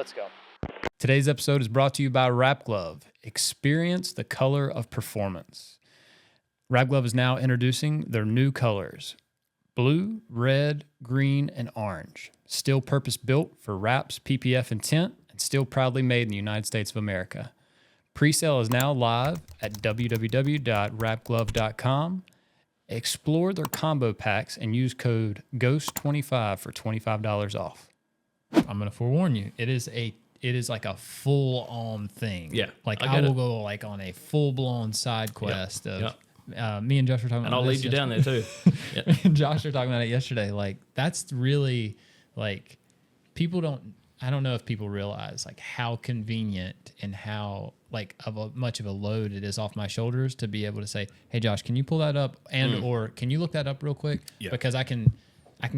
Let's go. Today's episode is brought to you by Wrap Glove. Experience the color of performance. Wrap Glove is now introducing their new colors: blue, red, green, and orange. Still purpose-built for wraps, PPF, and tint, and still proudly made in the United States of America. Pre-sale is now live at www.wrapglove.com. Explore their combo packs and use code GHOST25 for $25 off. I'm going to forewarn you. It is like a full-on thing. Yeah, Like I will go like on a full-blown side quest of me and Josh were talking about it. And I'll lead you down there too. Me and Josh were talking about it yesterday. Like that's really like I don't know if people realize like how convenient and how like much of a load it is off my shoulders to be able to say, "Hey Josh, can you pull that up or can you look that up real quick?" Yeah. Because I can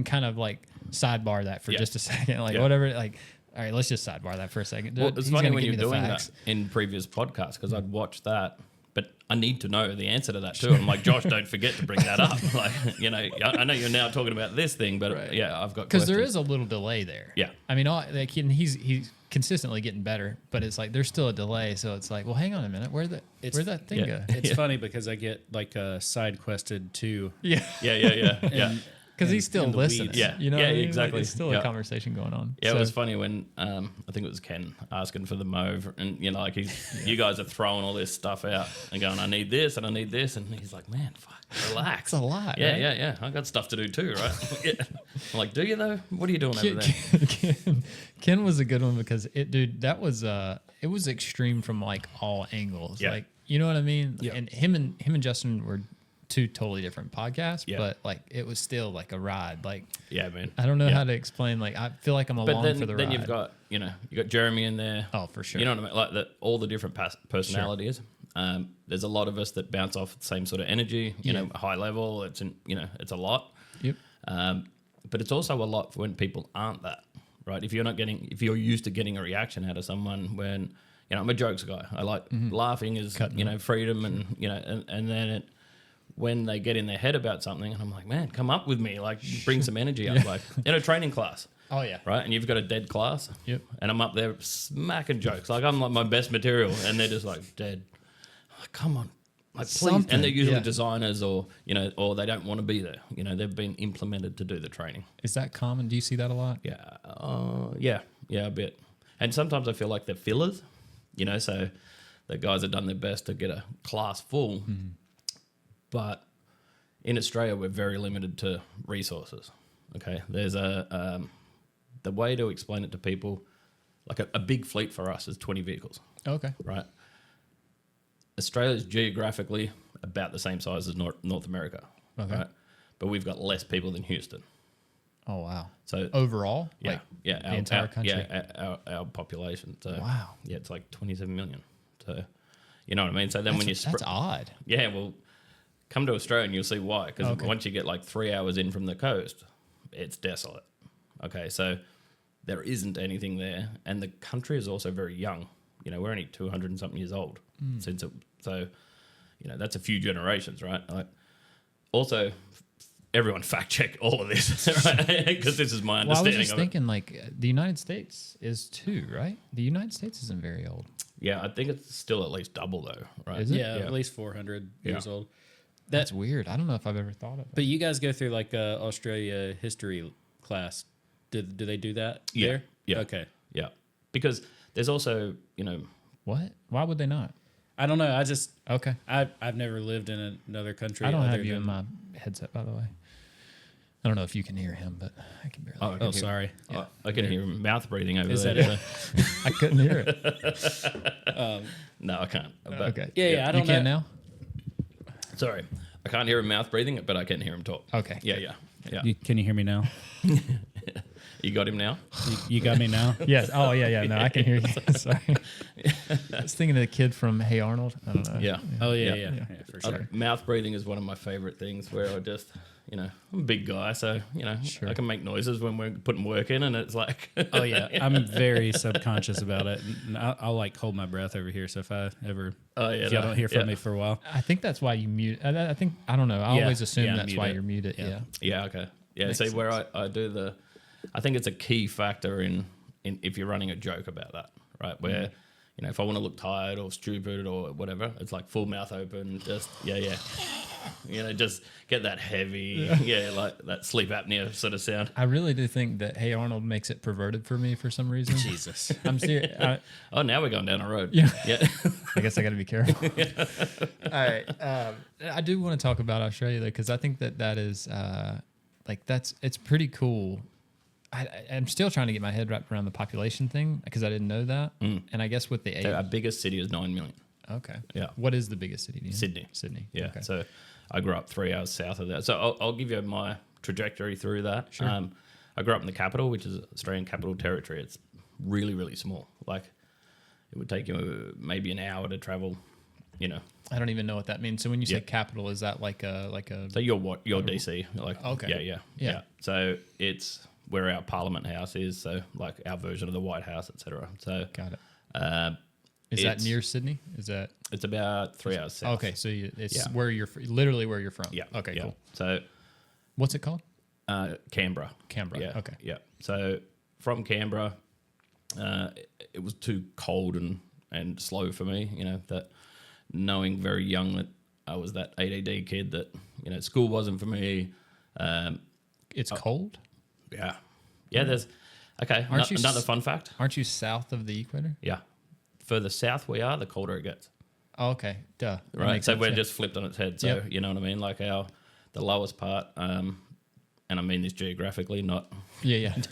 kind of like sidebar that for just a second, like whatever. Like, all right, let's just sidebar that for a second. Well, it's funny when you're doing that in previous podcasts because I'd watch that, but I need to know the answer to that too. I'm like, Josh, don't forget to bring that up. Like, you know, I know you're now talking about this thing, but I've got because there is a little delay there. Yeah, I mean, like he's consistently getting better, but it's like there's still a delay. So it's like, well, hang on a minute, where'd that thing go? It's funny because I get like side quested too. Yeah. Because he's still listening. Yeah, you know what I mean? Exactly. There's still a conversation going on. Yeah, so. It was funny when I think it was Ken asking for the mauve, and you know, like you guys are throwing all this stuff out and going, "I need this and I need this," and he's like, "Man, fuck, relax." It's a lot. Yeah, right? yeah. I got stuff to do too, right? I'm like, "Do you though? What are you doing over there?" Ken was a good one because that was it was extreme from like all angles. Yeah. Like, you know what I mean? Yeah. And him and Justin were two totally different podcasts, but like it was still like a ride. Like, yeah, man. I don't know how to explain. Like, I feel like I'm along for the ride. Then you've got you got Jeremy in there. Oh, for sure. You know what I mean? Like all the different personalities. Sure. There's a lot of us that bounce off the same sort of energy. You know, high level. It's it's a lot. Yep. But it's also a lot for when people aren't that, right? If you're used to getting a reaction out of someone when I'm a jokes guy. I like laughing is freedom and and then when they get in their head about something, and I'm like, man, come up with me, like bring some energy up, like in a training class. Oh yeah, right. And you've got a dead class. Yep. And I'm up there smacking jokes, like I'm like my best material, and they're just like dead. I'm like, come on, like please. Something. And they're usually designers, or or they don't want to be there. They've been implemented to do the training. Is that common? Do you see that a lot? Yeah, a bit. And sometimes I feel like they're fillers. So the guys have done their best to get a class full. Mm-hmm. But in Australia, we're very limited to resources. Okay, there's the way to explain it to people, like a big fleet for us is 20 vehicles. Okay, right. Australia is geographically about the same size as North America. Okay, right? But we've got less people than Houston. Oh wow! So overall, the entire country, our population. So wow, it's like 27 million. So you know what I mean. So then that's odd. Yeah, well. Come to Australia and you'll see why. Because once you get like 3 hours in from the coast, it's desolate. Okay, so there isn't anything there. And the country is also very young. We're only 200 and something years old. So that's a few generations, right? Like, also, everyone fact check all of this, right? Because this is my understanding I was just of thinking, like, the United States is too, right? The United States isn't very old. Yeah, I think it's still at least double though, right? Is it? Yeah, at least 400 years old. That's weird. I don't know if I've ever thought of that. But you guys go through like a Australia history class. Do they do that there? Yeah. Okay. Yeah. Because there's also, What? Why would they not? I don't know. Okay. I've never lived in another country. I don't have you in my headset, by the way. I don't know if you can hear him, but I can barely. Oh, sorry. Yeah. I can hear him mouth breathing over Is there. That it? I couldn't hear it. No, I can't. But okay. Yeah. I don't know. You can now? Sorry, I can't hear him mouth breathing, but I can hear him talk. Okay. Yeah. Can you hear me now? You got him now? You got me now? Yes. Oh, yeah. No, I can hear you. Sorry. I was thinking of the kid from Hey Arnold. I don't know. Yeah. Oh, yeah, for sure. Mouth breathing is one of my favorite things where I just, I'm a big guy, so, I can make noises when we're putting work in, and it's like... Oh, yeah. I'm very subconscious about it. And I'll like hold my breath over here, so if I ever... if y'all don't hear from me for a while. I think that's why you mute. I don't know. I always assume that's why you're muted. Yeah, okay. Yeah, see, where I do I think it's a key factor in if you're running a joke about that, right? Where, you know, if I want to look tired or stupid or whatever, it's like full mouth open, just, you know, just get that heavy, like that sleep apnea sort of sound. I really do think that Hey Arnold makes it perverted for me for some reason. Jesus. I'm serious. Oh, now we're going down a road. Yeah. Yeah. I guess I got to be careful. All right. I do want to talk about Australia though, because I think that is it's pretty cool. I'm still trying to get my head wrapped around the population thing because I didn't know that. And I guess with the age, So our biggest city is 9 million. Okay. Yeah. What is the biggest city? Sydney. Yeah. Okay. So I grew up 3 hours south of that. So I'll give you my trajectory through that. Sure. I grew up in the capital, which is Australian Capital Territory. It's really, really small. Like it would take you maybe an hour to travel, you know. I don't even know what that means. So when you say capital, is that like a? So you're DC. Like, okay. Yeah. So it's where our Parliament House is. So like our version of the White House, etc. So got it. Is that near Sydney? Is that? It's about 3 hours south. Okay, so it's where you're literally where you're from. Yeah. Okay. Cool. So, what's it called? Canberra. Canberra. Yeah. Okay. Yeah. So from Canberra, it was too cold and slow for me. You know, that knowing very young that I was that ADD kid that, you know, school wasn't for me. It's cold? Yeah. Yeah. There's okay. Another fun fact. Aren't you south of the equator? Yeah. Further south we are, the colder it gets. Oh, okay. Duh. Right. So we're just flipped on its head. So you know what I mean? Like the lowest part, and I mean this geographically, not just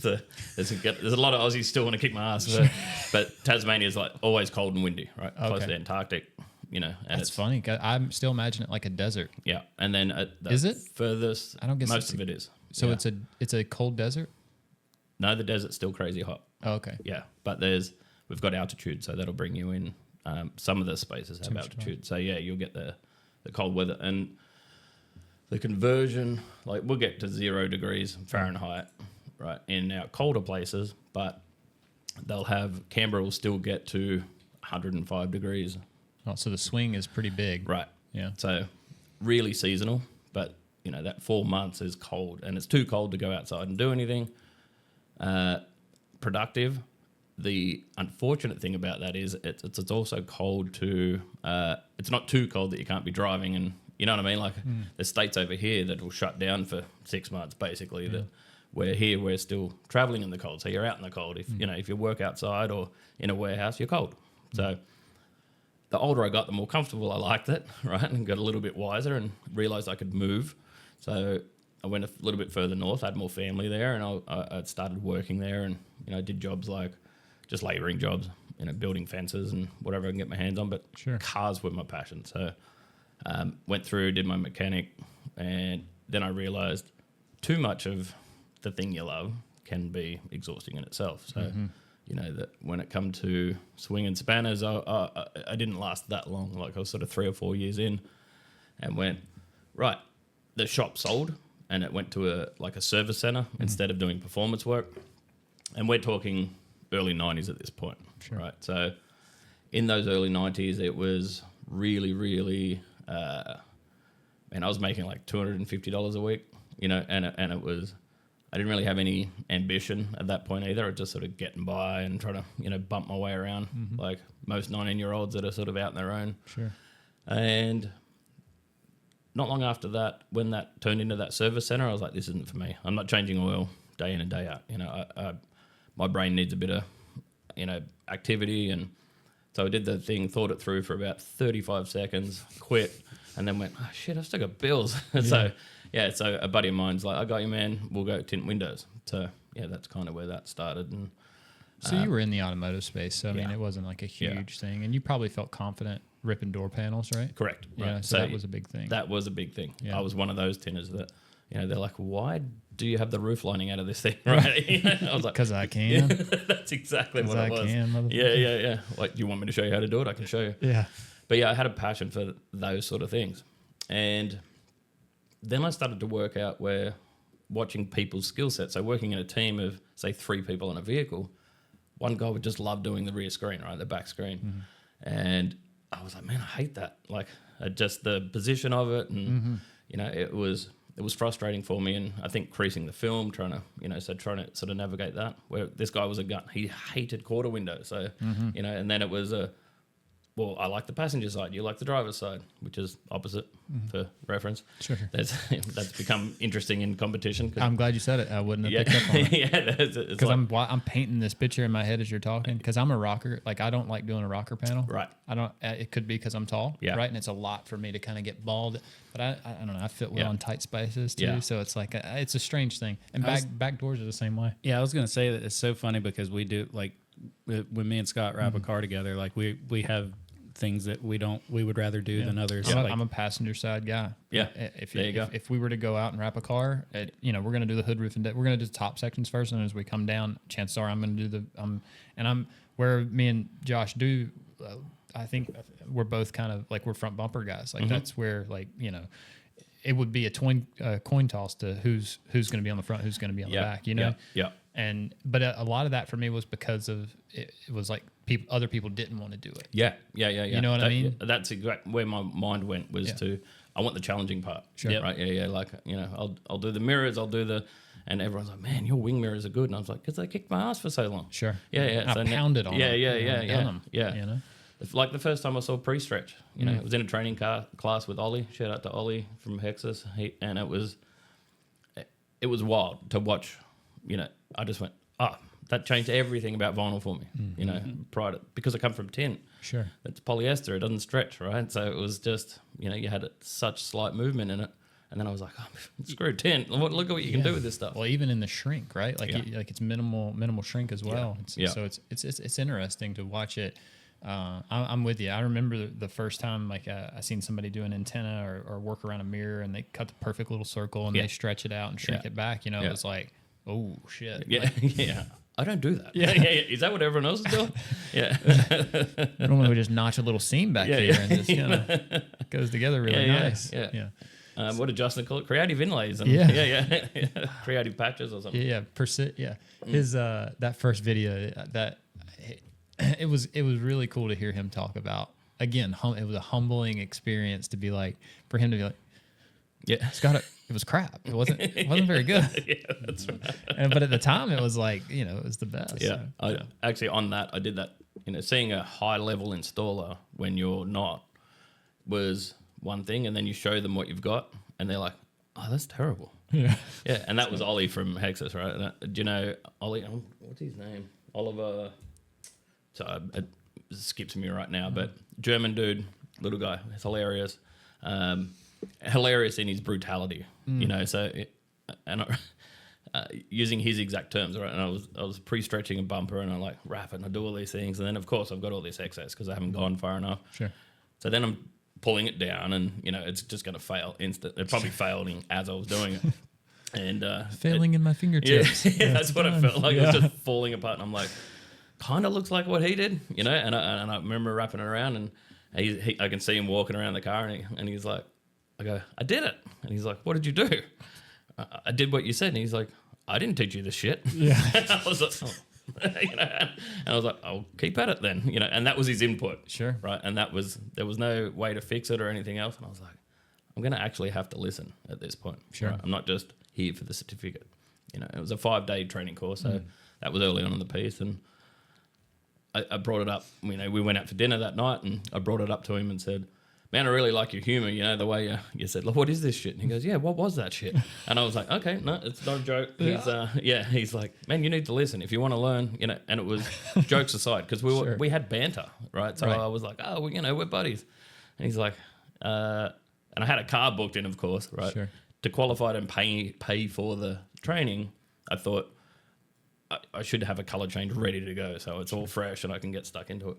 there's a lot of Aussies still want to kick my ass, but Tasmania is like always cold and windy, right? Close to the Antarctic, you know. And that's funny. I still imagine it like a desert. Yeah, and then is it furthest? I don't guess most of it is. So it's a cold desert. No, the desert's still crazy hot. Oh, okay. Yeah, but we've got altitude, so that'll bring you in. Some of the spaces have altitude, so yeah, you'll get the cold weather and the conversion. Like we'll get to 0 degrees Fahrenheit, right, in our colder places, but Canberra will still get to 105 degrees. Oh, so the swing is pretty big, right? Yeah. So really seasonal, but you know that 4 months is cold, and it's too cold to go outside and do anything productive. The unfortunate thing about that is it's also cold to it's not too cold that you can't be driving, and you know what I mean. Like there's states over here that will shut down for 6 months basically. That we're still traveling in the cold, so you're out in the cold. If you know if you work outside or in a warehouse, you're cold. So the older I got, the more comfortable I liked it, right, and got a little bit wiser and realised I could move. So I went a little bit further north. I had more family there, and I started working there, and you know, I did jobs like just labouring jobs, you know, building fences and whatever I can get my hands on. But cars were my passion, so went through, did my mechanic, and then I realised too much of the thing you love can be exhausting in itself. So you know that when it come to swinging spanners, I didn't last that long. Like I was sort of 3 or 4 years in, and went right. The shop sold. And it went to a service centre instead of doing performance work. And we're talking early 90s at this point, right? So in those early 90s, it was really, really, and I was making like $250 a week, you know, and it was, I didn't really have any ambition at that point either. I was just sort of getting by and trying to, you know, bump my way around like most 19-year-olds that are sort of out on their own. And not long after that, when that turned into that service centre, I was like, this isn't for me. I'm not changing oil day in and day out. You know, my brain needs a bit of, you know, activity. And so I did the thing, thought it through for about 35 seconds, quit, and then went, oh, shit, I've still got bills. So a buddy of mine's like, I got you, man. We'll go tint windows. So, yeah, that's kind of where that started. And so you were in the automotive space. So, I mean, it wasn't like a huge thing. And you probably felt confident ripping door panels, right? Correct. Yeah, right. so that was a big thing. That was a big thing. Yeah. I was one of those tinners that, you know, they're like, why do you have the roof lining out of this thing? Right. I was like, because I can. That's exactly what it was. Can, yeah. Like, you want me to show you how to do it? I can show you. Yeah. But yeah, I had a passion for those sort of things. And then I started to work out where watching people's skill sets. So working in a team of, say, 3 people in a vehicle, one guy would just love doing the rear screen, right? The back screen. And I was like, man, I hate that. Like, just the position of it. And, you know, it was it was frustrating for me, and I think creasing the film, trying to sort of navigate that. Where this guy was a gun, he hated quarter windows, so and then it was well, I like the passenger side, you like the driver's side, which is opposite for reference. Sure. That's become interesting in competition. I'm glad you said it. I wouldn't have picked up on it. Yeah, because I'm painting this picture in my head as you're talking. Because I'm a rocker, like I don't like doing a rocker panel. Right. I don't. It could be because I'm tall. Yeah. Right, and it's a lot for me to kind of get bald. But I don't know. I fit well in tight spaces too. Yeah. So it's like it's a strange thing. And back doors are the same way. Yeah, I was gonna say that it's so funny because we do like when me and Scott wrap a car together, like we have things that we would rather do than others. I'm a passenger side guy. Yeah. If we were to go out and wrap a car, we're going to do the hood, roof, and deck. We're going to do the top sections first, and as we come down, chances are I'm going to do I'm where me and Josh do. I think we're both kind of like we're front bumper guys. Like that's where it would be a coin toss to who's going to be on the front, who's going to be on the back. Yeah. But a lot of that for me was because of it was like other people didn't want to do it. Yeah. You know what I mean? That's exactly where my mind went was to I want the challenging part. Sure. Right. Yeah. Like I'll do the mirrors. I'll do and everyone's like, man, your wing mirrors are good. And I was like, because they kicked my ass for so long. Sure. Yeah. I pounded on them. Yeah. Like the first time I saw pre-stretch, it was in a training class with Ollie. Shout out to Ollie from Hexas, and it was wild to watch. I just went, that changed everything about vinyl for me. Prior to, because I come from tint. Sure. It's polyester; it doesn't stretch, right? So it was just, you had such slight movement in it, and then I was like, screw tint. Look at what you can do with this stuff. Well, even in the shrink, right? Like it's minimal shrink as well. Yeah. So it's interesting to watch it. I'm with you. I remember the first time I seen somebody do an antenna or work around a mirror, and they cut the perfect little circle and they stretch it out and shrink it back. It was like, oh shit. Yeah, yeah. I don't do that. Yeah. Is that what everyone else is doing? Yeah. Normally we just notch a little seam back here and just kind of goes together really nice. Yeah. What did Justin call it? Creative inlays. And Yeah. Creative patches or something. Yeah. His that first video it was really cool to hear him talk about. Again, it was a humbling experience to be like, for him to be like, yeah, Scott, it was crap. It wasn't very good. Yeah, that's right. But at the time, it was like, it was the best. Yeah, so, actually on that, I did that. Seeing a high level installer when you're not was one thing, and then you show them what you've got, and they're like, "Oh, that's terrible." Yeah, yeah, and that was Ollie from Hexas, right? Do you know Ollie? What's his name? Oliver. So it skips me right now, but German dude, little guy, it's hilarious. Hilarious in his brutality, So, using his exact terms, right? And I was pre-stretching a bumper, and I'm like wrapping. I do all these things, and then of course I've got all this excess because I haven't gone far enough. Sure. So then I'm pulling it down, and it's just going to fail instant. It probably failing as I was doing it, and failing in my fingertips. Yeah, that's what I felt like. It was just falling apart, and I'm like, kind of looks like what he did, And I remember wrapping it around, and I can see him walking around the car, and he's like. I go, I did it. And he's like, what did you do? I did what you said. And he's like, I didn't teach you this shit. Yeah. I was like, and I was like, I'll keep at it then. And that was his input. Sure. Right. And there was no way to fix it or anything else. And I was like, I'm going to actually have to listen at this point. Sure. Right? I'm not just here for the certificate. It was a 5-day training course. So that was early on in the piece. And I brought it up. We went out for dinner that night, and I brought it up to him and said, man, I really like your humor, the way you said, look, what is this shit? And he goes, yeah, what was that shit? And I was like, okay, no, it's not a joke. He's like, man, you need to listen if you want to learn, and it was jokes aside, because we had banter, right? So I was like, oh, well, we're buddies. And he's like, and I had a car booked in, of course, right? Sure. To qualify and pay for the training, I thought I should have a color change ready to go, so it's all fresh and I can get stuck into it.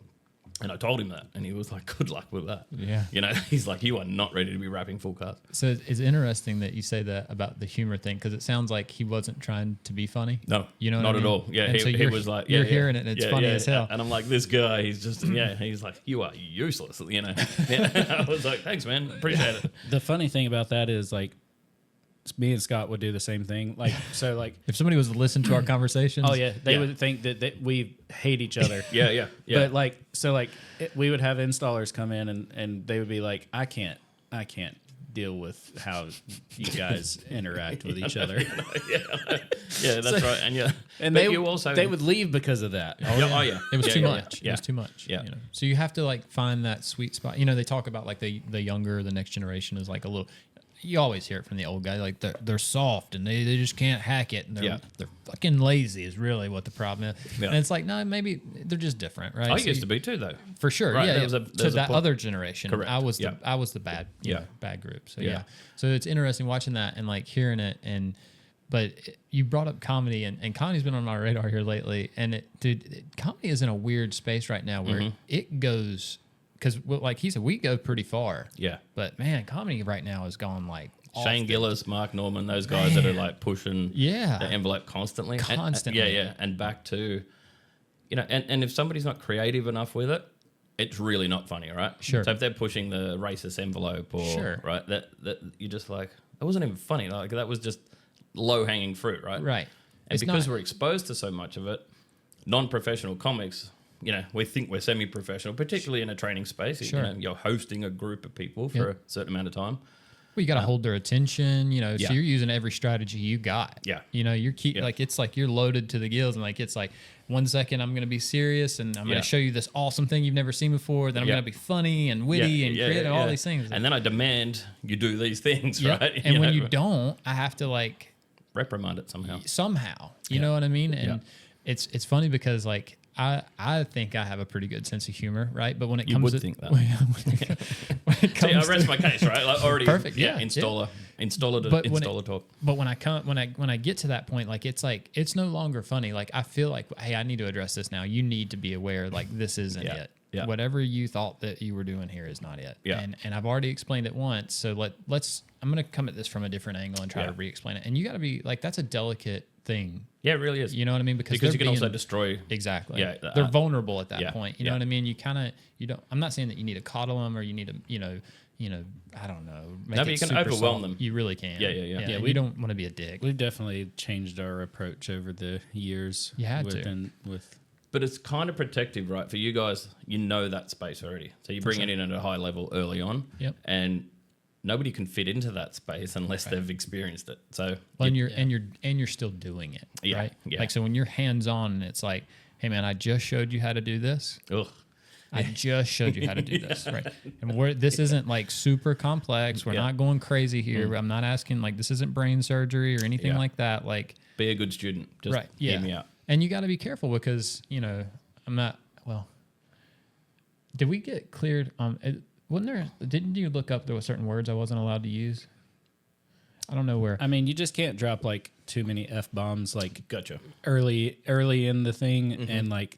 And I told him that, and he was like, good luck with that. Yeah. He's like, you are not ready to be wrapping full cars. So it's interesting that you say that about the humor thing, because it sounds like he wasn't trying to be funny. No, you know, not what I at mean? all. Yeah, he was like, you're hearing it, and it's funny as hell. And I'm like, this guy, he's just, he's like, you are useless, I was like, thanks, man, appreciate it. The funny thing about that is, like, me and Scott would do the same thing. If somebody was to listen to our conversations, they would think that we hate each other. Yeah. But we would have installers come in and they would be like, I can't deal with how you guys interact with each other. Yeah, that's right. And And they would leave because of that. yeah. It was Yeah, too yeah, much. yeah. It was too much. Yeah. You know? So you have to like find that sweet spot. You know, they talk about like the younger, the next generation is like a little. You always hear it from the old guy, like they're soft and they just can't hack it and they're fucking lazy is really what the problem is. Yeah. And it's like, no, maybe they're just different, right? I So used to be too, though. for sure, Right, yeah. there Yeah. was a- To there's a that point. other generation, Correct. I was Yeah. the bad, Yeah. bad group. So Yeah. so it's interesting watching that and like hearing it but you brought up comedy and comedy's been on my radar here lately, and comedy is in a weird space right now where it goes because like he said, we go pretty far. Yeah. But man, comedy right now has gone like Shane Gillis, Mark Norman, those guys that are like pushing Yeah. the envelope constantly. Constantly. Yeah. And back to, and if somebody's not creative enough with it, it's really not funny, right? Sure. So if they're pushing the racist envelope or, right, that you're just like, that wasn't even funny. Like that was just low hanging fruit, right? Right. And It's because not- we're exposed to so much of it, non-professional comics, we think we're semi-professional, particularly in a training space. Sure. You're hosting a group of people for a certain amount of time. Well, you got to hold their attention, Yeah. so you're using every strategy you got. Yeah. You're Yeah. like, it's like you're loaded to the gills and like, it's like 1 second I'm going to be serious and I'm going Yeah. to show you this awesome thing you've never seen before. Then I'm Yeah. going to be funny and witty and creative, all these things. And then I demand you do these things, Yep. right? And when you don't, I have to like reprimand it somehow. you know what I mean? And Yeah. it's funny because like, I think I have a pretty good sense of humor, right? But when it You comes would to think that. when it See, I comes rest to- my case, right? Like already, Perfect, Yeah, yeah, installer But when installer talk. But when I get to that point, like it's no longer funny. Like I feel like, hey, I need to address this now. You need to be aware, like this isn't Yeah, it. yeah. Whatever you thought that you were doing here is not it. Yeah. And I've already explained it once. So I'm gonna come at this from a different angle and try Yeah. to re-explain it. And you got to be like, that's a delicate thing. Yeah, it really is. You know what I mean? because they're you can also being- destroy. Exactly. Yeah, They're vulnerable at that yeah, point. You yeah. know what I mean? You don't. I'm not saying that you need to coddle them or you need to, I don't know. Make No, but it you can super overwhelm soft. them. You really can. Yeah. Yeah, we don't want to be a dick. We've definitely changed our approach over the years. You had to. With But it's kind of protective, right? For you guys, that space already. So you bring it in at a high level early on. Yep. And nobody can fit into that space unless they've experienced it. So Well, and you're still doing it. Yeah, Right. yeah. Like so when you're hands on, it's like, hey man, I just showed you how to do this. ugh. I just showed you how to do this, right? And this isn't like super complex. We're Yeah. not going crazy here. I'm not asking like this isn't brain surgery or anything Yeah. like that. Like, Be a good student. Just right? Yeah. hear me out. And you got to be careful because I'm not. Well, did we get cleared? Wasn't there? Didn't you look up there were certain words I wasn't allowed to use? I don't know where. I mean, you just can't drop like too many F bombs like Gotcha. early in the thing and like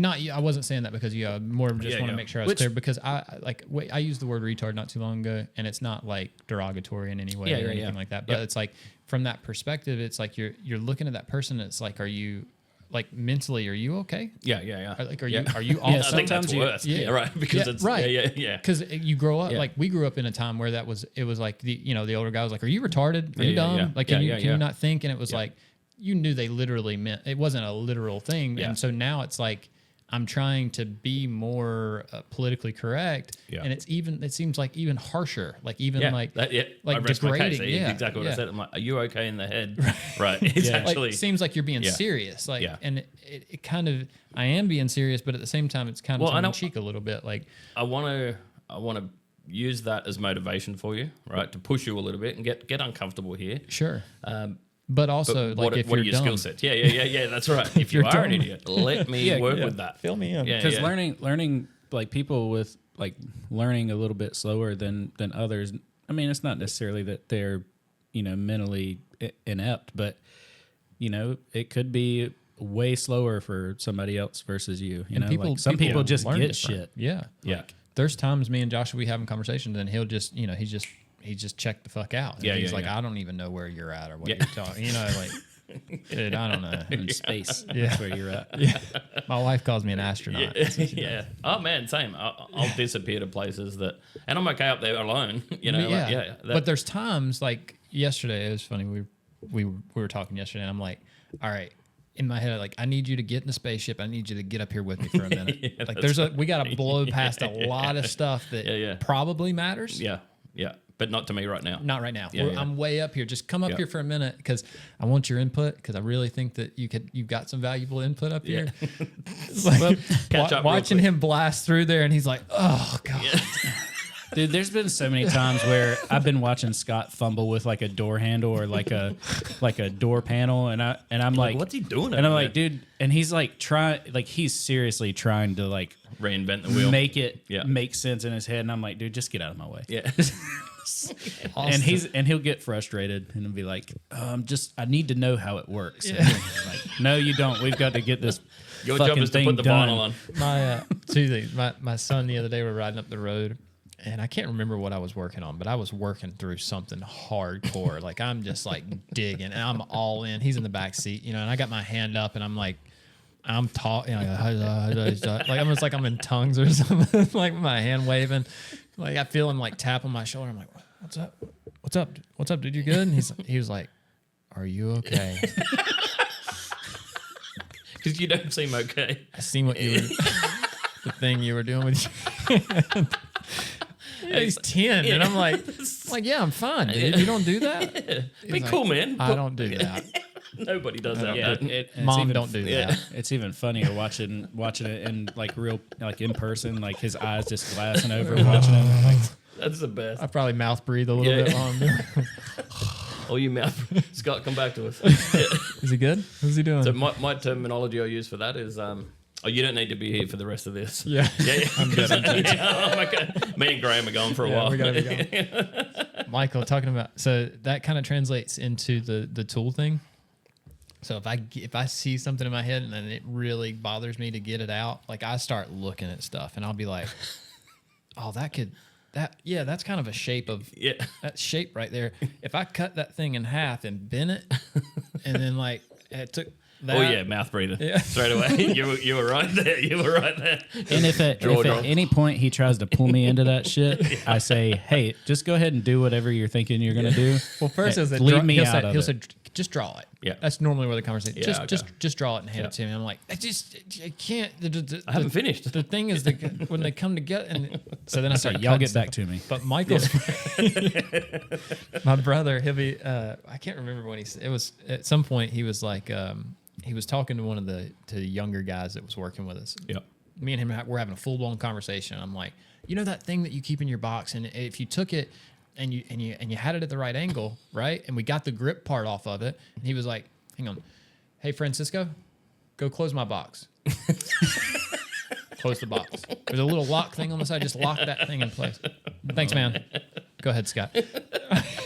I wasn't saying that because more just Yeah, want to yeah. make sure I was clear because I used the word retard not too long ago and it's not like derogatory in any way or anything like that. But it's like from that perspective, it's like you're looking at that person. And it's like, are you like mentally? Are you okay? Yeah. Like, are Yeah. you all? I think that's sometimes you- worse. yeah. Yeah, right. Because Yeah, it's right. Yeah. Because you grow up Yeah. like we grew up in a time where it was like the older guy was like, "Are you retarded? Are you dumb? yeah. Like, Yeah, can you yeah, can yeah. you not think?" And it was like you knew they literally meant it wasn't a literal thing. Yeah. And so now it's like I'm trying to be more politically correct, Yeah. and it seems like even harsher, like even like I like rest my case. degrading. Yeah, Exactly what I yeah. said. I'm like, are you okay in the head? Right. It's Yeah. actually Like, seems like you're being Yeah. serious, like, Yeah. and it kind of I am being serious, but at the same time it's kind of Well, I tongue in know- cheek a little bit, like. I want to use that as motivation for you, right? To push you a little bit and get uncomfortable here. Sure. But also, But like, if what you're are your dumb, skill sets? Yeah. That's right. If you you're are an dumb. idiot, let me work with that. fill me in. Yeah, because yeah. learning like people with like learning a little bit slower than others. I mean, it's not necessarily that they're mentally inept, but it could be way slower for somebody else versus you. You And know, like some people just learn get different. shit. Yeah, Yeah. There's times me and Josh we having conversations, and he'll just he's just checked the fuck out. And Yeah, he's yeah, like, yeah. I don't even know where you're at or what Yeah. you're talking. Like, dude, I don't know. In space. Yeah. That's where you're at. My wife calls me an astronaut. Yeah. Oh man, same. I'll disappear to places and I'm okay up there alone. But there's times like yesterday. It was funny. We were talking yesterday, and I'm like, all right. In my head, like, I need you to get in the spaceship. I need you to get up here with me for a minute. Like, we got to blow past a lot of stuff that Yeah. probably matters. Yeah. but not to me right now. Not right now. Yeah. I'm way up here. Just come up here for a minute because I want your input because I really think that you've got some valuable input up here. It's like, Catch up real watching quick. him blast through there and he's like, oh God. Yeah. Dude, there's been so many times where I've been watching Scott fumble with like a door handle or like a door panel, and I'm like, what's he doing? And I'm over like, there? dude, and he's like he's seriously trying to like Reinvent the wheel. make it Yeah. make sense in his head, and I'm like, dude, just get out of my way. Yeah. And he'll get frustrated and he'll be like, I need to know how it works. And I'm like, no, you don't. We've got to get this. Your job fucking is to thing put the done. vinyl on. My two things. My son the other day were riding up the road, and I can't remember what I was working on, but I was working through something hardcore. Like I'm just like digging, and I'm all in. He's in the back seat, and I got my hand up, and I'm like, I'm talking, like almost like I'm in tongues or something, like with my hand waving. Like I feel him like tap on my shoulder. I'm like, what's up? What's up? What's up, dude? You good? And he was like, are you okay? Because you don't seem okay. I seen what you were, the thing you were doing with your hand. Yeah, he's 10, and I'm like, yeah, I'm fine, dude. You don't do that? Be He's cool, like, man. I don't do that. Nobody does that. Yeah, but- it's Mom, even- don't do yeah. that. It's even funnier watching it in like real, like in person, like his eyes just glassing over watching it. Like, That's the best. I probably mouth breathe a little Yeah. bit while I'm doing it. Oh, you mouth. Scott, come back to us. Is he good? Who's he doing? So my terminology I use for that is, you don't need to be here for the rest of this. yeah. Yeah. I'm good. Oh my God. Me and Graham are going for a while. We gotta be going. Michael, talking about, so that kind of translates into the tool thing. So if I see something in my head and then it really bothers me to get it out, like I start looking at stuff and I'll be like, oh, that's kind of a shape of Yeah. that shape right there. If I cut that thing in half and bend it, and then like it took that. Oh yeah, mouth breather. Yeah. Straight away. You were right there. You were right there. and if at any point he tries to pull me into that shit, I say, hey, just go ahead and do whatever you're thinking you're gonna do. Well, first Hey, he'll say, leave me he'll out say, of he'll it. say, just draw it. Yeah. That's normally where the conversation. Yeah, Just draw it and hand Yeah. it to me. I'm like, I can't. I haven't finished. The thing is that when they come together, and so then I start. Y'all cutting get back stuff. to me. But Michael's, my brother, he'll be. I can't remember when he said it was. At some point, he was like, he was talking to one of the younger guys that was working with us. Yeah. Me and him, we're having a full blown conversation. I'm like, you know that thing that you keep in your box, and if you took it and you had it at the right angle, right, and we got the grip part off of it, and he was like, hang on, hey Francisco, go close my box. Close the box. There's a little lock thing on the side. Just lock that thing in place. Thanks, man. Go ahead, Scott.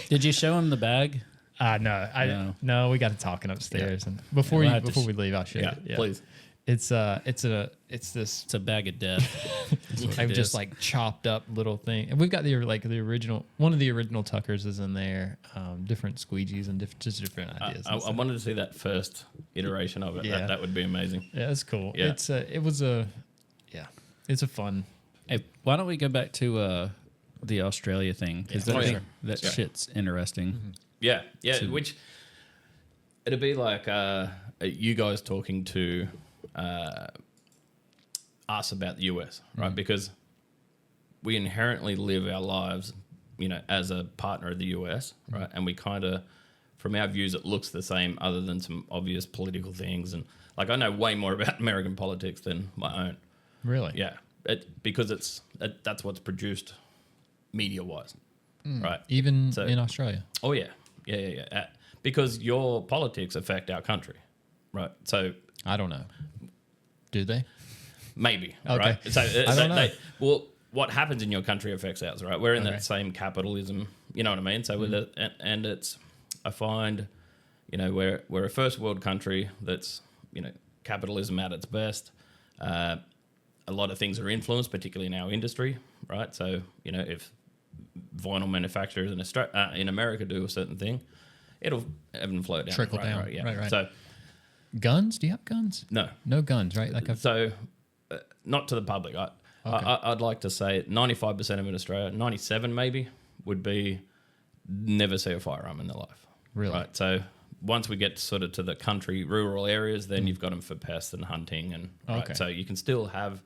Did you show him the bag? No, we got to talking upstairs, and before we'll have to we leave, I'll show Yeah. you. Please. It's this. It's a bag of death. I've it just is. like chopped up little thing, and we've got the original. One of the original Tuckers is in there. Different squeegees and different ideas. I wanted to see that first iteration of it. Yeah. That would be amazing. Yeah, it's cool. Yeah. It's a fun. Hey, why don't we go back to the Australia thing? Because Yeah. Oh, yeah. that Yeah. shit's interesting. Mm-hmm. Yeah. Which it'd be like you guys talking to us about the US, right? Because we inherently live our lives, as a partner of the US, right? And we kind of, from our views, it looks the same, other than some obvious political things. And like, I know way more about American politics than my own. Really? Yeah, because that's what's produced media-wise, right? Even So- in Australia. Oh yeah. Because your politics affect our country, right? So I don't know. Do they? maybe, Okay. right? So I don't know. well, what happens in your country affects ours, right? We're in Okay. that same capitalism, you know what I mean? So with it, and it's, I find, we're a first world country that's, capitalism at its best. A lot of things are influenced, particularly in our industry, right? So, if vinyl manufacturers in America do a certain thing, it'll ebb and flow down. Trickle down. Right, yeah. Right. So, Guns? Do you have guns? no. No guns, right? Like So, not to the public. I'd like to say 95% of in Australia, 97 maybe, would be never see a firearm in their life. Really? Right. So, once we get sort of to the country, rural areas, then you've got them for pests and hunting. And Okay. right, so you can still have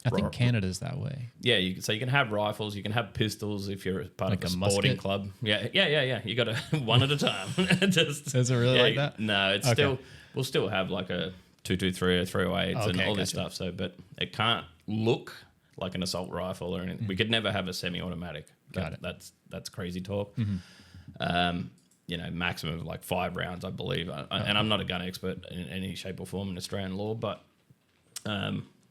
I think Canada's that way. Yeah, so you can have rifles, you can have pistols if you're part Like of a a sporting musket? club. Yeah. You got to one at a time. Just Is it really like that? No, it's Okay. still we'll still have like a 223 or 308s and Okay, all this gotcha. stuff. So, but it can't look like an assault rifle or anything. We could never have a semi-automatic. Got it. That's crazy talk. Maximum of like 5 rounds, I believe. And I'm not a gun expert in any shape or form in Australian law, but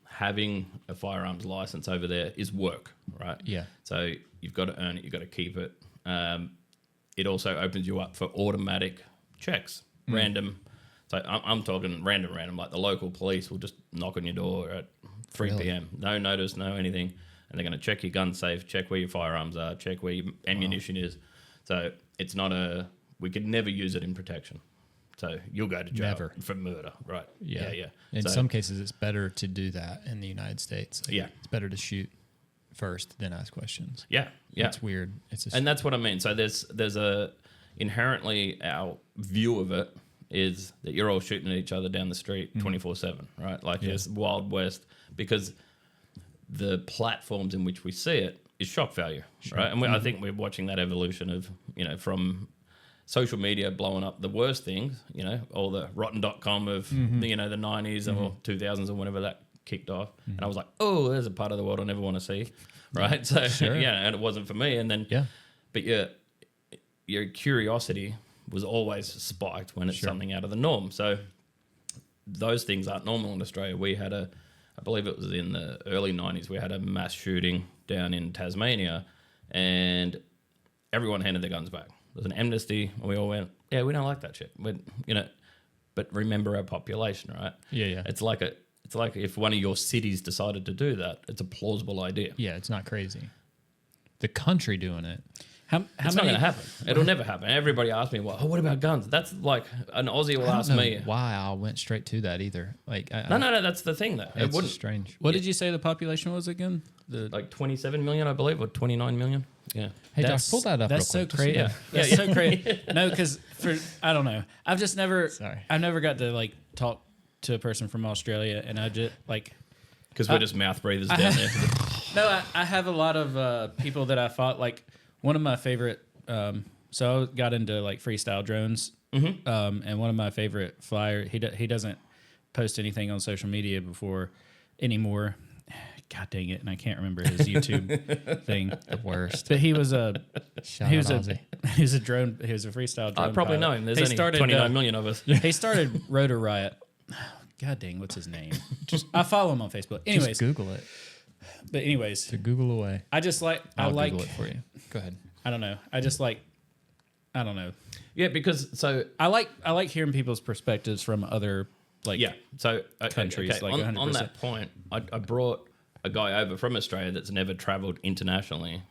having a firearms license over there is work, right? Yeah. So you've got to earn it, you've got to keep it. It also opens you up for automatic checks, random. So I'm talking random. Like the local police will just knock on your door at 3 Really? p.m. No notice, no anything. And they're going to check your gun safe, check where your firearms are, check where your ammunition is. So it's not we could never use it in protection. So you'll go to jail Never. for murder, right? Yeah. Yeah. In So- some cases, it's better to do that in the United States. Like, Yeah. It's better to shoot first than ask questions. Yeah. It's weird. It's just, And that's what I mean. So there's a inherently our view of it is that you're all shooting at each other down the street 24/7, right? Like Yeah. it's Wild West, because the platforms in which we see it is shock value, right? And I think we're watching that evolution of, from social media blowing up the worst things, all the rotten.com of, the 90s or 2000s or whenever that kicked off. And I was like, oh, there's a part of the world I never want to see, right? So, Sure. and it wasn't for me. And then, yeah. but your curiosity was always spiked when it's something out of the norm. So those things aren't normal in Australia. We had I believe it was in the early 90s, we had a mass shooting down in Tasmania, and everyone handed their guns back. There was an amnesty, and we all went, yeah, we don't like that shit. But remember our population, right? Yeah. It's like if one of your cities decided to do that, it's a plausible idea. Yeah, it's not crazy. The country doing it. How It's not many? going to happen. It'll never happen. Everybody asks me, well, what about guns? That's like an Aussie will I ask don't know me. why I went straight to that either. Like, No, that's the thing, though. It It's wouldn't. strange. What did you say the population was again? Like 27 million, I believe, or 29 million. Yeah. Hey, Josh, That's- pull that up. That's real so quick. crazy. Yeah. That's so crazy. No, because I don't know. I've just never. Sorry. I've never got to like talk to a person from Australia, and I just like. Because we're just mouth breathers down there. No, I have a lot of people that I thought like one of my favorite. So I got into like freestyle drones, and one of my favorite flyer. He doesn't post anything on social media anymore. God dang it! And I can't remember his YouTube thing. The worst. But he was a Shout he was out a Ozzy. he was a drone. He was a freestyle drone. I probably pilot. know him. There's He only started, 29 million of us. He started Rotor Riot. God dang, what's his name? I follow him on Facebook. Anyways, Just Google it. but anyways, To Google away. I just like I'll I like Google it for you. Go ahead. I don't know. I just like I don't know. Yeah, because so I like hearing people's perspectives from other like yeah, so countries, like on 100%. that point, I brought a guy over from Australia that's never travelled internationally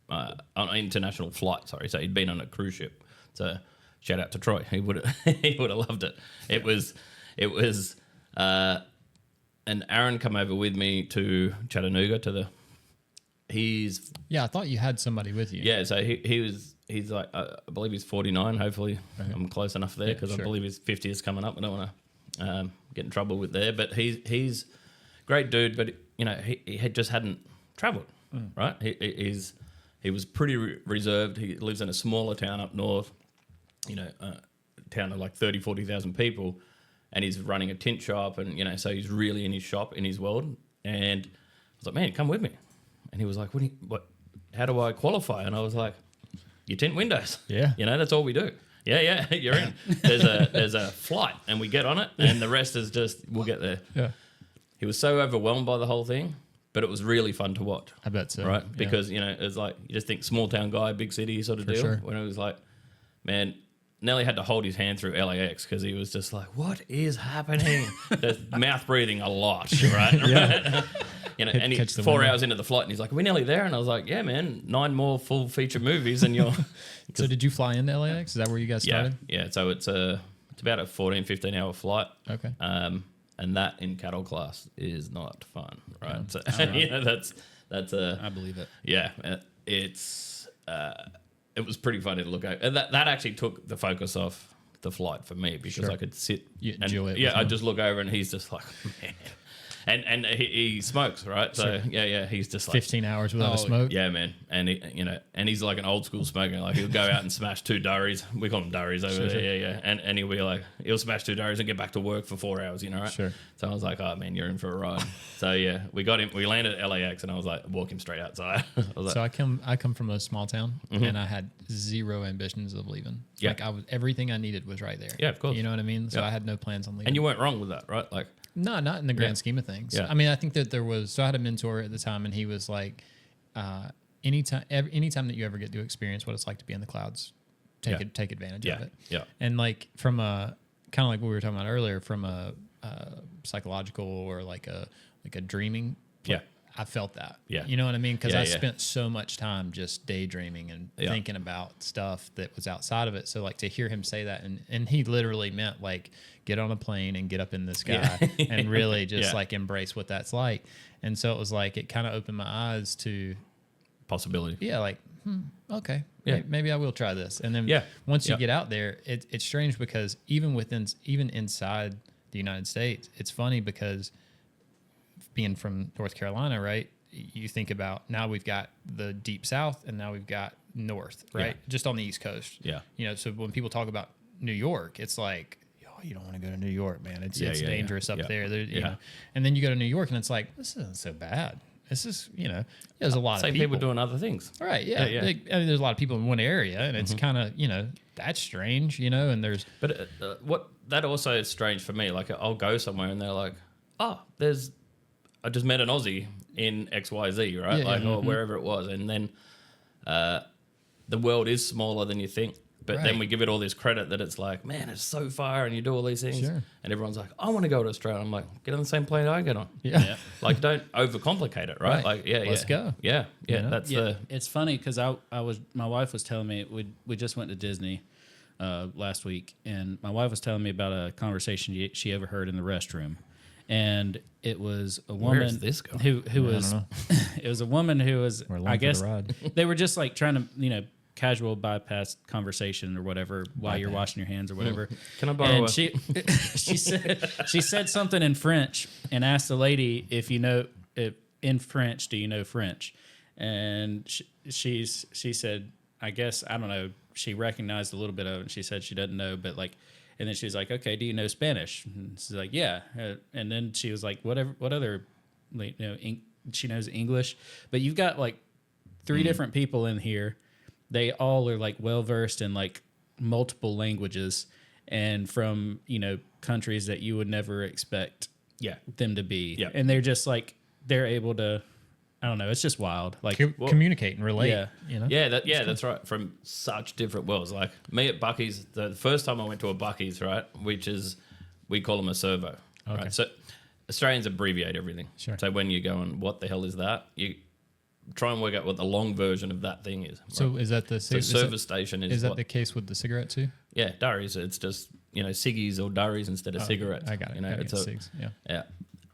on an international flight. Sorry, so he'd been on a cruise ship. So shout out to Troy. He would have loved it. It was and Aaron come over with me to Chattanooga to the. He's Yeah, I thought you had somebody with you. yeah, so he's like I believe he's 49. Hopefully, I'm close enough there because sure. I believe his 50 is coming up. I don't want to get in trouble with there, but he's great dude. But he had just hadn't travelled, right? He was pretty reserved. He lives in a smaller town up north, town of like 30, 40,000 people, and he's running a tint shop, and so he's really in his shop, in his world. And I was like, man, come with me. And he was like, what? How do I qualify? And I was like, you tint windows. Yeah. That's all we do. Yeah, you're in. There's a flight, and we get on it, and the rest is just we'll get there. Yeah. He was so overwhelmed by the whole thing, but it was really fun to watch. I bet so. Right? Yeah. Because, it's like you just think small town guy, big city sort of For deal. sure. When it was like, man, Nelly had to hold his hand through LAX because he was just like, what is happening? There's mouth breathing a lot, right? Yeah. And Catch the 4 window. hours into the flight, and he's like, we're nearly there. And I was like, yeah, man, 9 more full feature movies, and you're. So did you fly into LAX? Is that where you guys started? Yeah. So it's about a 14, 15 hour flight. Okay. And that in cattle class is not fun, right? So, that's a. I believe it. Yeah, it's it was pretty funny to look at, and that actually took the focus off the flight for me because Sure. I could sit You and enjoy it yeah, with I him. just look over and he's just like, man, and he smokes, right? So yeah, he's just like 15 hours without a smoke. Yeah, man. And and he's like an old school smoker. Like he'll go out and smash 2 durries. We call them durries over there. Yeah. And he'll be like, he'll smash 2 durries and get back to work for 4 hours, right? Sure. So I was like, oh man, you're in for a ride. So yeah, we got him. We landed at LAX, and I was like, walk him straight outside. I was So like, I come from a small town, and I had zero ambitions of leaving. Yeah. Like everything I needed was right there. Yeah, of course. You know what I mean? So Yeah. I had no plans on leaving. and you weren't wrong with that, right? Like, No, not in the grand scheme of things. Yeah. I mean, I think that there was. So I had a mentor at the time, and he was like, anytime that you ever get to experience what it's like to be in the clouds, take advantage of it. Yeah. And like from a kind of like what we were talking about earlier, from a psychological or like a dreaming. Yeah. I felt that. Yeah. You know what I mean? Because Yeah, I yeah. spent so much time just daydreaming and thinking about stuff that was outside of it. So like to hear him say that, and he literally meant like get on a plane and get up in the sky and really just like embrace what that's like. And so it was like it kind of opened my eyes to possibility. like okay, Yeah. maybe I will try this. And then once you get out there, it's strange because even inside the United States, it's funny because being from North Carolina, right? You think about now we've got the deep south and now we've got north, right? Yeah. Just on the East Coast. Yeah. So when people talk about New York, it's like, oh, you don't want to go to New York, man. It's dangerous up there. You know. And then you go to New York and it's like, this isn't so bad. This is, there's a lot Same of people doing other things. Right, yeah. Yeah. I mean, there's a lot of people in one area, and it's kind of, that's strange, and there's... But what that also is strange for me. Like I'll go somewhere and they're like, oh, I just met an Aussie in XYZ, right? Or wherever it was. And then the world is smaller than you think. But then we give it all this credit that it's like, man, it's so far and you do all these things. Sure. And everyone's like, I want to go to Australia. I'm like, get on the same plane I get on. Yeah. Like, don't overcomplicate it, right? Right. Like, Let's go. Yeah. That's It's funny because my wife was telling me we just went to Disney last week, and my wife was telling me about a conversation she overheard in the restroom, and it was a woman. Where is this going? Who was it was a woman who was I guess they were just like trying to casual bypass conversation or whatever while you're washing your hands or whatever. Can I borrow and a... she said something in French and asked the lady if in French, do you know French? And she said, I guess, I don't know, she recognized a little bit of it and she said she doesn't know, but like, and then she's like, okay, do you know Spanish? And she's like, yeah. And then she was like, what other, she knows English, but you've got like 3 different people in here. They all are like well-versed in like multiple languages and from, countries that you would never expect them to be. Yeah. And they're just like, they're able to, I don't know. It's just wild. Like communicate and relate. Yeah. That's right. From such different worlds. Like me at Bucky's, the first time I went to a Bucky's, right, which is, we call them a servo. Okay. Right? So Australians abbreviate everything. Sure. So when you go and what the hell is that? You try and work out what the long version of that thing is. So right? is that the service station is that what, the case with the cigarette too? Yeah, durries. It's just ciggies or durries instead of cigarettes. I got it. It's cigs. yeah.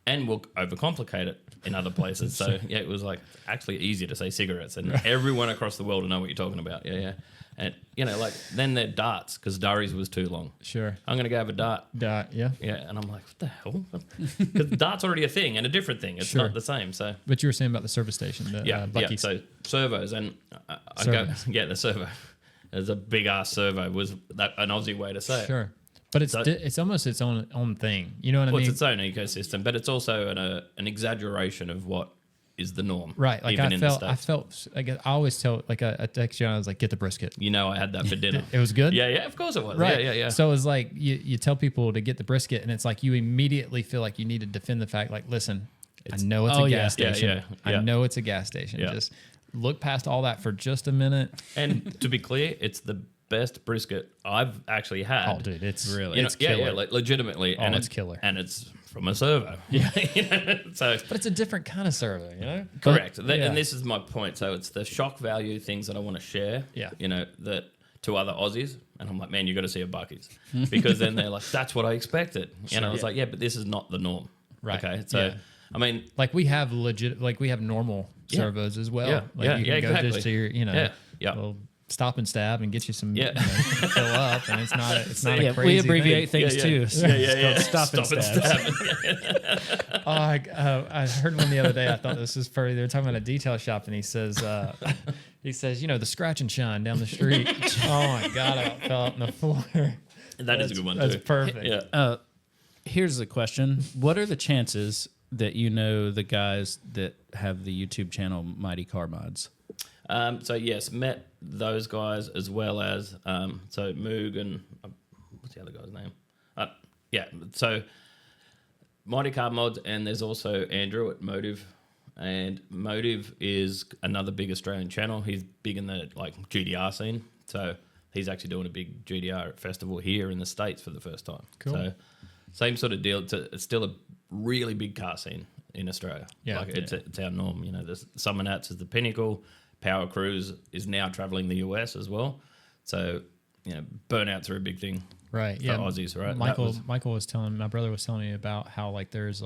And we'll overcomplicate it in other places. So it was like actually easier to say cigarettes, and everyone across the world will know what you're talking about. Yeah. And like then they're darts because durries was too long. Sure. I'm gonna go have a dart. Yeah. Yeah, and I'm like, what the hell? Because dart's already a thing and a different thing. It's not the same. So But you were saying about the service station, Buc-ee's. So servos, and I Servos. go, the servo. There's a big ass servo was an Aussie way to say it. Sure. But it's almost its own thing. You know what I mean? It's its own ecosystem, but it's also an exaggeration of what is the norm. Right. Like even in the I States. felt like I always tell like I text you and I was like, get the brisket. I had that for dinner. It was good? Yeah, of course it was. Right. Yeah. So it was like you tell people to get the brisket and it's like you immediately feel like you need to defend the fact like, listen, I know it's a gas station. Yeah. I know it's a gas station. Yeah. Just look past all that for just a minute. And to be clear, it's the best brisket I've actually had. Oh, dude, it's really, it's killer. like legitimately. Oh, and it's killer. And it's from a servo. Yeah. So But it's a different kind of servo, correct. But, And this is my point. So it's the shock value things that I want to share. Yeah. That to other Aussies. And I'm like, man, you got to see a Bucky's. Because then they're like, that's what I expected. And I was like, yeah, but this is not the norm. Right. Okay. So, Yeah. I mean, like we have normal servos as well. Yeah. Like you can go exactly. just to your, Yeah. little stop and stab and get you some Yeah. fill up, and it's not a crazy we abbreviate thing. things too. So it's called Stop and stab. Oh, I heard one the other day. I thought this was funny. They were talking about a detail shop, and he says, the scratch and shine down the street. Oh my God, I fell out on the floor. That is a good one That's too. perfect. Yeah. Here's the question: what are the chances that you know the guys that have the YouTube channel Mighty Car Mods? So yes, met those guys as well as so Moog and what's the other guy's name? Yeah, so Mighty Car Mods, and there's also Andrew at Motive, and Motive is another big Australian channel. He's big in the GDR scene, so he's actually doing a big GDR festival here in the States for the first time. Cool. So same sort of deal. It's still a really big car scene in Australia. Yeah, It's our norm. There's Summer Nats is the pinnacle. Power Cruise is now traveling the US as well. So, burnouts are a big thing Right. for Yeah. Aussies, right? My brother was telling me about how there's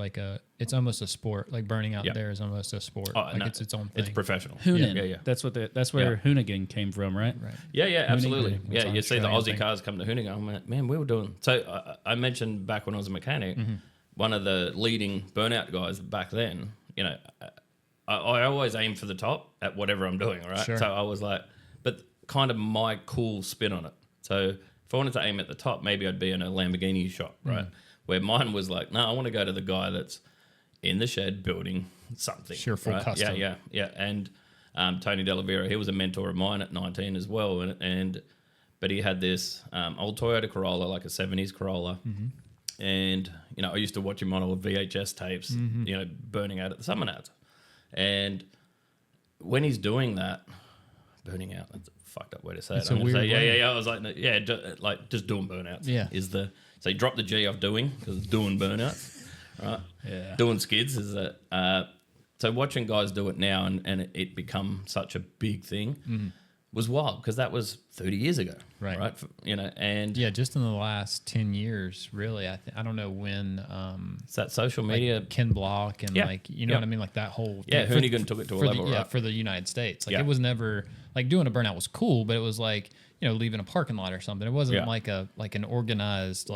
it's almost a sport. Like burning out there is almost a sport. It's its own thing. It's professional. Hoonan. Yeah. That's where Hoonigan came from, right? Right. Yeah, absolutely. It's Yeah, an you see the Australian Aussie thing. cars come to Hoonigan. I'm like, man, we were doing. So I mentioned back when I was a mechanic, one of the leading burnout guys back then, I always aim for the top at whatever I'm doing, right? Sure. So I was like, but kind of my cool spin on it. So if I wanted to aim at the top, maybe I'd be in a Lamborghini shop, right? Where mine was like, no, I want to go to the guy that's in the shed building something. Sure, full right? custom. Yeah. And Tony Delavera, he was a mentor of mine at 19 as well. But he had this old Toyota Corolla, like a 70s Corolla. And, I used to watch him on all the VHS tapes, burning out at the Summer Nats. And when he's doing that, burning out, that's a fucked up way to say It's it. I'm a gonna say, weird way. yeah. I was like, yeah, just doing burnouts. Yeah. So you drop the G off doing, because it's doing burnouts, right? Yeah. Doing skids is that. So watching guys do it now and it become such a big thing was wild, because that was 30 years ago. Right. And Yeah, just in the last 10 years, really. I don't know when it's that social media. Ken Block and Yeah. know what I mean? Like that whole Yeah, thing. Hoonigan took it to a level, right? for the United States. Like Yeah. it was never doing a burnout was cool, but it was leaving a parking lot or something. It wasn't Yeah. like an organized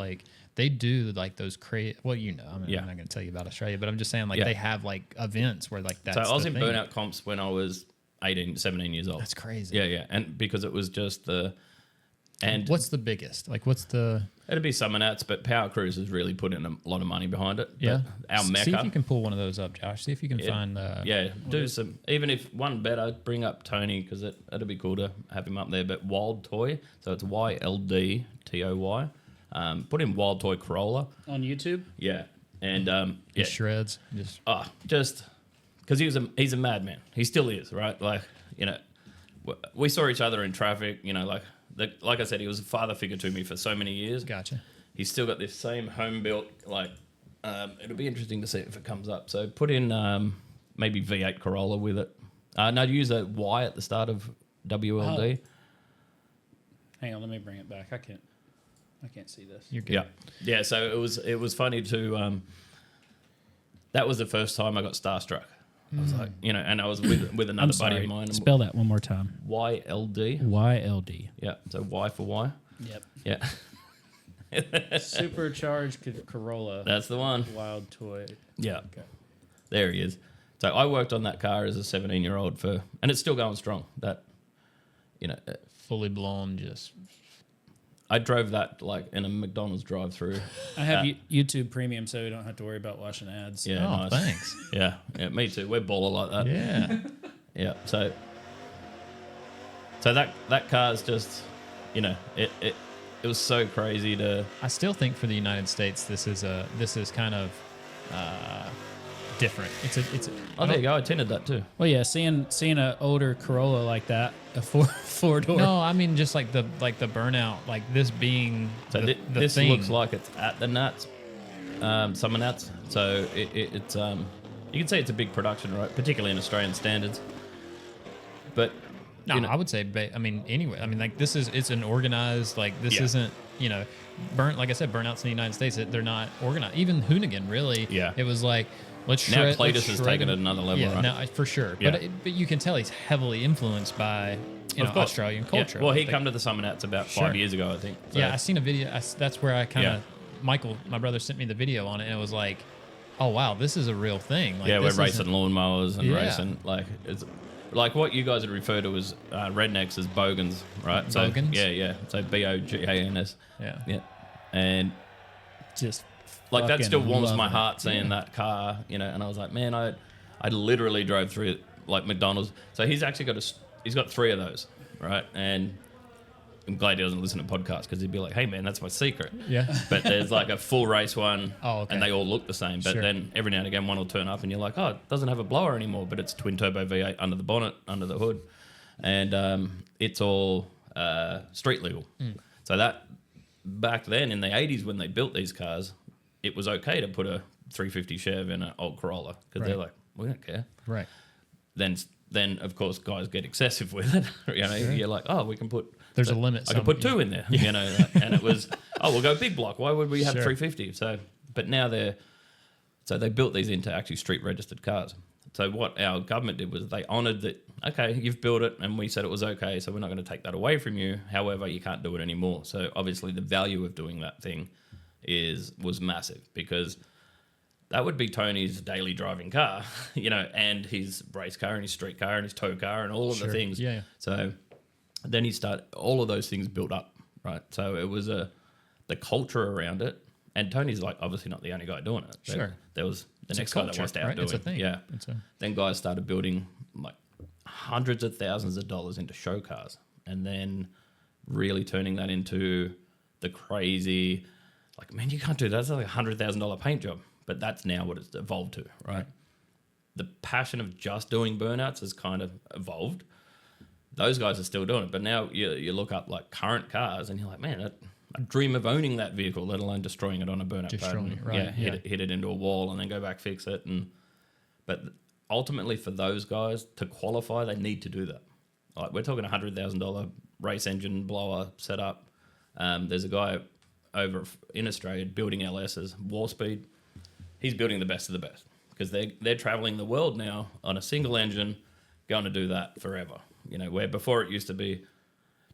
they do those crazy. Well, I'm not going to tell you about Australia, but I'm just saying they have events where that's. So I was the in thing. burnout comps when I was 18, 17 years old. That's crazy. Yeah. And because it was just and What's the biggest? What's the? it'd be Summer Nats, but Power Cruise has really put in a lot of money behind it. But Yeah. our Mecca. See if you can pull one of those up, Josh. See if you can find. Do some, even if one better, bring up Tony, because it'd be cool to have him up there. But Wild Toy, so it's YLDTOY. Put in Wild Toy Corolla. On YouTube? Yeah. And He shreds. just because he's a madman. He still is, right? We saw each other in traffic. Like I said, he was a father figure to me for so many years. Gotcha. He's still got this same home built. It'll be interesting to see if it comes up. So put in maybe V8 Corolla with it. No, use a Y at the start of WLD. Hang on, let me bring it back. I can't see this. You're good. Yeah. So it was funny to. That was the first time I got starstruck. I was like, and I was with another buddy of mine. Spell that one more time. YLD. YLD. Yeah. So Y for Y. Yep. Yeah. Supercharged Corolla. That's the one. Wild Toy. Yeah. Okay. There he is. So I worked on that car as a 17-year-old and it's still going strong. That, Fully blown, just. I drove that in a McDonald's drive-through. I have YouTube Premium, so you don't have to worry about watching ads. Yeah, Oh, nice. thanks. Yeah, me too. We're baller like that. Yeah. Yeah. So that car is just, it was so crazy to. I still think for the United States, this is kind of different. It's. Oh, there you go. I tinted that too. Well, yeah, seeing an older Corolla like that, a four door. No, I mean just the burnout, this being So the this thing. looks like it's at the Nats, Summer Nats. So it's you can say it's a big production, right? Particularly in Australian standards. But No, I would say. Anyway. It's an organized. This Yeah. isn't. Like I said, burnouts in the United States. They're not organized. Even Hoonigan, really. Yeah. It was let's now shred. Cletus has taken it another level, Yeah, right? no, for sure. Yeah. But you can tell he's heavily influenced by Australian culture. Yeah. Well, he come to the Summit Outs about 5 years ago, I think. So. Yeah, I seen a video. That's where I kind of Michael, my brother, sent me the video on it, and it was like, oh wow, this is a real thing. Like, we're racing lawnmowers and racing it's like what you guys would refer to as rednecks as bogans, right? Bogans? So so BOGANS. Yeah. And Just like that still warms love my it. heart seeing that car, and I was like, man, I literally drove through like McDonald's. So he's actually he's got 3 of those, right? And I'm glad he doesn't listen to podcasts because he'd be like, hey man, that's my secret. Yeah. But there's like a full race one, okay. and they all look the same. But then every now and again, one will turn up, and you're like, oh, it doesn't have a blower anymore, but it's twin turbo V8 under the bonnet, under the hood, and it's all street legal. So that back then in the 80s when they built these cars, it was okay to put a 350 Chev in an old Corolla because they're like, we don't care. Right. Then of course guys get excessive with it. You're like, oh, we can put. There's a limit. I can put 2 in there. And it was, oh, we'll go big block. Why would we have 350? So, but now they built these into actually street registered cars. So what our government did was they honoured that. Okay, you've built it, and we said it was okay, so we're not going to take that away from you. However, you can't do it anymore. So obviously, the value of doing that thing was massive because that would be Tony's daily driving car, and his race car and his street car and his tow car and all of the things. Yeah. So then all of those things built up, right? So it was the culture around it, and Tony's like obviously not the only guy doing it. There was the next guy that wants to outdo him. It's a thing. Yeah. Then guys started building like hundreds of thousands of dollars into show cars, and then really turning that into the crazy, like, man, you can't do that. That's like $100,000 paint job. But that's now what it's evolved to, right? The passion of just doing burnouts has kind of evolved. Those guys are still doing it, but now you look up like current cars and you're like, man, I dream of owning that vehicle, let alone destroying it on a burnout. Destroying it, right? Hit it into a wall and then go back fix it. But ultimately, for those guys to qualify, they need to do that. Like we're talking $100,000 race engine blower setup. There's a guy over in Australia building LSs, War Speed. He's building the best of the best because they're traveling the world now on a single engine, going to do that forever. Where before it used to be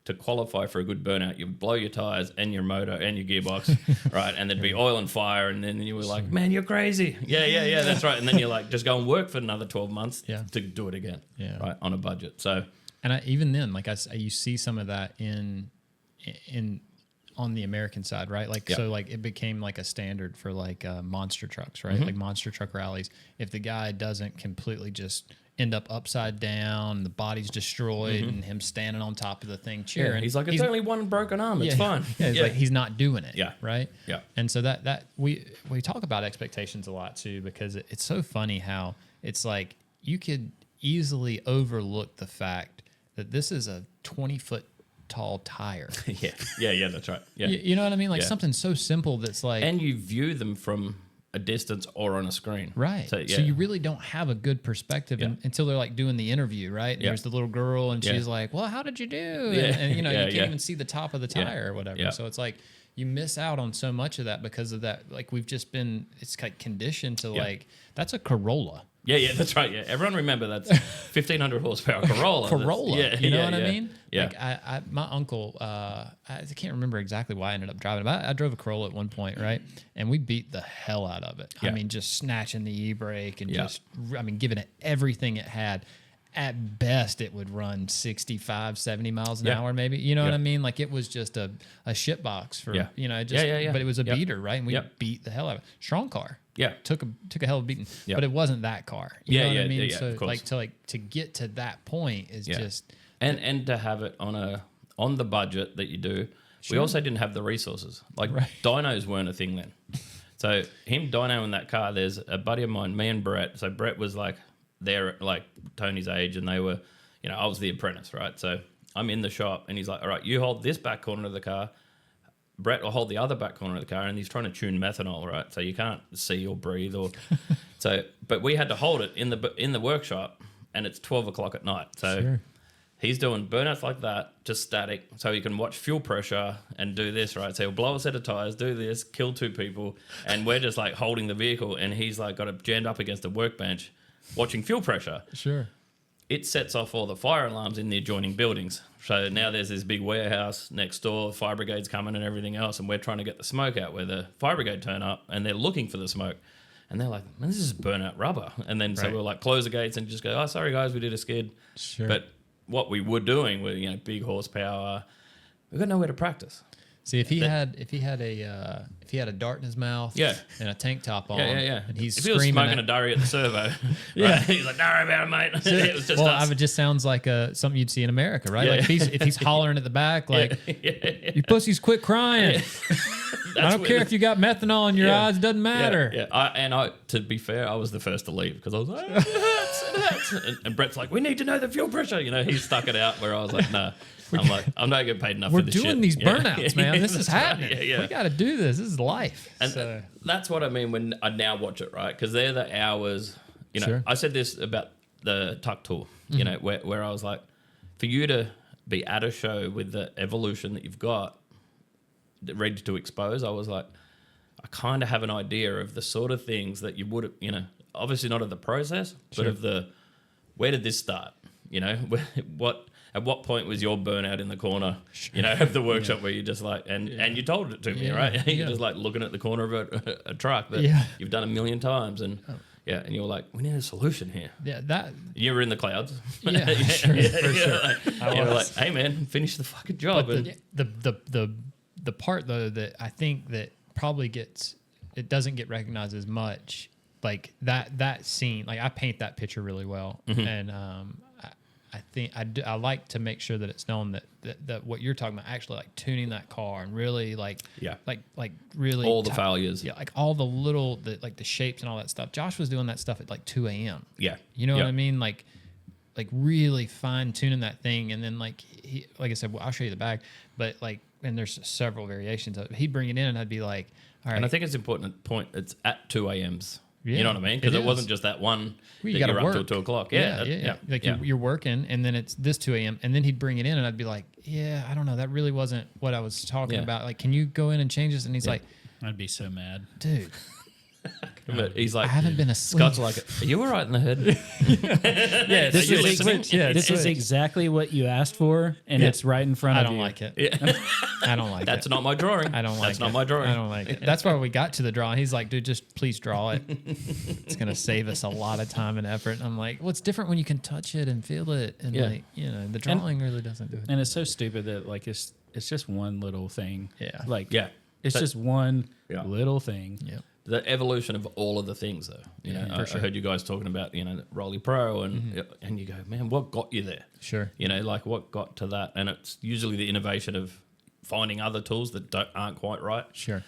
to qualify for a good burnout, you blow your tires and your motor and your gearbox, right? And there'd be oil and fire, and then you were like, man, you're crazy. Yeah, that's right. And then you're like, just go and work for another 12 months to do it again, right, on a budget. So, and even then, like you see some of that in on the American side, right? Like, so like it became like a standard for like monster trucks, right? Like monster truck rallies. If the guy doesn't completely just end up upside down, the body's destroyed, and him standing on top of the thing cheering. He's like, it's only one broken arm. It's fine. It's like he's not doing it. Yeah. Right. Yeah. And so that we talk about expectations a lot too, because it's so funny how it's like you could easily overlook the fact that this is a 20-foot tall tire. Yeah, that's right. Yeah. You know what I mean? Like something so simple that's like... And you view them from a distance or on a screen. Right. So you really don't have a good perspective until they're like doing the interview, right? And there's the little girl and she's like, well, how did you do? And you can't even see the top of the tire or whatever. Yeah. So it's like you miss out on so much of that because of that. Like we've just been, it's like conditioned to like, that's a Corolla. Yeah, that's right. Yeah, everyone remember that's 1,500 horsepower Corolla. You know what I mean? Yeah. Like my uncle, I can't remember exactly why I ended up driving it, but I drove a Corolla at one point, right? And we beat the hell out of it. I mean, just snatching the e-brake and giving it everything it had. At best, it would run 65, 70 miles an hour, maybe. You know what I mean? Like it was just a shit box for, but it was a beater, right? And we beat the hell out of it. Strong car. Yeah, took a hell of a beating, but it wasn't that car. You know what I mean? So to get to that point is just and to have it on the budget that you do. Sure. We also didn't have the resources. Like dynos weren't a thing then. So him dynoing that car. There's a buddy of mine, me and Brett. So Brett was like they're like Tony's age, and they were, I was the apprentice, right? So I'm in the shop, and he's like, all right, you hold this back corner of the car. Brett will hold the other back corner of the car, and he's trying to tune methanol, right? So you can't see or breathe, but we had to hold it in the workshop, and it's 12 o'clock at night. So he's doing burnouts like that, just static, so he can watch fuel pressure and do this, right? So he'll blow a set of tires, do this, kill 2 people, and we're just like holding the vehicle, and he's like got it jammed up against a workbench, watching fuel pressure. Sure. it sets off all the fire alarms in the adjoining buildings. So now there's this big warehouse next door, fire brigade's coming and everything else, and we're trying to get the smoke out where the fire brigade turn up and they're looking for the smoke. And they're like, man, this is burnout rubber. And then so we'll like close the gates and just go, oh, sorry guys, we did a skid. Sure. But what we were doing with, you know, big horsepower, we've got nowhere to practice. See, if he had a dart in his mouth, and a tank top on, and he's if he was screaming smoking a durry at the servo, right, he's like, "Don't worry about it, mate." It was just us. It just sounds like something you'd see in America, right? Like if he's hollering at the back, like, "You pussies, quit crying." I don't care if you got methanol in your eyes; it doesn't matter. I, to be fair, I was the first to leave because I was like, "It hurts." And Brett's like, "We need to know the fuel pressure." You know, he stuck it out where I was like, "No." I'm like, I'm not getting paid enough for this shit. We're doing these burnouts, man. This is happening. Right. We got to do this. This is life. And that's what I mean when I now watch it, right? Because they're the hours, you know. Sure. I said this about the tuck tool, you know, where I was like, for you to be at a show with the evolution that you've got ready to expose, I was like, I kind of have an idea of the sort of things that you would, you know, obviously not of the process, but of where did this start? You know, at what point was your burnout in the corner, you know, of the workshop where you just like, and you told it to me, right? You're just like looking at the corner of a truck that you've done a million times and and you're like, we need a solution here. Yeah, that. You were in the clouds. For sure. You're like, hey man, finish the fucking job. But the part though that I think that probably doesn't get recognized as much, like that scene, like I paint that picture really well, and I think I like to make sure that it's known that what you're talking about, actually like tuning that car and really like really all the failures, like all the little like the shapes and all that stuff. Josh was doing that stuff at like 2 a.m. You know what I mean, like really fine tuning that thing, and then like I said, well, I'll show you the bag, but like, and there's several variations of it. He'd bring it in and I'd be like, all right. And I think it's important to point it's at 2 a.m.s. You know what I mean? Because it wasn't just that one that you're up till 2 o'clock. Like you're working, and then it's this 2 a.m. And then he'd bring it in, and I'd be like, I don't know. That really wasn't what I was talking about. Like, can you go in and change this? And he's like, I'd be so mad. Dude. But he's like, I haven't been asleep. Scott's like, are you all right in the head? This is exactly what you asked for, and it's right in front of you. I don't like it. I don't like it. That's not my drawing. I don't like it. That's not my drawing. I don't like it. That's why we got to the drawing. He's like, dude, just please draw it. It's going to save us a lot of time and effort. And I'm like, well, it's different when you can touch it and feel it. And like, you know, the drawing really doesn't do it. And it's so stupid that like it's just one little thing. Yeah. Like, it's just one little thing. Yeah. The evolution of all of the things, though. You know, I heard you guys talking about, you know, Rolly Pro, and you go, man, what got you there? Sure. You know, like what got to that? And it's usually the innovation of finding other tools that aren't quite right. Sure.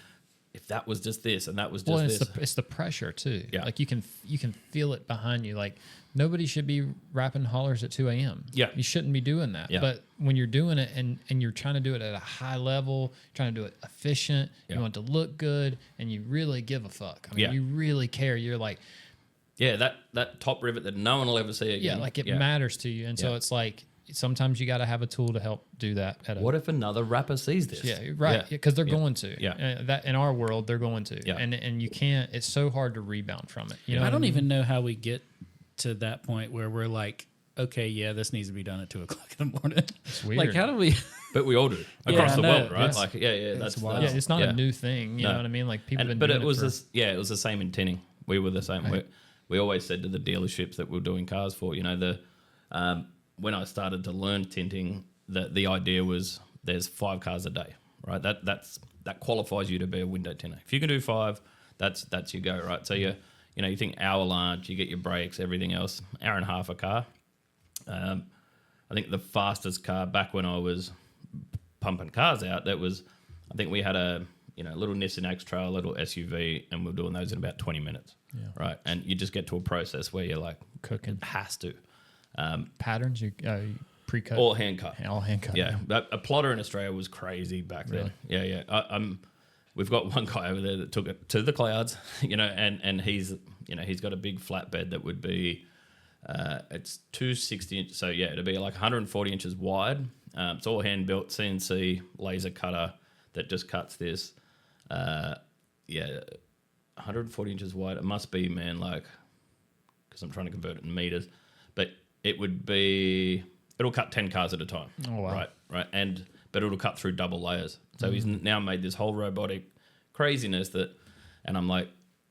If that was just this and that was just this. It's the pressure too. Yeah. Like you can feel it behind you. Like nobody should be wrapping hollers at 2 a.m. Yeah. You shouldn't be doing that. Yeah. But when you're doing it and you're trying to do it at a high level, trying to do it efficient, you want it to look good, and you really give a fuck. I mean, you really care. You're like, that top rivet that no one will ever see again. Yeah, like it matters to you. And so it's like sometimes you got to have a tool to help do that. What if another rapper sees this? Yeah, right. Because they're going to. Yeah. That in our world, they're going to. Yeah. And you can't. It's so hard to rebound from it. You know. I don't even know how we get to that point where we're like, okay, this needs to be done at 2 o'clock in the morning. It's weird. Like, how do we? But we all do across the world, right? It's, like, that's wild. It's not a new thing. You know what I mean? Like people. But it was it was the same in tinting. We were the same. Right. We always said to the dealerships that we were doing cars for, you know, when I started to learn tinting, the idea was there's 5 cars a day, right? That qualifies you to be a window tinter. If you can do 5, that's your go, right? So you think hour lunch, you get your breaks, everything else, hour and a half a car. I think the fastest car back when I was pumping cars out, I think we had a little Nissan X-Trail, a little SUV, and we were doing those in about 20 minutes, right? And you just get to a process where you're like cooking. It has to. Patterns you pre-cut, all hand cut. All hand cut. Yeah, a plotter in Australia was crazy back then. Really? Yeah. We've got one guy over there that took it to the clouds, you know, and he's got a big flatbed that would be it's 260 inches, so it'd be like 140 inches wide. It's all hand built CNC laser cutter that just cuts this. 140 inches wide. It must be, man, like, because I'm trying to convert it in meters, but it'll cut 10 cars at a time. Oh, wow. Right. But it'll cut through double layers. So he's now made this whole robotic craziness and I'm like,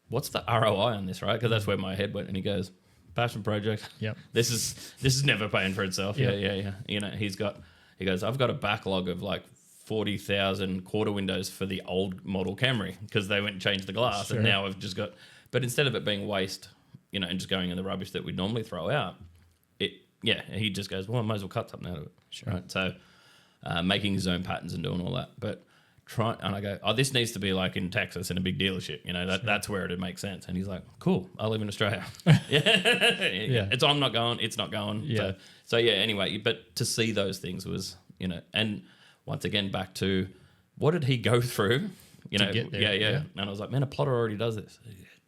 what's the ROI on this, right? Because that's where my head went. And he goes, passion project. Yep. This is never paying for itself. Yep. Yeah. You know, he goes, I've got a backlog of like 40,000 quarter windows for the old model Camry because they went and changed the glass. Sure. And now I've just got, but instead of it being waste, you know, and just going in the rubbish that we'd normally throw out, he just goes, well, I might as well cut something out of it. Sure. Right. So making his own patterns and doing all that. But and I go, oh, this needs to be like in Texas in a big dealership. You know, that's where it'd make sense. And he's like, cool, I live in Australia. Yeah. I'm not going, it's not going. Yeah. So yeah, anyway, but to see those things was, you know, and once again, back to what did he go through? You know, get there, yeah. And I was like, man, a plotter already does this.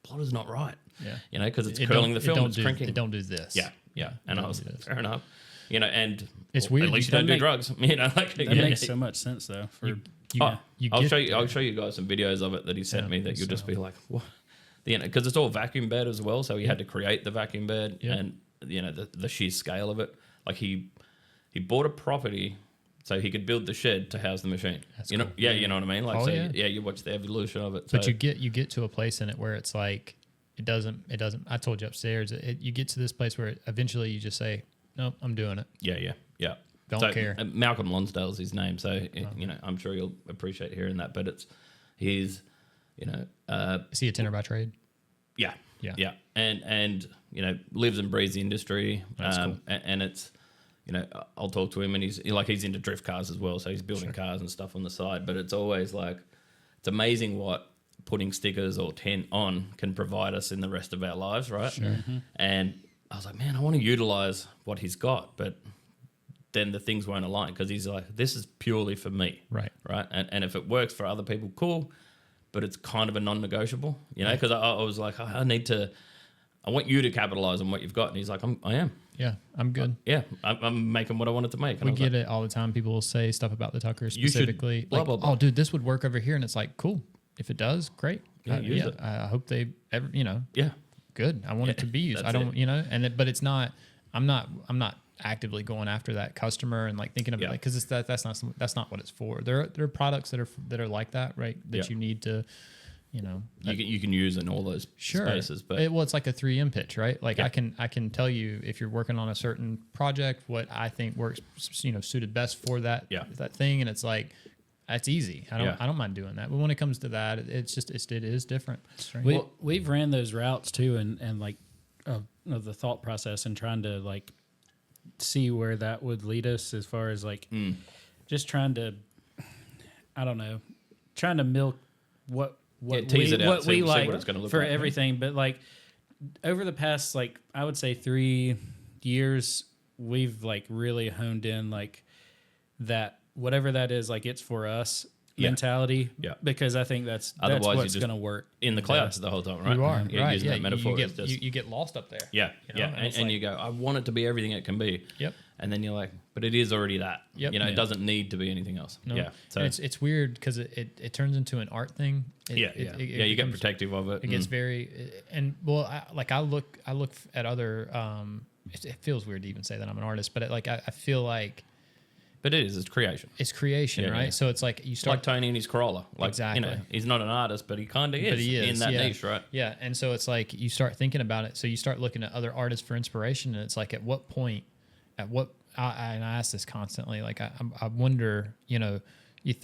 Plotter's not right. Yeah. You know, because it's curling the film, it's crinking. It don't do this. Yeah. And I was like, fair enough. You know, and It's weird. At least you don't do drugs. You know, like That makes so much sense though. I'll show you guys some videos of it that he sent me that you'll just be like, what? You know, because it's all vacuum bed as well. So he had to create the vacuum bed and you know the sheer scale of it. Like he bought a property so he could build the shed to house the machine. That's you know, cool. you know what I mean. Like, Yeah, you watch the evolution of it. But so, you get to a place in it where it's like it doesn't. I told you upstairs. You get to this place where eventually you just say, nope, I'm doing it. Yeah. Don't care. Malcolm Lonsdale's his name, so you know I'm sure you'll appreciate hearing that. But he's you know Is he a tenor by trade? Yeah. Yeah. And you know lives and breathes the industry. That's cool. And it's you know I'll talk to him and he's into drift cars as well, so he's building cars and stuff on the side. But it's always like it's amazing what putting stickers or tint on can provide us in the rest of our lives, right? Sure. Mm-hmm. And I was like, man, I want to utilize what he's got, but then the things won't align because he's like, this is purely for me, Right. And if it works for other people, cool. But it's kind of a non-negotiable, you know, because I was like, I want you to capitalize on what you've got. And he's like, I am. Yeah, I'm good. I'm making what I wanted to make. And We I was get like, it all the time. People will say stuff about the Tucker You should specifically. blah, Like, blah, blah. oh, dude, this would work over here. And it's like, cool. If it does, great. Use it. I hope they ever, you know, Yeah. good. I want it to be used. I don't, you know, but it's not, I'm not actively going after that customer and like thinking of it like, cause that's not what it's for. There are products that are like that, right? That you need to, you know, You can use in all those spaces, but it's like a 3M pitch, right? Like I can tell you if you're working on a certain project, what I think works, you know, suited best for that thing, and it's like that's easy. I don't mind doing that, but when it comes to that, it is different. We've ran those routes too, and like of the thought process and trying to like see where that would lead us as far as like just trying to, I don't know, trying to milk what tease it out, what we like what it's gonna look for like, everything. But like over the past, like I would say 3 years, we've like really honed in like that whatever that is, like it's for us mentality. Yeah. Because I think that's Otherwise what's going to work. in the clouds the whole time, right? You are You're right. using that metaphor. You get lost up there. Yeah, You know? and like, you go, I want it to be everything it can be. Yep. And then you're like, but it is already that. Yep. You know, Yeah. it doesn't need to be anything else. No. Yeah. So And it's weird because it turns into an art thing. you get becomes- protective of it. It gets very and well, I look at other. It feels weird to even say that I'm an artist, but I feel like but it's creation. it's creation, right? Yeah. So it's like you start Like Tony and his Corolla. Like, Exactly. You know, he's not an artist, but he kind of is, but he is in that yeah. niche, right? Yeah, and so it's like you start thinking about it. So you start looking at other artists for inspiration, and it's like at what point, and I ask this constantly. Like I wonder, you know,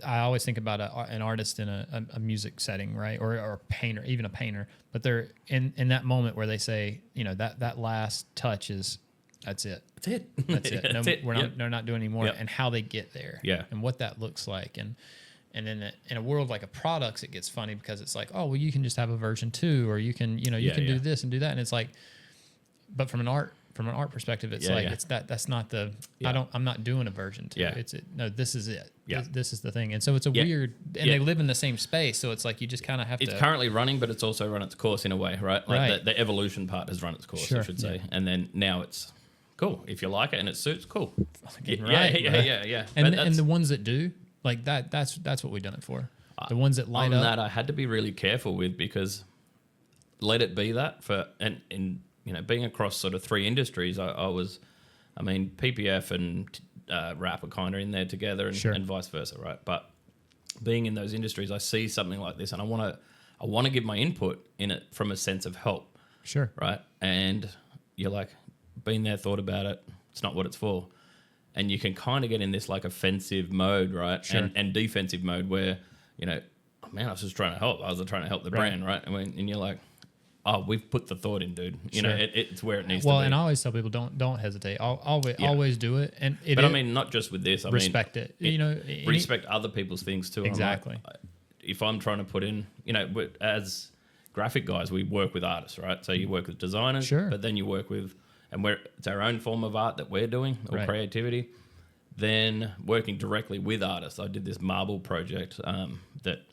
I always think about an artist in a music setting, right, or a painter, even a painter. But they're in that moment where they say, you know, that last touch is. That's it. That's it. That's it. That's No, it. They're not doing anymore. Yep. And how they get there. Yeah. And what that looks like. And then in a world like a products, it gets funny because it's like, oh, well, you can just have a version 2, or you can, you know, you can do this and do that. And it's like, but from an art perspective, it's it's that's not the, I'm not doing a version 2. Yeah. No, this is it. Yeah. This is the thing. And so it's a weird, and they live in the same space. So it's like, you just kind of have It's to. currently running, but it's also run its course in a way, right? Like Right. The evolution part has run its course, Sure. I should say. And then now it's cool. If you like it and it suits, cool. Right, Yeah. And the ones that do, like that's what we've done it for. The ones that light on up. that I had to be really careful with, because let it be that for and you know, being across sort of 3 industries, I was I mean, PPF and Wrap are kind of in there together, and vice versa, right? But being in those industries, I see something like this, and I want to give my input in it from a sense of help. Sure. Right. And you're like, been there, thought about it. It's not what it's for. And you can kind of get in this like offensive mode, right? Sure. And defensive mode where, oh man, I was just trying to help. I was trying to help the brand, right? And you're like, oh, we've put the thought in, dude. It's where it needs to be. Well, and I always tell people, don't hesitate. Always do it. But I mean, not just with this. I respect it. Respect other people's things too. Exactly. If I'm trying to put in, as graphic guys, we work with artists, right? So you work with designers, but then you work with, and it's our own form of art that we're doing, or creativity. Then working directly with artists. I did this marble project that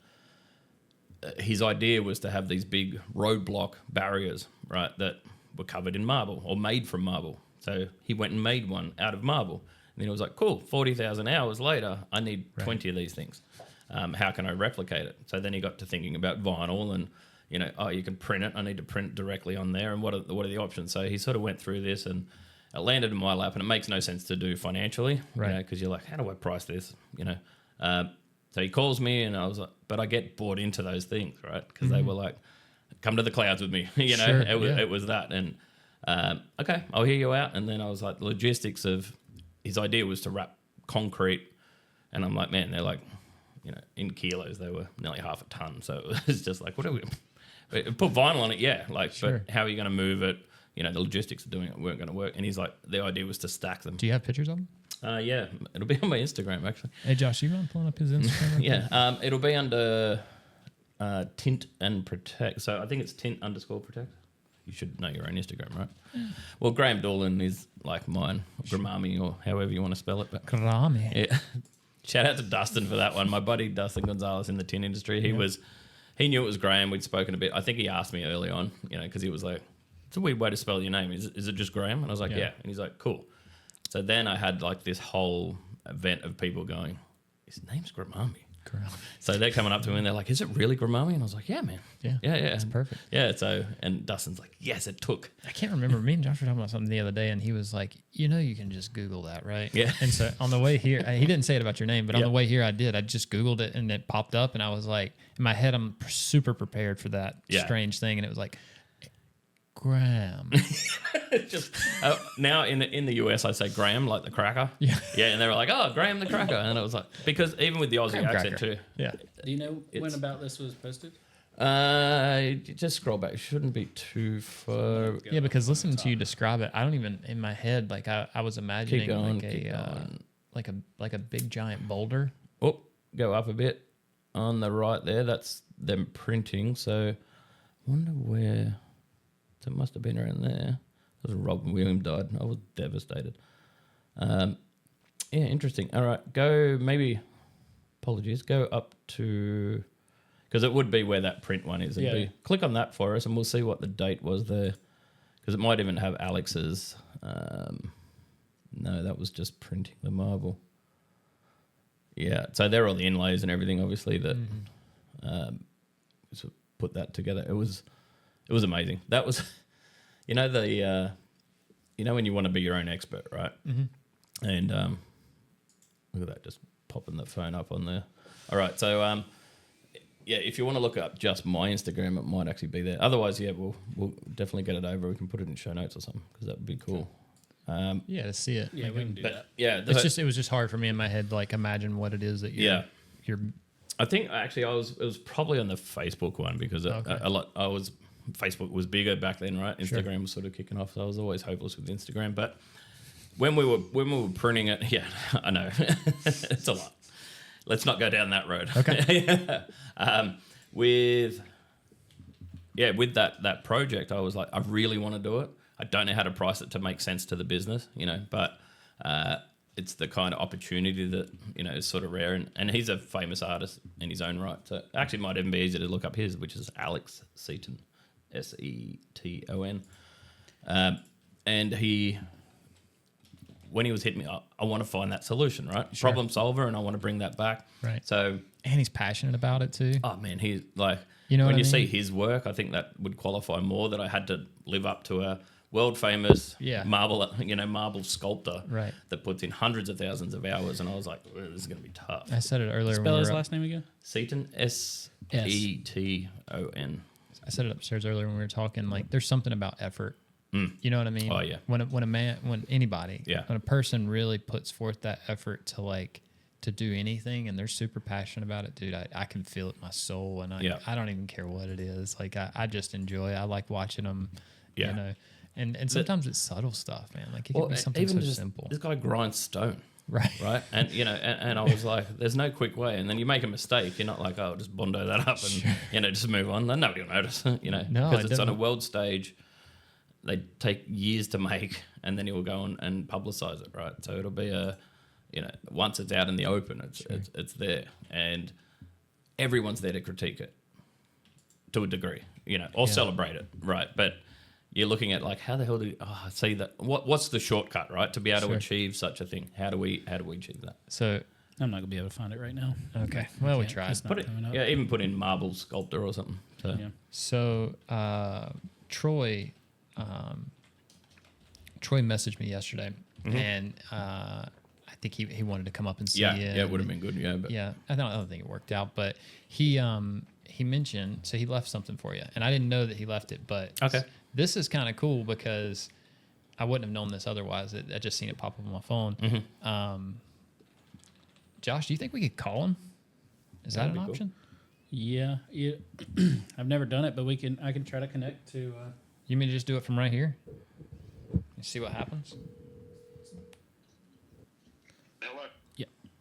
his idea was to have these big roadblock barriers, right, that were covered in marble or made from marble. So he went and made one out of marble. And then he was like, cool, 40,000 hours later, I need 20 of these things. How can I replicate it? So then he got to thinking about vinyl and, you can print it. I need to print it directly on there. And what are the options? So he sort of went through this and it landed in my lap, and it makes no sense to do financially, because you're like, how do I price this? So he calls me and I was like, but I get bought into those things, right? Because they were like, come to the clouds with me. It was that. And okay, I'll hear you out. And then I was like, the logistics of his idea was to wrap concrete. And I'm like, man, they're like, in kilos, they were nearly half a ton. So it was just like, what are we? Put vinyl on it, but how are you going to move it? The logistics of doing it weren't going to work. And he's like, the idea was to stack them. Do you have pictures of them? Yeah, it'll be on my Instagram, actually. Hey, Josh, you mind pulling up his Instagram? Yeah, it'll be under Tint and Protect. So I think it's Tint_Protect. You should know your own Instagram, right? Yeah. Well, Graeme Doolan is like mine, Gramami, or however you want to spell it. But Gramami. Yeah. Shout out to Dustin for that one. My buddy Dustin Gonzalez in the tin industry. He knew it was Graeme. We'd spoken a bit. I think he asked me early on, because he was like, it's a weird way to spell your name. Is it just Graeme? And I was like, yeah. And he's like, cool. So then I had like this whole event of people going, his name's Gramami. So they're coming up to me and they're like, is it really Gramami? And I was like, yeah, man. Yeah. That's perfect. Yeah. So, and Dustin's like, yes, it took. I can't remember. Me and Josh were talking about something the other day and he was like, you can just Google that, right? Yeah. And so on the way here, he didn't say it about your name, but on the way here I did. I just Googled it and it popped up and I was like, in my head, I'm super prepared for that strange thing. And it was like, Graham. Just now in the US I say Graham like the cracker. Yeah. And they were like, oh, Graham the cracker. And it was like, because even with the Aussie Graham accent cracker. too. Yeah. Do you know when about this was posted? Just scroll back. It shouldn't be too far. Yeah, because listening to you describe it, I don't even in my head like I was imagining like a big giant boulder. Oh, go up a bit on the right there. That's them printing. So I wonder where. So it must have been around there. That was Robin Williams died. I was devastated. Yeah, interesting. All right, go up to, because it would be where that print one is. Click on that for us and we'll see what the date was there. Because it might even have Alex's. No, that was just printing the marble. Yeah, so they're all the inlays and everything, obviously, that so put that together. It was amazing. That was, when you want to be your own expert, right? Mm-hmm. And look at that, just popping the phone up on there. All right, so if you want to look up just my Instagram, it might actually be there. Otherwise, we'll definitely get it over. We can put it in show notes or something because that would be cool. To see it. Yeah, we can do that. Yeah, it was just hard for me in my head, like imagine what it is that you're. I think actually it was probably on the Facebook one because Facebook was bigger back then, right? Instagram was sort of kicking off, so I was always hopeless with Instagram. But when we were printing it, I know it's a lot. Let's not go down that road. Okay. With that project, I was like, I really want to do it. I don't know how to price it to make sense to the business, but it's the kind of opportunity that, is sort of rare. And he's a famous artist in his own right. So actually it might even be easier to look up his, which is Alex Seaton, Seton. And when he was hitting me, I want to find that solution, right? Sure. Problem solver, and I want to bring that back. Right. So, and he's passionate about it too. Oh man, he's like, when you see his work, I think that would qualify more that I had to live up to world famous Yeah. marble sculptor Right. that puts in hundreds of thousands of hours, and I was like, well, this is going to be tough. I said it earlier. Spell when his we were last name again. Seaton, Seton. I said it upstairs earlier when we were talking. Like, there's something about effort. You know what I mean? Oh, yeah. When anybody, Yeah. when a person really puts forth that effort to do anything, and they're super passionate about it, dude, I can feel it in my soul, and I don't even care what it is. Like, I just enjoy it. I like watching them. Yeah. You know, and sometimes it's subtle stuff, man. Like, it can be something even so just, simple. This guy grinds stone. Right. Right. And, and I was like, there's no quick way. And then you make a mistake. You're not like, oh, just bondo that up and, just move on. Then nobody will notice, No, because it's on a don't. world stage. They take years to make, and then he will go on and publicize it, right? So it'll be once it's out in the open, it's there. And everyone's there to critique it to a degree, or celebrate it, right? But you're looking at like, how the hell see that? What's the shortcut, right, to be able to achieve such a thing? How do we achieve that? So, I'm not gonna be able to find it right now. okay. Well, we Can't- tried. it's not Put it, coming up. even put in marble sculptor or something. So Yeah. So Troy messaged me yesterday, and I think he wanted to come up and see yeah, it. it would have been good. Yeah, but Yeah, I don't think it worked out, but he mentioned, so he left something for you, and I didn't know that he left it, but Okay. this is kind of cool because I wouldn't have known this otherwise. I just seen it pop up on my phone. Mm-hmm. Josh, do you think we could call him? Is that That'd an be cool. option? Yeah. I've never done it, but I can try to connect to. You mean to just do it from right here? And see what happens? Hello,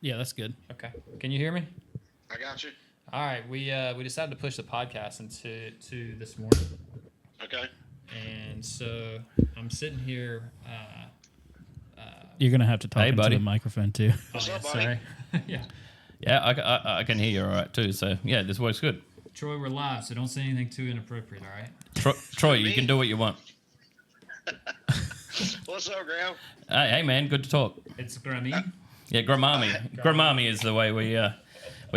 Yeah, that's good. Okay. Can you hear me? I got you. All right. We decided to push the podcast into this morning. Okay. And so I'm sitting here. You're gonna have to talk Hey, into buddy. the microphone too. What's yeah, up, buddy? sorry. Yeah. Yeah, I can hear you all right too. So yeah, this works good. Troy, we're live, so don't say anything too inappropriate, all right? Troy, you can do what you want. What's up, Graham? Hey man, good to talk. It's Grammy. Yeah, Gramami. Gramami is the way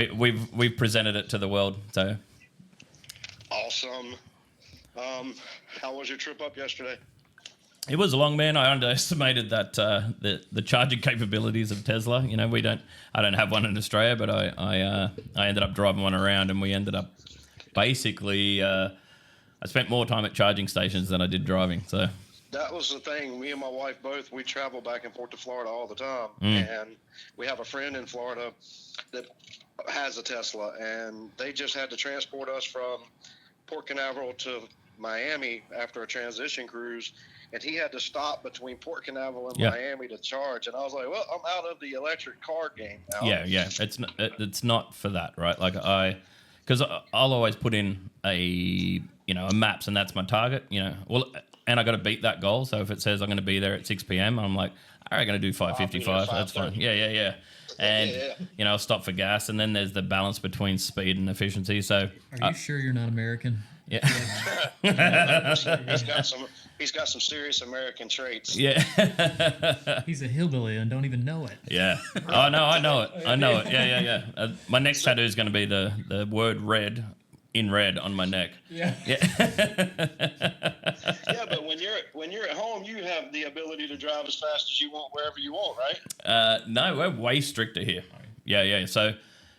we've presented it to the world. So Awesome. How was your trip up yesterday? it was a long, man. I underestimated that the charging capabilities of Tesla. I don't have one in Australia, but I ended up driving one around, and we ended up basically. I spent more time at charging stations than I did driving. So That was the thing. Me and my wife both, we travel back and forth to Florida all the time. And we have a friend in Florida that has a Tesla, and they just had to transport us from Port Canaveral to Miami after a transition cruise. And he had to stop between Port Canaveral and Miami to charge. And I was like, well, I'm out of the electric car game now. yeah, it's not for that, right? Like because I'll always put in a maps, and that's my target. And I got to beat that goal. So if it says I'm going to be there at 6 p.m., I'm like, all right, going to do 5:55. That's fine. Yeah. And I'll stop for gas, and then there's the balance between speed and efficiency. So Are you sure you're not American? yeah, He's got some serious American traits. yeah, He's a hillbilly and don't even know it. yeah. Oh no, I know it. Yeah. My next tattoo is going to be the word red in red on my neck. Yeah. Yeah, but when you're at home, you have the ability to drive as fast as you want wherever you want, right? No, we're way stricter here. Yeah. So,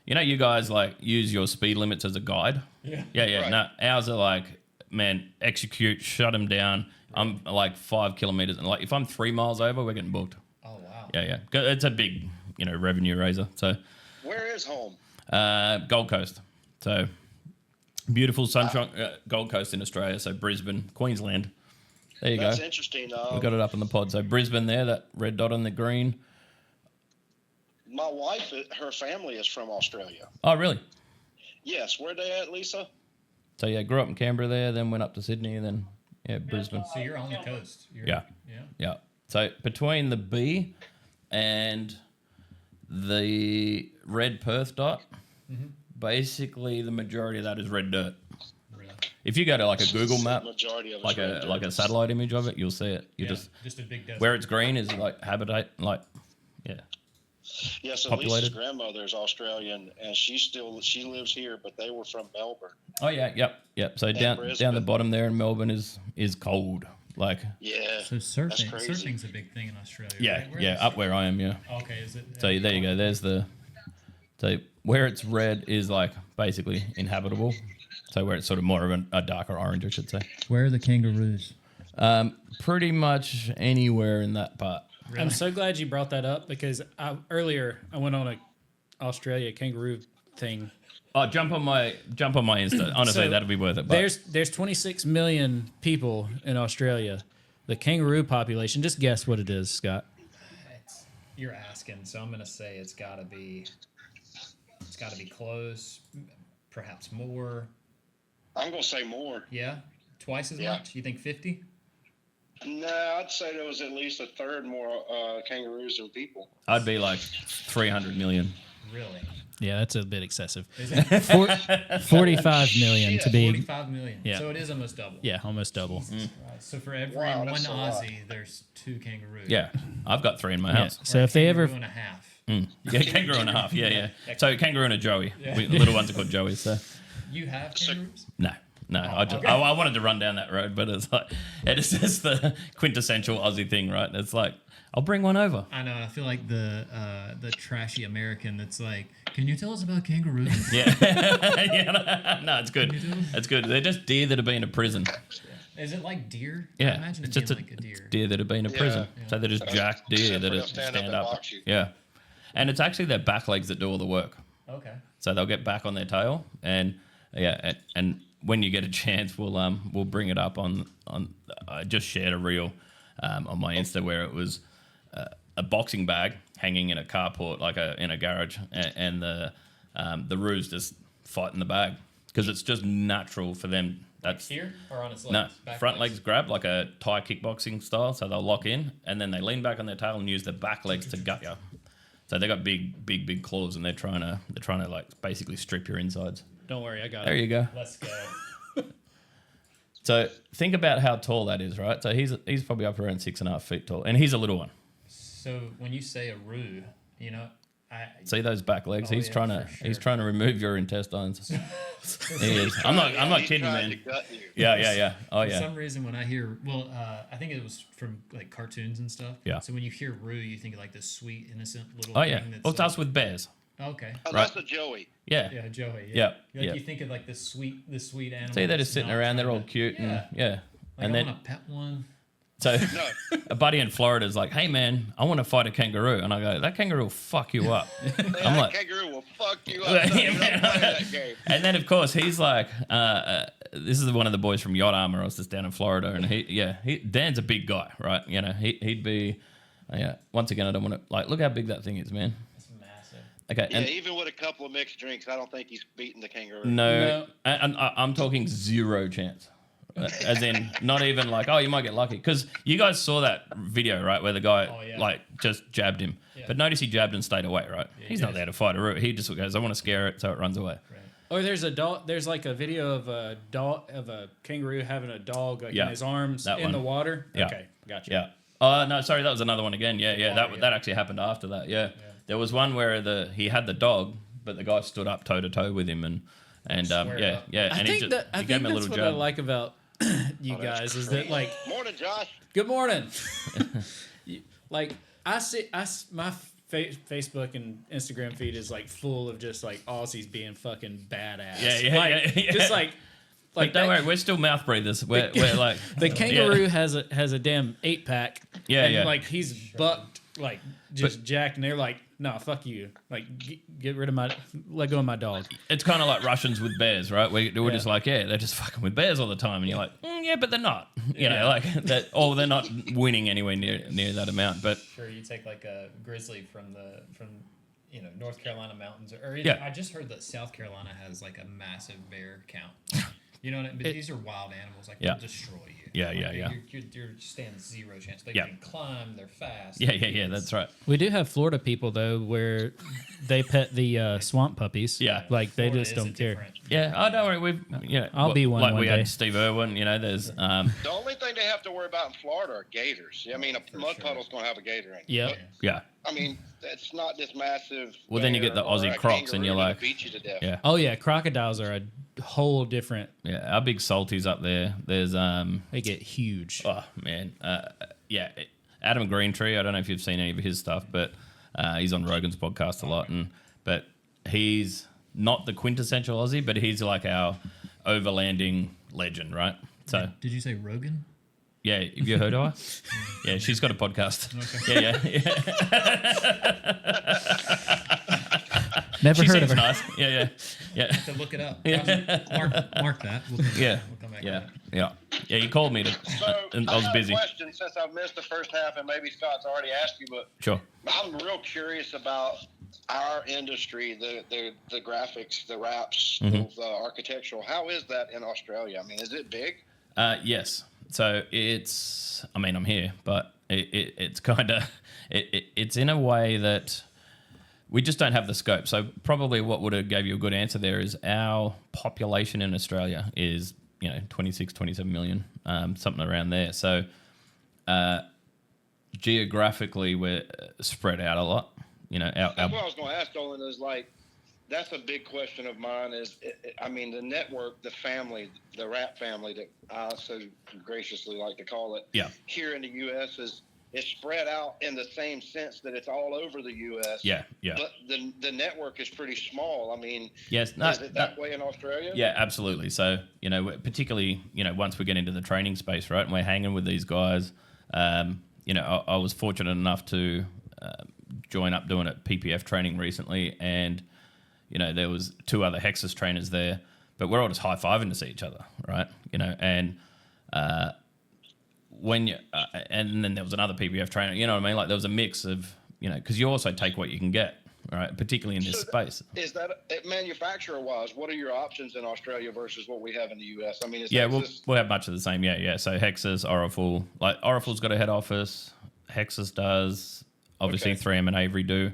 you guys like use your speed limits as a guide. Yeah. Right. No, ours are like, man, execute, shut them down. I'm like 5 kilometers, and like if I'm 3 miles over, we're getting booked. Oh, wow. Yeah. It's a big, revenue raiser. So, Where is home? Gold Coast. So, beautiful sunshine, Gold Coast in Australia. So Brisbane, Queensland. There you That's go. interesting. We got it up in the pod. So Brisbane there, that red dot on the green. My wife, her family is from Australia. Oh, really? Yes, where they at, Lisa? So yeah, grew up in Canberra there, then went up to Sydney, and then Brisbane. So you're on the coast. Yeah. So between the B and the red Perth dot, basically the majority of that is red dirt. Really? If you go to like a Google map, Majority of it's like red dirt. a satellite image of it, you'll see it. You just a big desert. where it's green is like habitat, Yeah, so populated. Lisa's grandmother is Australian, and she lives here, but they were from Melbourne. Oh yeah, yep. So down the Brisbane. bottom there in Melbourne is cold. Like, Yeah. So surfing, crazy. surfing's a big thing in Australia. yeah, right? Where yeah, is up where I am, yeah. Okay, is it? So there you go. There's the. So where it's red is like basically inhabitable. So where it's sort of more of a darker orange, I should say. Where are the kangaroos? Pretty much anywhere in that part. Really? I'm so glad you brought that up because earlier I went on a Australia kangaroo thing. Oh, jump on my Insta. Honestly, So, that'd be worth it. But There's 26 million people in Australia. The kangaroo population, just guess what it is, Scott. You're asking, so I'm gonna say it's gotta be close, perhaps more. I'm gonna say more. Yeah, twice as Yeah. much. You think 50? No, I'd say there was at least a third more kangaroos than people. I'd be like 300 million. Really? Yeah, that's a bit excessive. Is it 45 million to be. 45 million? Yeah. So it is almost double. Yeah, almost double. Right. So for every Wow, one that's a lot. Aussie, there's 2 kangaroos. Yeah, I've got 3 in my Yeah. house. So Or a if they ever, kangaroo and a half. Yeah, kangaroo and a half. Yeah. So kangaroo and a joey. The little ones are called joeys. So You have kangaroos? no. I wanted to run down that road, but it's like it's just the quintessential Aussie thing, right? It's like I'll bring one over. I know. I feel like the trashy American that's like, can you tell us about kangaroos? Yeah. Yeah. No, it's good. It's good. They're just deer that have been in prison. Is it like deer? I Yeah, imagine it's it just being like a deer. deer that have been in prison. Yeah. So they're just jacked deer Except that for are they'll stand stand up and up. box you. Yeah, and it's actually their back legs that do all the work. Okay. So they'll get back on their tail, and and when you get a chance, we'll bring it up on. I just shared a reel on my Insta where it was a boxing bag hanging in a carport, like in a garage, and the roos just fighting the bag because it's just natural for them. That's Here or on its legs? no Back front legs grab like a Thai kickboxing style, so they'll lock in and then they lean back on their tail and use their back legs to gut you. So they got big claws and they're trying to like basically strip your insides. don't worry, I got There it. you go. Let's go. So think about how tall that is, right? So he's probably up around 6.5 feet tall, and he's a little one. So when you say a roo, you know, See those back legs? Oh, he's yeah, trying to for he's sure. trying to remove your intestines. He is. I'm not He's kidding, trying man. to gut you. Yeah. Oh for yeah. some reason when I hear, I think it was from like cartoons and stuff. Yeah. So when you hear roo, you think of like this sweet, innocent little. Oh yeah. Thing that's Well, it's like, us with bears. Okay. Oh, Right. that's a Joey. Yeah. Yeah, Joey. Yeah, Like yeah. you think of like the sweet animal. See, they're that's just sitting not around. They're trying all to- cute and yeah. Like And I then want to pet one. so No. a buddy in Florida is like, "Hey man, I want to fight a kangaroo," and I go, "That kangaroo will fuck you up." I'm That like, kangaroo will fuck you up. Yeah, No, you don't man. play that game. and then of course he's like, "This is one of the boys from Yacht Armor. I was just down in Florida, and Dan's a big guy, right? You know, he'd be, Once again, I don't want to like look how big that thing is, man. It's massive. Okay, Yeah, and even with a couple of mixed drinks, I don't think he's beating the kangaroo. no, and I'm talking 0 chance. As in, not even like, oh, you might get lucky. Because you guys saw that video, right, where the guy, Oh, yeah. like, just jabbed him. Yeah. But notice he jabbed and stayed away, right? Yeah, He's he not does. there to fight a root. He just goes, I want to scare it, so it runs away. Right. Or there's a dog. There's like a video of a kangaroo having a dog like Yeah, in his arms that in one. the water. Yeah. Okay, gotcha. Yeah. No, sorry, that was another one again. Yeah. That actually happened after that. Yeah. There was one where he had the dog, but the guy stood up toe to toe with him, and Squared yeah, up. yeah. I And think he that I he gave think him a that's little what I jab. like about you that's guys is that crazy. like Morning, Josh. good morning. Like my Facebook and Instagram feed is like full of just like Aussies being fucking badass. Yeah, like, yeah. Just like But don't that- worry, we're still mouth breathers. We're like the kangaroo has a damn 8-pack. Yeah, and yeah. like he's bucked, like just jacked, and they're like, "No, fuck you! Like get rid of let go of my dog." It's kind of like Russians with bears, right? We're Yeah. just like, they're just fucking with bears all the time, and you're like, yeah, but they're not. You know, like that. Or they're not winning anywhere near that amount. But Sure, you take like a grizzly from North Carolina mountains, or Yeah. I just heard that South Carolina has like a massive bear count. You know what I mean? But these are wild animals. Like Yeah. they'll destroy you. Yeah, Like, yeah, yeah. You're stand 0 chance. They Yeah. can climb. They're fast. yeah, that's right. We do have Florida people though, where they pet the swamp puppies. Yeah. like they Florida just is don't a care. different- Yeah, oh, don't worry. We've I'll be one Like one we day. had Steve Irwin. You know, there's The only thing they have to worry about in Florida are gators. I mean, a mud sure. puddle's going to have a gator in it. Yeah. But, yeah, I mean, it's not this massive. Well, then you get the bear or Aussie a crocs, and you're kangaroo like, that'll beat you to death. yeah. Oh yeah, crocodiles are a whole different. Yeah, our big salties up there. There's They get huge. oh man, yeah, Adam Greentree. I don't know if you've seen any of his stuff, but he's on Rogan's podcast a lot, but he's not the quintessential Aussie, but he's like our overlanding legend, right? So Did you say Rogan? yeah, have you heard of her? Yeah, she's got a podcast. Okay. Yeah. Never She heard of seems her. nice. Yeah. To look it up. Mark that. We'll come back. Yeah. You called me and I was busy. Have a question since I've missed the first half, and maybe Scott's already asked you, but Sure. I'm real curious about our industry, the graphics, the wraps, the architectural. How is that in Australia? I mean, is it big? Yes. So it's. I mean, I'm here, but it's kind of. It's in a way that we just don't have the scope. So probably what would have gave you a good answer there is our population in Australia is 26, 27 million, something around there. So geographically, we're spread out a lot. That's what I was going to ask, Dolan, is like, that's a big question of mine is, I mean, the network, the family, the rap family that I so graciously like to call it, here in the U.S. is spread out in the same sense that it's all over the U.S. Yeah. But the network is pretty small. I mean, yes, is it that way in Australia? Yeah, absolutely. So, particularly, once we get into the training space, right, and we're hanging with these guys, I was fortunate enough to join up doing a PPF training recently, and there was 2 other Hexus trainers there, but we're all just high-fiving to see each other, right? And when you and then there was another PPF trainer, you know what I mean? Like there was a mix of, because you also take what you can get, right? Particularly in this space. Is that manufacturer-wise? What are your options in Australia versus what we have in the U.S.? I mean, we'll have much of the same. Yeah. So Hexus, Oriful, like Oriful's got a head office, Hexus does, obviously 3M and Avery do,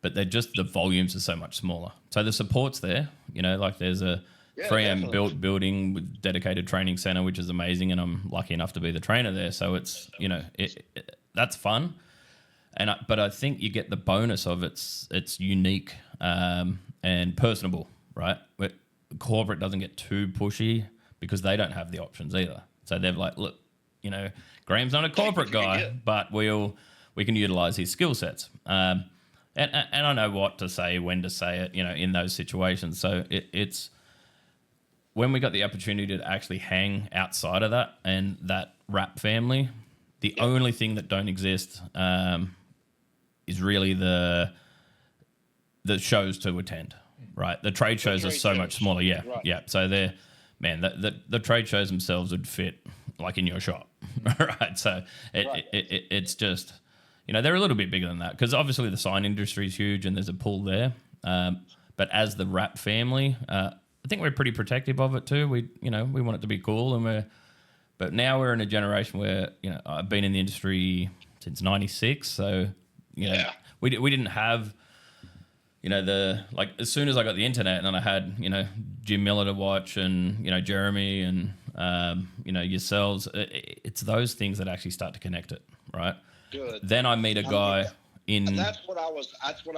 but they're just, the volumes are so much smaller. So the support's there, like there's a 3M building with dedicated training center, which is amazing, and I'm lucky enough to be the trainer there. So it's that's fun, but I think you get the bonus of it's unique and personable, right? But corporate doesn't get too pushy because they don't have the options either. So they're like, look, Graham's not a corporate guy, but we can utilize his skill sets. And I know what to say, when to say it, in those situations. So it's when we got the opportunity to actually hang outside of that and that rap family, the only thing that don't exist is really the shows to attend, right? The trade shows are so much smaller. Yeah, right. Yeah. So the trade shows themselves would fit like in your shop, right? So it's just, they're a little bit bigger than that because obviously the sign industry is huge and there's a pull there. But as the rap family, I think we're pretty protective of it too. We want it to be cool, but now we're in a generation where I've been in the industry since '96, so we didn't have as soon as I got the internet and then I had Jim Miller to watch and Jeremy and yourselves. It's those things that actually start to connect it, right? Good. Then I meet a guy. That's what I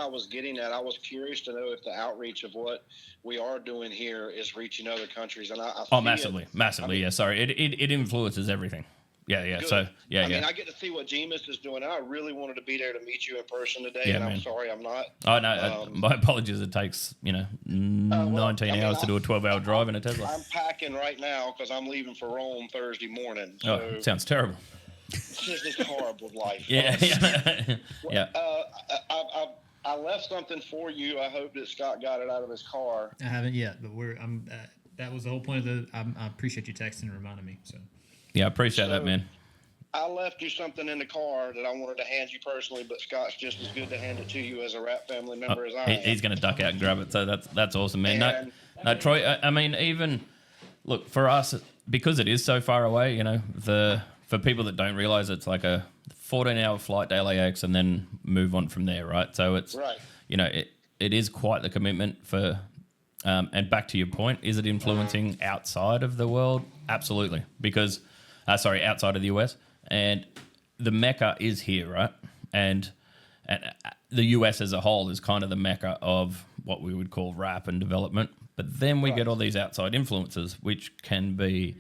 was getting at. I was curious to know if the outreach of what we are doing here is reaching other countries, and massively. Yeah, sorry, it influences everything. Yeah. Good. So I mean, I get to see what GMIS is doing. And I really wanted to be there to meet you in person today, and I'm sorry I'm not. Oh no, my apologies. It takes 19 hours to do a 12-hour drive in a Tesla. I'm packing right now because I'm leaving for Rome Thursday morning. So it sounds terrible. It's just this horrible life. Yeah. I left something for you. I hope that Scott got it out of his car. I haven't yet, but that was the whole point of I appreciate you texting and reminding me. So. Yeah, I appreciate that, man. I left you something in the car that I wanted to hand you personally, but Scott's just as good to hand it to you as a rap family member as I am. He's going to duck out and grab it, so that's awesome, man. No, Troy. I mean, even look for us because it is so far away. For people that don't realize, it's like a 14-hour flight to LAX and then move on from there, right? So it's it is quite the commitment for. And back to your point, is it influencing outside of the world? Absolutely, because outside of the US, and the Mecca is here, right? and the US as a whole is kind of the mecca of what we would call wrap and development. But then we get all these outside influences, which can be,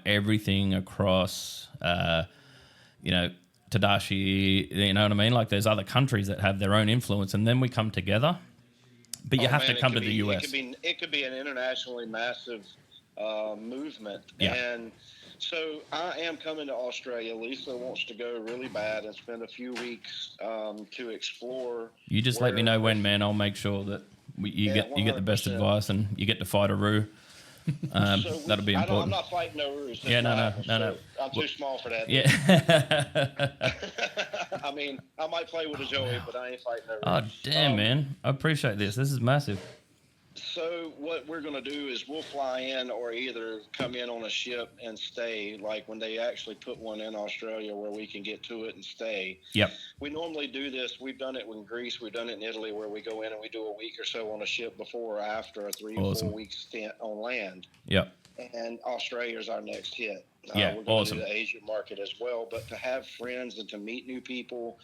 everything across, Tadashi, you know what I mean? Like there's other countries that have their own influence, and then we come together. But you have to come to the US. It could be an internationally massive movement. Yeah. And so I am coming to Australia. Lisa wants to go really bad and spend a few weeks to explore. You just let me know when, man. I'll make sure that you get the best 100%. advice, and you get to fight a Roo. That'll be important. I'm not fighting no Roos. Yeah, no. I'm too small for that. Yeah. I mean, I might play with a Joey, but I ain't fighting no Roos. Oh, damn, man. I appreciate this. This is massive. So what we're going to do is we'll fly in or either come in on a ship and stay, like when they actually put one in Australia where we can get to it and stay. Yep. We normally do this. We've done it in Greece. We've done it in Italy where we go in and we do a week or so on a ship before or after a 3 or 4 week stint on land. Yep. And Australia is our next hit. Yeah, we're going awesome. to do the Asian market as well. But to have friends and to meet new people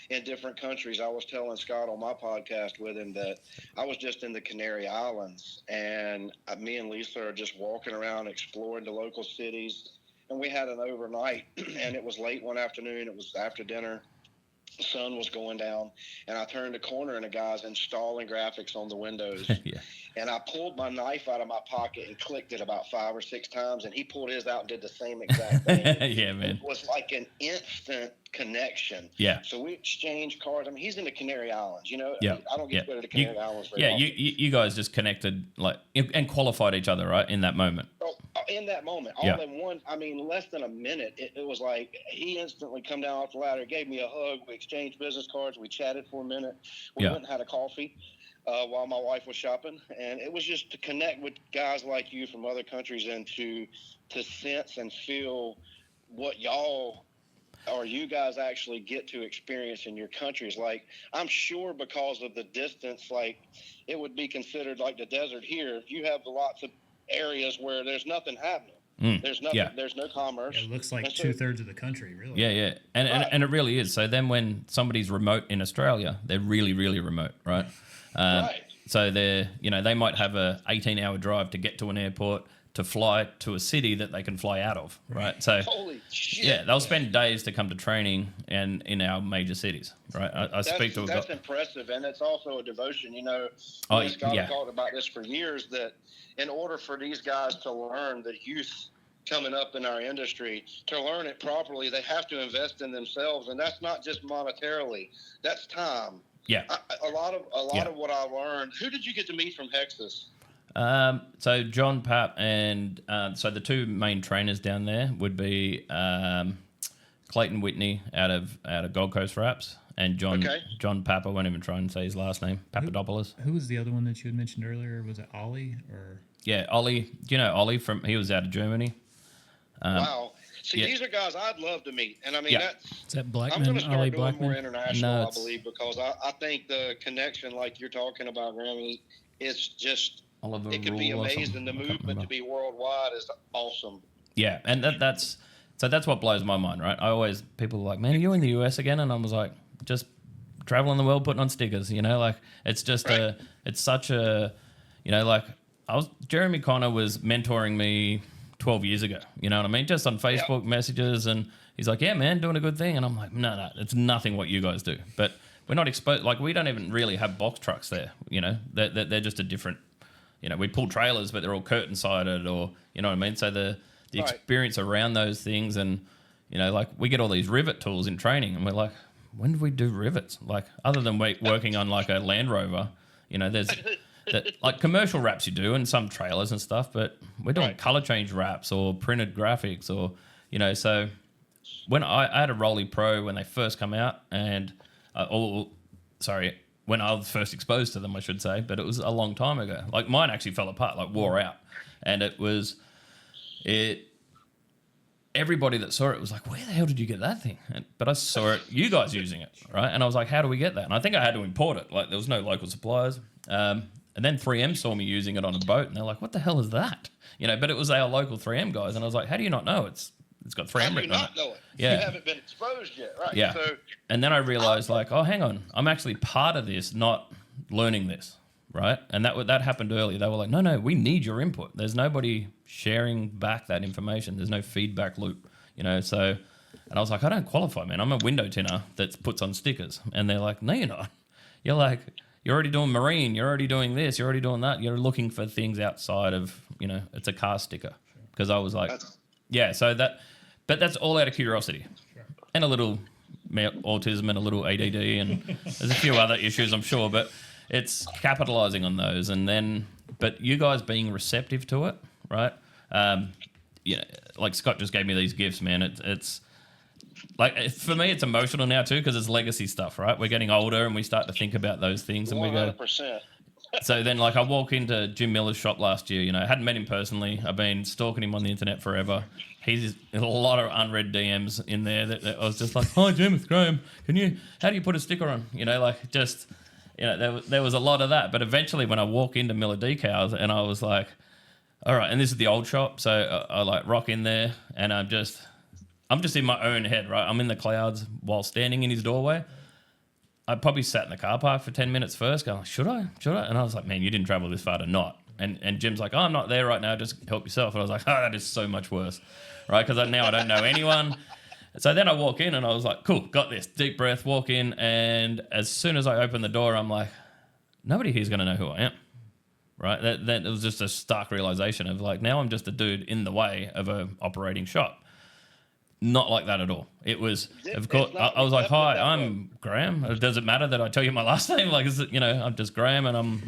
in different countries, I was telling Scott on my podcast with him that I was just in the Canary Islands, and me and Lisa are just walking around exploring the local cities. And we had an overnight, and it was late one afternoon. It was after dinner. The sun was going down, and I turned the corner, and a guy's installing graphics on the windows. Yeah. And I pulled my knife out of my pocket and clicked it about 5 or 6 times, and he pulled his out and did the same exact thing. Yeah, man. It was like an instant connection. Yeah. So we exchanged cards. I mean, he's in the Canary Islands, Yeah. I don't get to go to the Canary Islands very Yeah, often. you guys just connected and qualified each other, right, in that moment. In that moment, Yeah. less than a minute, it was like he instantly come down off the ladder, gave me a hug, we exchanged business cards, we chatted for a minute, we went and had a coffee while my wife was shopping, and it was just to connect with guys like you from other countries and to sense and feel what you guys actually get to experience in your countries. Like, I'm sure because of the distance, like it would be considered like the desert here. You have lots of areas where there's nothing happening. There's nothing. Yeah. There's no commerce. It looks like 2/3 of the country, really. Yeah. And it really is. So then when somebody's remote in Australia, they're really, really remote, right? Right. So they might have a 18-hour drive to get to an airport to fly to a city that they can fly out of, right? So Holy shit. yeah, they'll spend days to come to training and in our major cities, right? That's impressive, and it's also a devotion. Me and Scott have talked about this for years, that in order for these guys to learn, the youth coming up in our industry, to learn it properly, they have to invest in themselves, and that's not just monetarily. That's time. Yeah. A lot of what I learned. Who did you get to meet from Hexas? So John Papp and so the two main trainers down there would be Clayton Whitney out of Gold Coast Wraps, and John Papp. I won't even try and say his last name. Papadopoulos. Who was the other one that you had mentioned earlier? Was it Ollie or? Yeah, Ollie. Do you know Ollie he was out of Germany? Wow. See, these are guys I'd love to meet, and I mean Is that Blackman? I'm going to start Ollie doing Blackman? more international, I believe, because I think the connection, like you're talking about, Graeme, is just Oliver it could be Rule or amazing. something. The I can't movement to remember. be worldwide is awesome. Yeah, and that's what blows my mind, right? People are like, man, are you in the US again? And I was like, just traveling the world, putting on stickers, like it's just it's such a, Jeremy Connor was mentoring me 12 years ago, you know what I mean? Just on Facebook messages, and he's like, yeah, man, doing a good thing. And I'm like, no, it's nothing what you guys do. But we're not exposed, like we don't even really have box trucks there, they're just a different, we pull trailers, but they're all curtain sided, or, you know what I mean? So the experience around those things, and, we get all these rivet tools in training, and we're like, when did we do rivets? Like, other than working on like a Land Rover, there's like commercial wraps you do, and some trailers and stuff, but we're doing color change wraps or printed graphics, or, so when I had a Rolly Pro when they first come out, and, when I was first exposed to them, I should say, but it was a long time ago. Like mine actually fell apart, like wore out, and everybody that saw it was like, where the hell did you get that thing? But I saw you guys using it, right? And I was like, how do we get that? And I think I had to import it. Like there was no local suppliers. And then 3M saw me using it on a boat, and they're like, what the hell is that? But it was our local 3M guys. And I was like, how do you not know? it's got 3M written on it. How do you not know it? Yeah. You haven't been exposed yet, right? Yeah. So, And then I realized, like, oh, hang on, I'm actually part of this, not learning this, right? And that happened early. They were like, no, we need your input. There's nobody sharing back that information. There's no feedback loop, So, and I was like, I don't qualify, man. I'm a window tinner that puts on stickers. And they're like, no, you're not. You're like, you're already doing marine. You're already doing this. You're already doing that. You're looking for things outside of, it's a car sticker. Because I was like, but that's all out of curiosity. Sure. And a little autism and a little ADD and there's a few other issues, I'm sure, but it's capitalizing on those. And then, but you guys being receptive to it, right? Like Scott just gave me these gifts, man. It's like, for me, it's emotional now too, because it's legacy stuff, right? We're getting older and we start to think about those things and 100%. So then, like, I walk into Jim Miller's shop last year. I hadn't met him personally. I've been stalking him on the internet forever. There's a lot of unread DMs in there that I was just like, "Hi, Jim, it's Graeme. How do you put a sticker on?" There was a lot of that. But eventually, when I walk into Miller Decals, and I was like, "All right," and this is the old shop, so I like rock in there, and I'm just in my own head, right? I'm in the clouds while standing in his doorway. I probably sat in the car park for 10 minutes first going, should I? And I was like, man, you didn't travel this far to not. And Jim's like, oh, I'm not there right now. Just help yourself. And I was like, oh, that is so much worse, right? Because now I don't know anyone. So then I walk in and I was like, cool, got this. Deep breath, walk in. And as soon as I open the door, I'm like, nobody here's going to know who I am, right? That was just a stark realization of like, now I'm just a dude in the way of a operating shop. Not like that at all. It was, of course, I was like, hi, I'm Graeme. Does it matter that I tell you my last name? Like, is it, I'm just Graeme and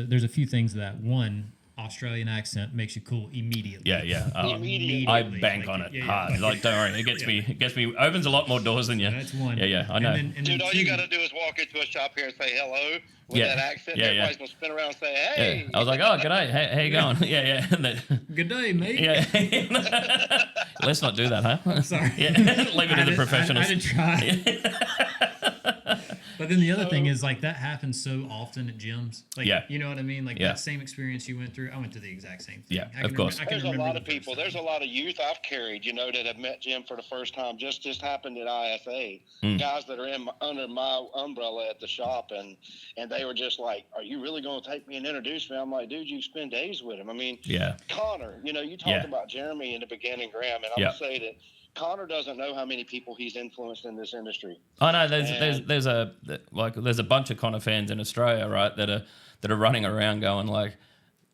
there's a few things that one, Australian accent makes you cool immediately. Yeah. Immediately. I bank on it hard. Like, don't worry. It gets me, opens a lot more doors than you. That's one. Yeah, I know. And then dude, all you got to do is walk into a shop here and say hello with that accent. Everybody's going to spin around and say, hey. Yeah. I was like, oh, g'day. How you going? Yeah. And then, good day, mate. Yeah. Let's not do that, huh? I'm sorry. Yeah. Leave it to the professionals. I did try. But then the other thing is like that happens so often at gyms. Like, you know what I mean? Like that same experience you went through, I went through the exact same thing. Yeah, of course. There's a lot of people. There's a lot of youth I've carried, that have met Jim for the first time. Just happened at IFA. Guys that are under my umbrella at the shop, and they were just like, "Are you really going to take me and introduce me?" I'm like, "Dude, you spend days with him." I mean, Connor. You talked about Jeremy in the beginning, Graeme, and I would say that Connor doesn't know how many people he's influenced in this industry. I know there's a bunch of Connor fans in Australia, right, that are running around going like,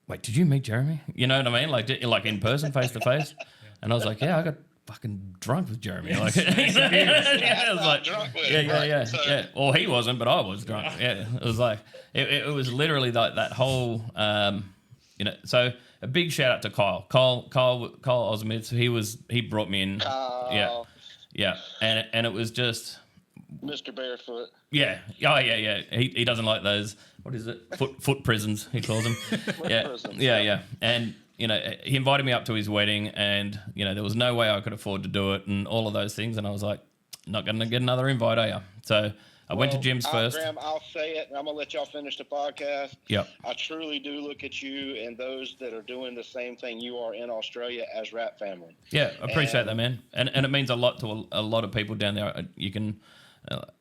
wait, did you meet Jeremy? You know what I mean? Like in person, face to face. And I was like, yeah, I got fucking drunk with Jeremy. Like, I was like, drunk with him, yeah. Well, he wasn't, but I was drunk. Yeah, it was like it was literally like that whole, So a big shout out to Kyle Osmitz. He brought me in. Kyle. Yeah, and it was just Mr. Barefoot. Yeah. Oh, yeah. He doesn't like those. What is it? Foot prisons, he calls them. Yeah. And, he invited me up to his wedding and, there was no way I could afford to do it and all of those things. And I was like, not going to get another invite, are you? So I went to Jim's first. Graeme, I'll say it, and I'm going to let y'all finish the podcast. Yep. I truly do look at you and those that are doing the same thing you are in Australia as Rap Family. Yeah, I appreciate that, man. And it means a lot to a lot of people down there. You can,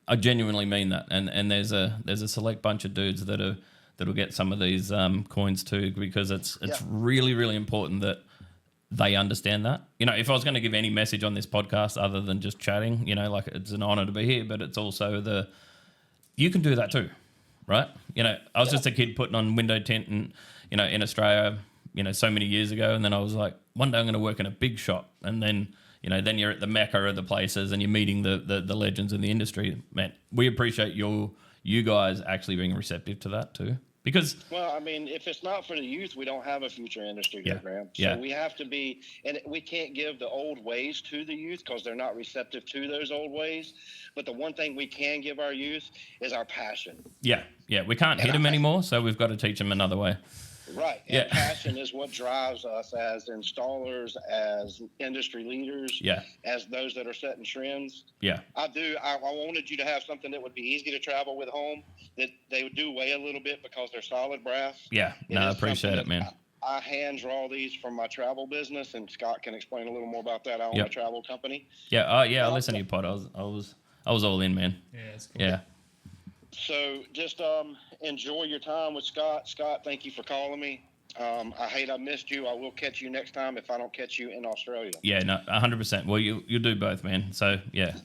I genuinely mean that. And there's a select bunch of dudes that'll get some of these coins too, because it's really, really important that they understand that. If I was going to give any message on this podcast other than just chatting, like it's an honor to be here, but it's also you can do that too, right? I was just a kid putting on window tint and, in Australia, so many years ago. And then I was like, one day I'm going to work in a big shop. And then, then you're at the mecca of the places and you're meeting the legends in the industry. Man, we appreciate you guys actually being receptive to that too. Because if it's not for the youth, we don't have a future industry, Graeme. So we have to be, and we can't give the old ways to the youth because they're not receptive to those old ways. But the one thing we can give our youth is our passion. Yeah, we can't hit them anymore, so we've got to teach them another way. Right. And passion is what drives us as installers, as industry leaders, as those that are setting trends. Yeah. I wanted you to have something that would be easy to travel with home, that they would do weigh a little bit because they're solid brass. Yeah. No, I appreciate it, man. I hand draw these from my travel business, and Scott can explain a little more about that. I own a travel company. Yeah, I listen to your pod. I was all in, man. Yeah, that's cool. Yeah. So just enjoy your time with Scott. Scott, thank you for calling me. I hate I missed you. I will catch you next time if I don't catch you in Australia. Yeah, no, 100%. Well, you do both, man. So yeah,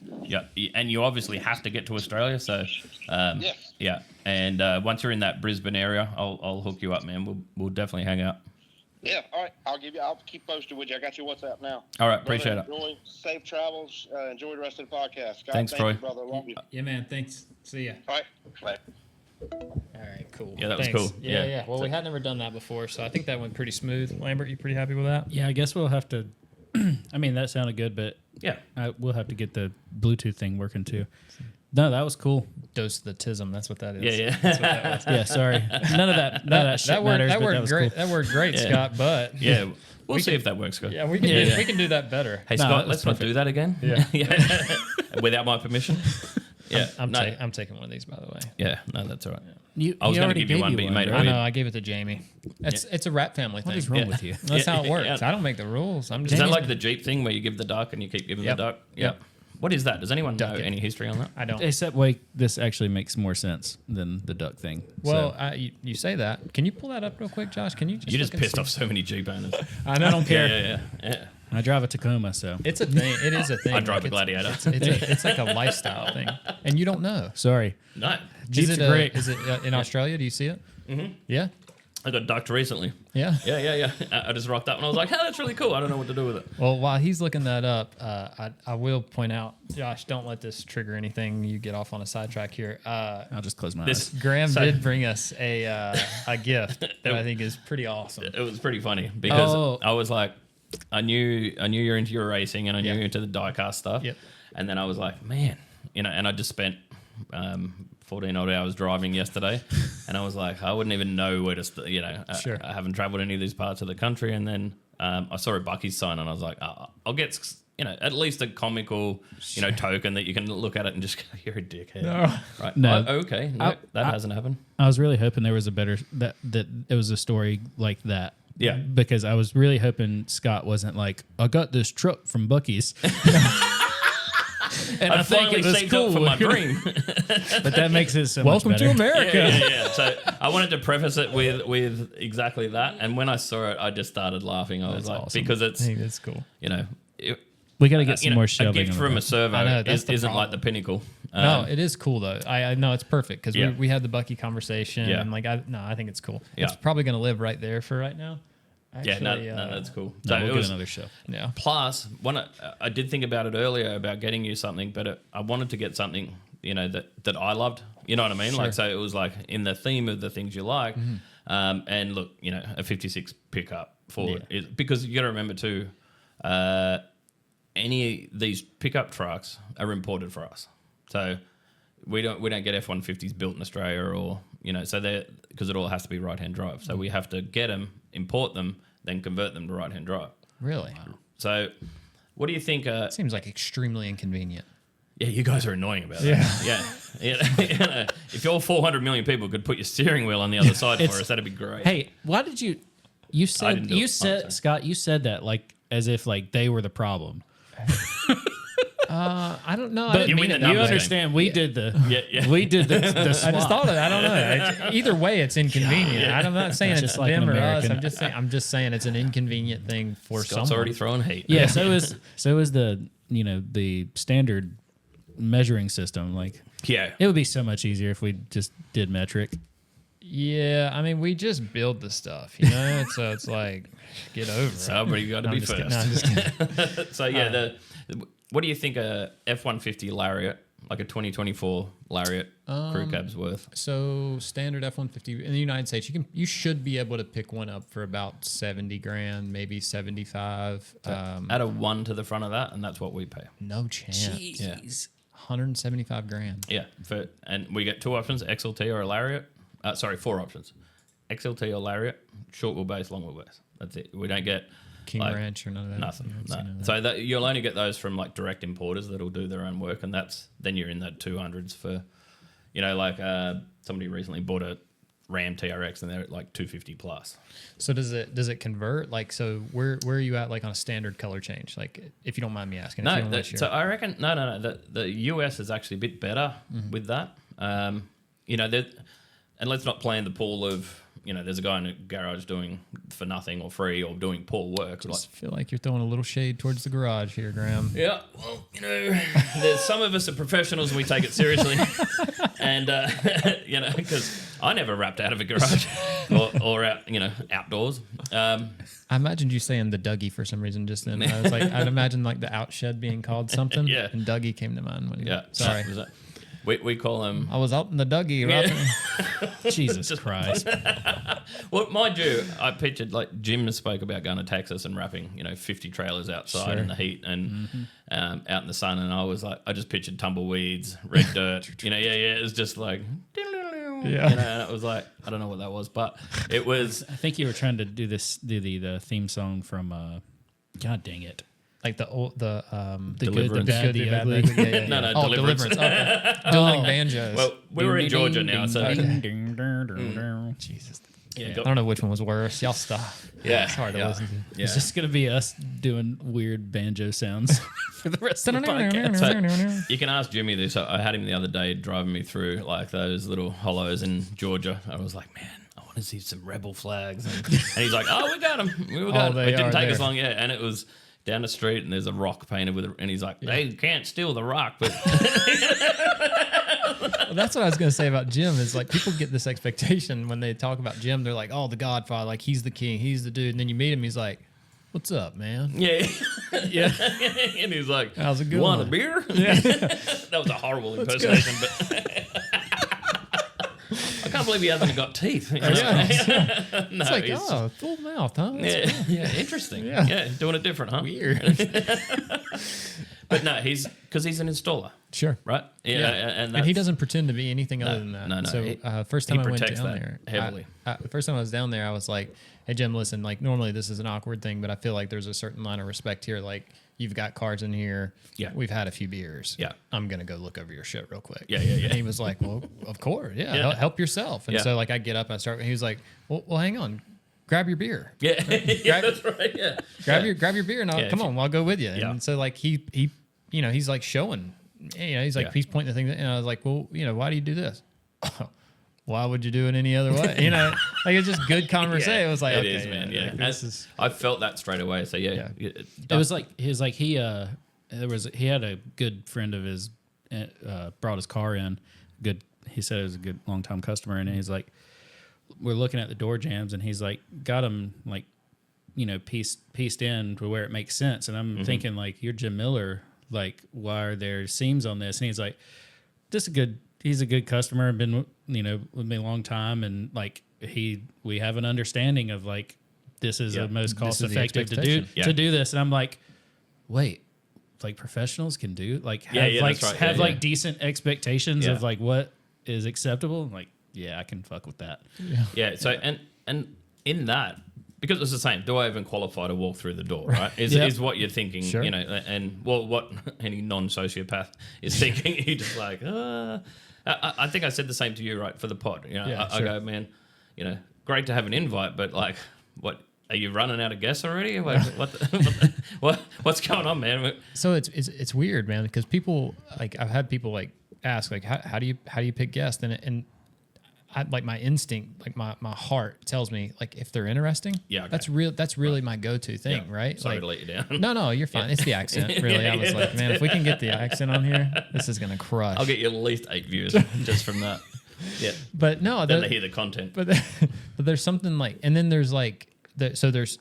and you obviously have to get to Australia. So Yes. yeah, and once you're in that Brisbane area, I'll hook you up, man. We'll definitely hang out. Yeah. All right. I'll keep posted with you. I got your WhatsApp now. All right, Brother, appreciate it. enjoy safe travels. Enjoy the rest of the podcast. Scott, Thanks, thank Troy. you, brother. Love you. Yeah, man. Thanks. See ya. All right. Bye. All right, cool. Yeah, that was Thanks. cool. Yeah, Yeah. yeah. Well, we had never done that before, so I think that went pretty smooth. Lambert, you pretty happy with that? Yeah, I guess we'll have to. I mean, that sounded good, but Yeah. we'll have to get the Bluetooth thing working too. No, that was cool. Dose of the tism. That's what that is. Yeah, yeah. That's what that was. Yeah, sorry. None of that shit that worked. matters. That but worked was great. cool. That worked great, Yeah. Scott. But Yeah, we'll see if that works, Scott. yeah, we can Yeah, do, yeah. we can do that better. Hey, No, Scott, that's let's not do that again. Yeah. Without my permission. Yeah, I'm no, taking one of these, by the way. yeah, no, that's all right. You, I was he gonna already give you gave one, but you made it I weird. know. I gave it to Jamie. It's a rap family What thing. is wrong Yeah. with you? That's how it Yeah, works. yeah. I don't make the rules. I'm Is just. that like the Jeep thing where you give the duck and you keep giving Yep. the duck? Yep. What is that? Does anyone know Duck it. any history on that? I don't. Except, wait, this actually makes more sense than the duck thing. Well, So, you say that. Can you pull that up real quick, Josh? Can you just? You just look and pissed see? off so many Jeep owners. I don't care. Yeah. I drive a Tacoma, so It's a thing. It is a thing. I drive Like, a Gladiator. It's like a lifestyle thing, and you don't know. sorry. No, Jeeps Is it are great. Is it in Australia? Do you see it? Mm-hmm. Yeah. I got ducked recently. Yeah. Yeah. I just rocked up and I was like, "Hey, that's really cool. I don't know what to do with it." Well, while he's looking that up, I will point out, Josh, don't let this trigger anything. You get off on a sidetrack here. I'll just close my This eyes. Graham So- did bring us a gift that I think is pretty awesome. It was pretty funny because Oh. I was like, I knew you're into your racing and I knew Yeah. you're into the diecast stuff. Yep. And then I was like, man, and I just spent 14 odd hours driving yesterday, and I was like, I wouldn't even know where to, Sure. I haven't traveled any of these parts of the country, and then I saw a Bucky's sign, and I was like, I'll get at least a comical token that you can look at it and just go, you're a dickhead. No. Right? No. Okay. No, that hasn't happened. I was really hoping there was a better that it was a story like that. Yeah. Because I was really hoping Scott wasn't like, I got this truck from Bucky's. And I finally saved up for my dream. But that makes it so Welcome much to better. America. Yeah. So I wanted to preface it with exactly that, and when I saw it, I just started laughing. I was like, awesome. because I it's think that's cool. We got to get some more a shelving. gift on from the a servo I know, that's the isn't like problem. the pinnacle. No, it is cool though. I know it's perfect because Yeah. we had the Bucky conversation. Yeah. And I think it's cool. Yeah. It's probably going to live right there for right now. Yeah, no, Actually, that's cool. No, So we'll it get was another show. Yeah. plus one. I did think about it earlier about getting you something, but I wanted to get something that I loved. You know what I mean? Sure. Like, so it was like in the theme of the things you like. And look, a 56 pickup Ford is, because you got to remember too, any of these pickup trucks are imported for us. So we don't get F-150s built in Australia or so they because it all has to be right-hand drive. So we have to get them, import them, then convert them to right-hand drive. Really? So what do you think? Seems like extremely inconvenient. Yeah, you guys are annoying about that. Yeah. If all 400 million people could put your steering wheel on the other side for us, that'd be great. Hey, why did you said didn't do it. Oh, sorry. Scott, you said that like as if like they were the problem. I don't know. I But didn't you mean mean it the that you way. understand we did the Yeah. we did the I swap. just thought of that. I don't know. Either way, it's inconvenient. I'm not saying It's it's just like them an or us. American. I'm just saying it's an inconvenient thing for Scott's someone. already throwing hate. Yeah, so is the the standard measuring system. Like Yeah. it would be so much easier if we just did metric. Yeah, I mean, we just build the stuff, so it's like, get over it. Somebody got to No, be I'm just kidding. first. No, I'm just kidding. So yeah, what do you think a F-150 Lariat, like a 2024 Lariat crew cab's worth? So standard F-150 in the United States, you should be able to pick one up for about 70 grand, maybe 75. Add a 1 to the front of that, and that's what we pay. No chance. Yeah. 175 grand. Yeah, and we get 2 options: XLT or a Lariat. 4 options: XLT or Lariat, short wheelbase, long wheelbase. That's it. We don't get King like, Ranch or none of that. nothing. You haven't No. seen none of So that you'll only get those from like direct importers that'll do their own work, and then you're in that 200s for, somebody recently bought a Ram TRX, and they're at like 250 plus. So does it convert? Like, so where are you at, like, on a standard color change? Like, if you don't mind me asking. If you don't No, wanna share. so I reckon no. The US is actually a bit better with that. You know, and let's not play in the pool of, you know, there's a guy in a garage doing for nothing or free or doing poor work. I feel like you're throwing a little shade towards the garage here, Graeme. Yeah, well, you know, there's some of us are professionals and we take it seriously, and you know, because I never wrapped out of a garage or out, you know, outdoors. I imagined you saying the Dougie for some reason just then. I was like, I'd imagine like the outshed being called something. Yeah. And Dougie came to mind. When Yeah, sorry. We call them. I was out in the Dougie. Right? Jesus Christ. Well, mind you, I pictured, like, Jim spoke about going to Texas and wrapping, you know, 50 trailers outside in the heat and out in the sun, and I was like, I just pictured tumbleweeds, red dirt, you know, it was just like, you know, and it was like, I don't know what that was, but it was. I think you were trying to do the theme song from God dang it. Like the good, the Deliverance. bad, the ugly. Yeah. No, Oh, Deliverance. Okay. Dueling banjos. Well, we were in Georgia now, so Jesus. yeah, I don't know which one was worse. Y'all stop. Yeah, It's hard to listen to. Yeah. It's just gonna be us doing weird banjo sounds for the rest of the podcast. So you can ask Jimmy this. I had him the other day driving me through like those little hollows in Georgia. I was like, man, I want to see some rebel flags. And he's like, oh, we got them. We got 'em. they It didn't are take us there. long, and it was down the street, and there's a rock painted with it, and he's like, they can't steal the rock, but Well, that's what I was going to say about Jim is like people get this expectation when they talk about Jim. They're like, oh, the Godfather, like he's the king, he's the dude. And then you meet him, he's like, what's up, man? yeah. Yeah. And he's like, How's it you going? want a beer? That was a horrible impersonation, but I can't believe he hasn't got teeth. You know? Yeah. No, It's like, he's- oh, full mouth, huh? That's yeah, interesting. Yeah. Yeah, doing it different, huh? weird. But no, because he's an installer, Sure. right? Yeah, And he doesn't pretend to be anything other than that. no. So He- first he time I went protects down that there, heavily. the first time I was down there, I was like, hey, Jim, listen, like normally this is an awkward thing, but I feel like there's a certain line of respect here. Like you've got cars in here. Yeah. We've had a few beers. Yeah. I'm going to go look over your shit real quick. Yeah. And he was like, well, of course. Yeah. Yeah. Help yourself. And Yeah. so like I get up and I start, he was like, well, hang on. Grab your beer. Yeah, yeah, that's right. Yeah, Grab your beer and Yeah, come on, I'll go with you. Yeah. And so like he you know, he's like showing, you know, he's like, Yeah. he's pointing the thing, and I was like, well, you know, why do you do this? Why would you do it any other way? You know, like it's just good conversation. Yeah, It was like, it okay, is, man. Yeah, like, this is I felt that straight away. So yeah, It was like he had a good friend of his brought his car in. Good, he said it was a good long time customer, and he's like, we're looking at the door jambs, and he's like, got them like, you know, pieced in to where it makes sense. And I'm thinking like, you're Jim Miller, like why are there seams on this? And he's like, he's a good customer, been, you know, with me a long time, and like we have an understanding of like this is the most cost This is the effective expectation. to do this. And I'm like, wait, like professionals can do like have Yeah, like that's right. have Yeah, like yeah. decent expectations Yeah. of like what is acceptable. I'm like, yeah, I can fuck with that. yeah. So and in that, because it's the same. Do I even qualify to walk through the door? Right? Is what you're thinking. Sure. You know, and well, what any non-sociopath is thinking. You just like, I think I said the same to you, right? For the pod. You know, Yeah, I sure. go, man. You know, great to have an invite, but like, what? Are you running out of guests already? What's going on, man? so it's weird, man, because people like I've had people like ask like how do you pick guests, and I, like my instinct, like my heart tells me like if they're interesting, Yeah, okay. that's really my go-to thing, Yeah. right? Sorry like, to let you down. No, you're fine. It's the accent, really. I was like, man, if we can get the accent on here, this is gonna crush. I'll get you at least 8 views just from that. Yeah. But no, Then they hear the content. but there's something like, and then there's like, so there's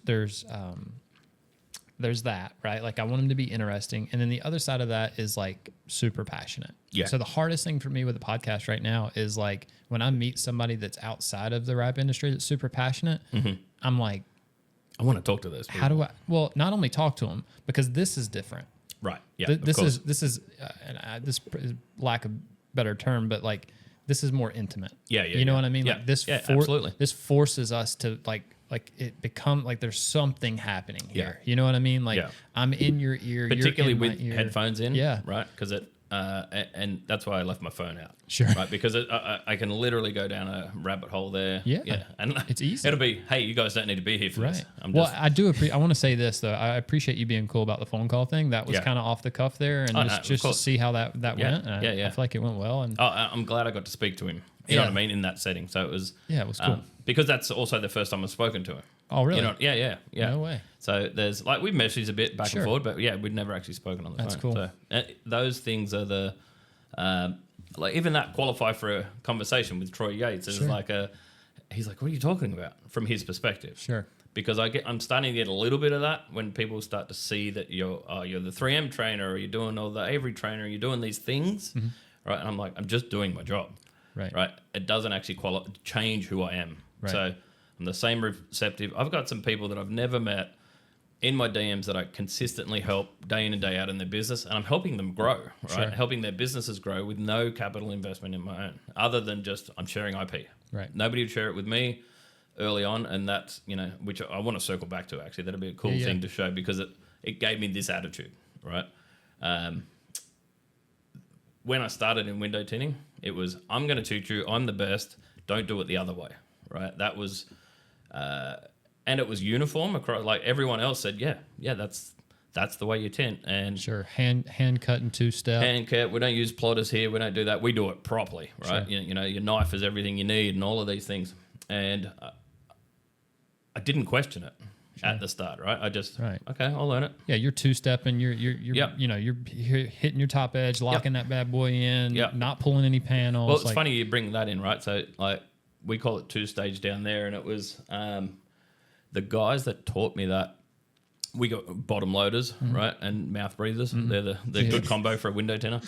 that, right? Like I want them to be interesting, and then the other side of that is like super passionate. Yeah. So the hardest thing for me with the podcast right now is like when I meet somebody that's outside of the wrap industry that's super passionate, I'm like, I want to talk to those people. how do I? Well, not only talk to them because this is different. Right. Yeah. This of course. is this is lack of better term, but like this is more intimate. Yeah, yeah, You know yeah. what I mean? Yeah, Like this, yeah, absolutely. This forces us to like it become like there's something happening here. Yeah. You know what I mean? Like Yeah. I'm in your ear, particularly you're in with my ear. headphones in. Yeah. Right. Because And that's why I left my phone out. Sure. Right, because I can literally go down a rabbit hole there. Yeah. And It's easy. It'll be, hey, you guys don't need to be here for this. I do. I want to say this though. I appreciate you being cool about the phone call thing. That was kind of off the cuff there, and just to see how that went. I feel like it went well. And I'm glad I got to speak to him. You know what I mean, in that setting. So it was. Yeah, it was cool. Because that's also the first time I've spoken to him. Oh, really? You know, yeah. No way. So there's like we've messaged a bit back and forth, but we'd never actually spoken on the phone. That's cool. So those things are the like even that qualify for a conversation with Troy Yates is like he's like, what are you talking about from his perspective? Sure. Because I'm starting to get a little bit of that when people start to see that you're the 3M trainer or you're doing all the Avery trainer, you're doing these things, right? And I'm like, I'm just doing my job, right? It doesn't actually change who I am. Right. So I'm the same receptive. I've got some people that I've never met in my DMs that I consistently help day in and day out in their business, and I'm helping them grow, right? Helping their businesses grow with no capital investment in my own, other than just I'm sharing IP. Right. Nobody would share it with me early on, and that's, which I want to circle back to actually. That'd be a cool thing to show because it gave me this attitude, right? When I started in window tinting, it was, I'm going to teach you, I'm the best, don't do it the other way, right? That was, and it was uniform across, like everyone else said, that's the way you tint. And hand cut and 2-step. Hand cut, we don't use plotters here, we don't do that, we do it properly, right? Your knife is everything you need and all of these things. And I didn't question it at the start, right? I just, okay, I'll learn it. Yeah, you're 2-stepping. You're you're hitting your top edge, locking that bad boy in, not pulling any panels. Well, it's funny you bring that in, right? So like we call it 2-stage down there, and it was the guys that taught me that. We got bottom loaders, right, and mouth breathers. They're the good combo for a window tinner.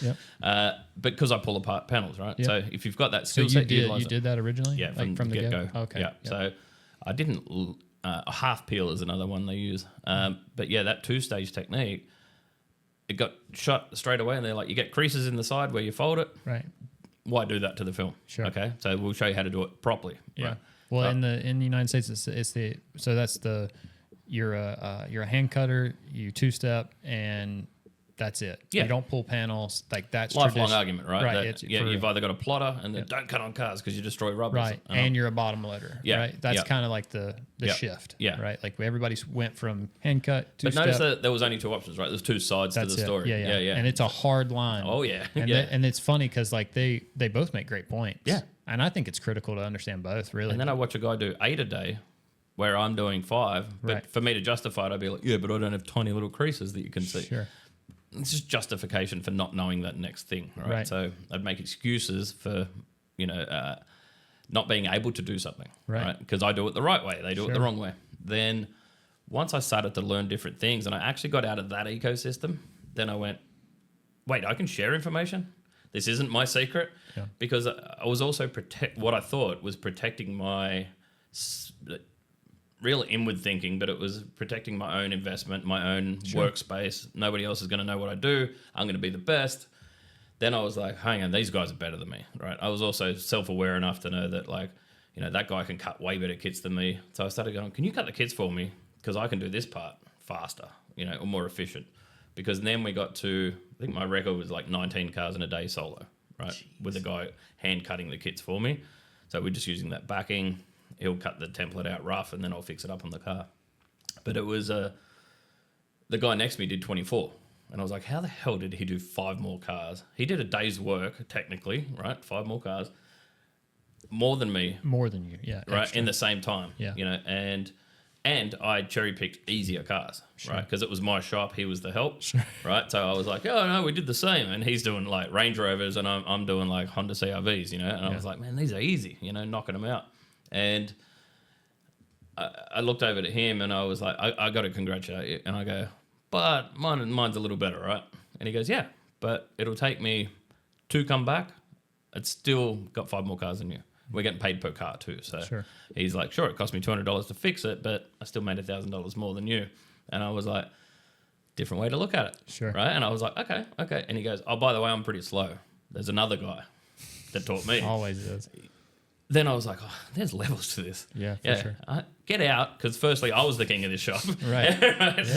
Because I pull apart panels, right? So if you've got that skill set, you did that originally. Yeah, from the get go. Okay. Yeah. So I didn't. A half peel is another one they use. But yeah, that 2-stage technique, it got shot straight away, and they're like, you get creases in the side where you fold it. Right. Why do that to the film? Sure. Okay. So we'll show you how to do it properly. Yeah. Right? Well, in the United States, you're a hand cutter, you 2-step, and that's it. Yeah. You don't pull panels. Like that's lifelong argument, right? Right. You've either got a plotter and then don't cut on cars because you destroy rubbers. Right. And you're a bottom loader. Yeah. Right. That's kind of like the shift. Yeah. Right. Like everybody went from hand cut to. But notice that there was only 2 options, right? There's 2 sides to the story. Yeah. And it's a hard line. Oh yeah. And it's funny because like they both make great points. Yeah. And I think it's critical to understand both, really. And then I watch a guy do 8 a day, where I'm doing 5. But for me to justify it, I'd be like, yeah, but I don't have tiny little creases that you can see. Sure. It's just justification for not knowing that next thing, right? So I'd make excuses for, not being able to do something, right? Because I do it the right way, they do it the wrong way. Then once I started to learn different things and I actually got out of that ecosystem, then I went, wait, I can share information? This isn't my secret? Yeah. Because I was also what I thought was protecting my real inward thinking, but it was protecting my own investment, my own workspace. Nobody else is going to know what I do. I'm going to be the best. Then I was like, hang on, these guys are better than me, right? I was also self-aware enough to know that, like, that guy can cut way better kits than me. So I started going, can you cut the kits for me? Because I can do this part faster, or more efficient. Because then we got to, I think my record was like 19 cars in a day solo, right? Jeez. With the guy hand cutting the kits for me. So we're just using that backing. He'll cut the template out rough and then I'll fix it up on the car. But it was, the guy next to me did 24. And I was like, how the hell did he do 5 more cars? He did a day's work, technically, right? 5 more cars. More than me. More than you, yeah. Right, extra. in the same time. Yeah. And I cherry-picked easier cars, right? Because it was my shop, he was the help, right? So I was like, oh, no, we did the same. And he's doing, like, Range Rovers and I'm doing, like, Honda CRVs, And I was like, man, these are easy, knocking them out. And I looked over to him and I was like, I got to congratulate you. And I go, but mine's a little better, right? And he goes, yeah, but it'll take me 2 come back. It's still got 5 more cars than you. We're getting paid per car too. So he's like, sure, it cost me $200 to fix it, but I still made $1,000 more than you. And I was like, different way to look at it. Sure. Right? And I was like, okay. And he goes, oh, by the way, I'm pretty slow. There's another guy that taught me. Always is. Then I was like, oh, there's levels to this. Yeah, for sure. get out, because firstly, I was the king of this shop. Right.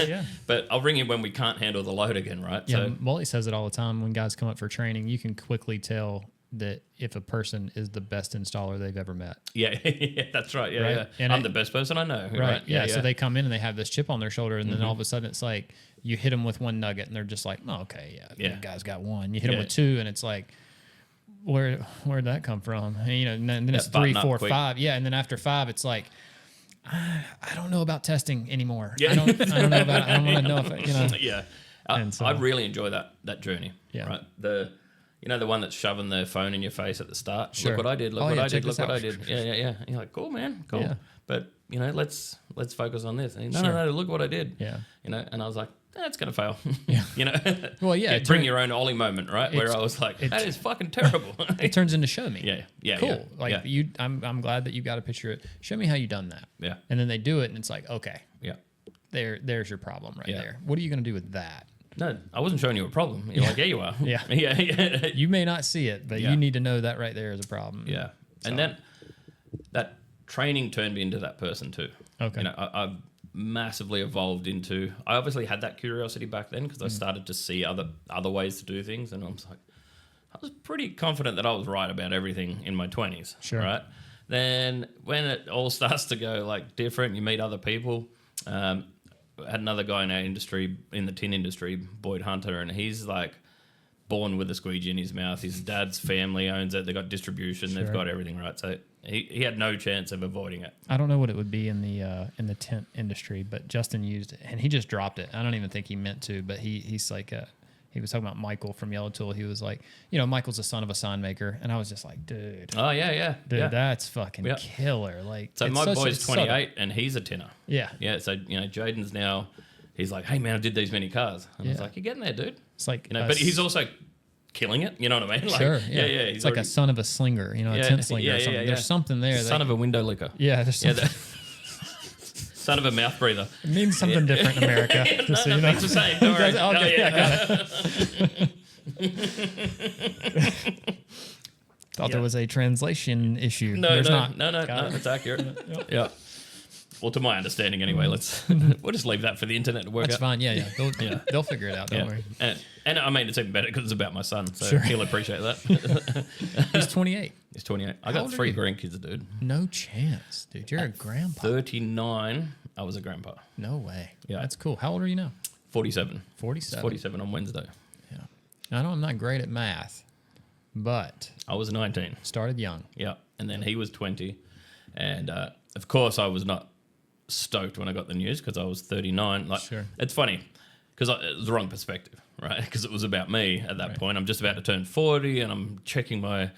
Yeah. But I'll ring you when we can't handle the load again, right? Yeah, Molly says it all the time. When guys come up for training, you can quickly tell that if a person is the best installer they've ever met. Yeah, that's right. Yeah, Right? yeah. And I'm the best person I know. Right. Yeah. So they come in and they have this chip on their shoulder, and then all of a sudden it's like you hit them with one nugget, and they're just like, "Oh, okay, yeah, the guy's got one." You hit them with two, and it's like, where'd that come from? And, you know, and then it's 3, 4, 5. Yeah, and then after 5, it's like, I don't know about testing anymore. Yeah. I don't know about it. I don't want to know if, you know. Yeah. And so- I really enjoy that journey. Yeah. Right. The one that's shoving their phone in your face at the start. Sure. Look what I did. Look Oh, what yeah, I check did. Look this what out. I did. Yeah. And you're like, cool, man. Cool. Yeah. But, you know, let's focus on this. And no, Sure. no, look what I did. Yeah. You know, and I was like, that's going to fail. Yeah. You know? Well, yeah, it Bring turn- your own Ollie moment, right? Where I was like, that is fucking terrible. It turns into show me. Yeah. Cool. Yeah. Like I'm glad that you got a picture of it. Show me how you done that. Yeah. And then they do it, and it's like, okay, Yeah. there's your problem right Yeah. there. What are you going to do with that? No, I wasn't showing you a problem. You're like, yeah, you are. Yeah. Yeah. You may not see it, but Yeah. you need to know that right there is a problem. Yeah. And then that training turned me into that person too. Okay. You know, I've massively evolved into. I obviously had that curiosity back then because I started to see other ways to do things, and I was like, I was pretty confident that I was right about everything in my 20s. Sure. Right. Then when it all starts to go like different, you meet other people. I had another guy in our industry, in the tin industry, Boyd Hunter, and he's like born with a squeegee in his mouth. His dad's family owns it. They got distribution. Sure. They've got everything right. So he had no chance of avoiding it. I don't know what it would be in the tent industry, but Justin used it, and he just dropped it. I don't even think he meant to, but he's like he was talking about Michael from Yellow Tool. He was like, you know, Michael's the son of a sign maker, and I was just like, dude, Oh yeah. that's fucking Yeah. killer. Like, So it's my such boy's a 28 and he's a tinner. Yeah, Yeah. So you know, Jaden's now. He's like, hey man, I did these many cars, and I was Yeah. like, you're getting there, dude. it's like, You know, but he's also killing it. You know what I mean? Like, sure, Yeah. It's He's like a already- son of a slinger, you know, a tent slinger or something. There's something there. Son of a window licker. yeah, there's Yeah. something. Son of a mouth breather. It means something different in America. Just so you know. It's the same. Don't worry. Okay, Oh, I got it. Thought there was a translation issue. No, There's no, not. no, Got it. it's accurate. Yeah. Well, to my understanding, anyway. We'll just leave that for the internet to work That's out. fine. Yeah. They'll figure it out. Don't Yeah. worry. And I mean, it's even better because it's about my son, so Sure. he'll appreciate that. He's 28. He's 28. I How got old are 3 you? grandkids, dude. No chance, dude. You're a grandpa. 39, I was a grandpa. No way. Yeah. That's cool. How old are you now? 47. 47. 47 on Wednesday. Yeah. I know I'm not great at math, but I was 19. started young. Yeah. And then he was 20. And of course, I was not stoked when I got the news because I was 39. Like, Sure. It's funny because it was the wrong perspective, right? Because it was about me at that Right. point. I'm just about to turn 40 and I'm checking where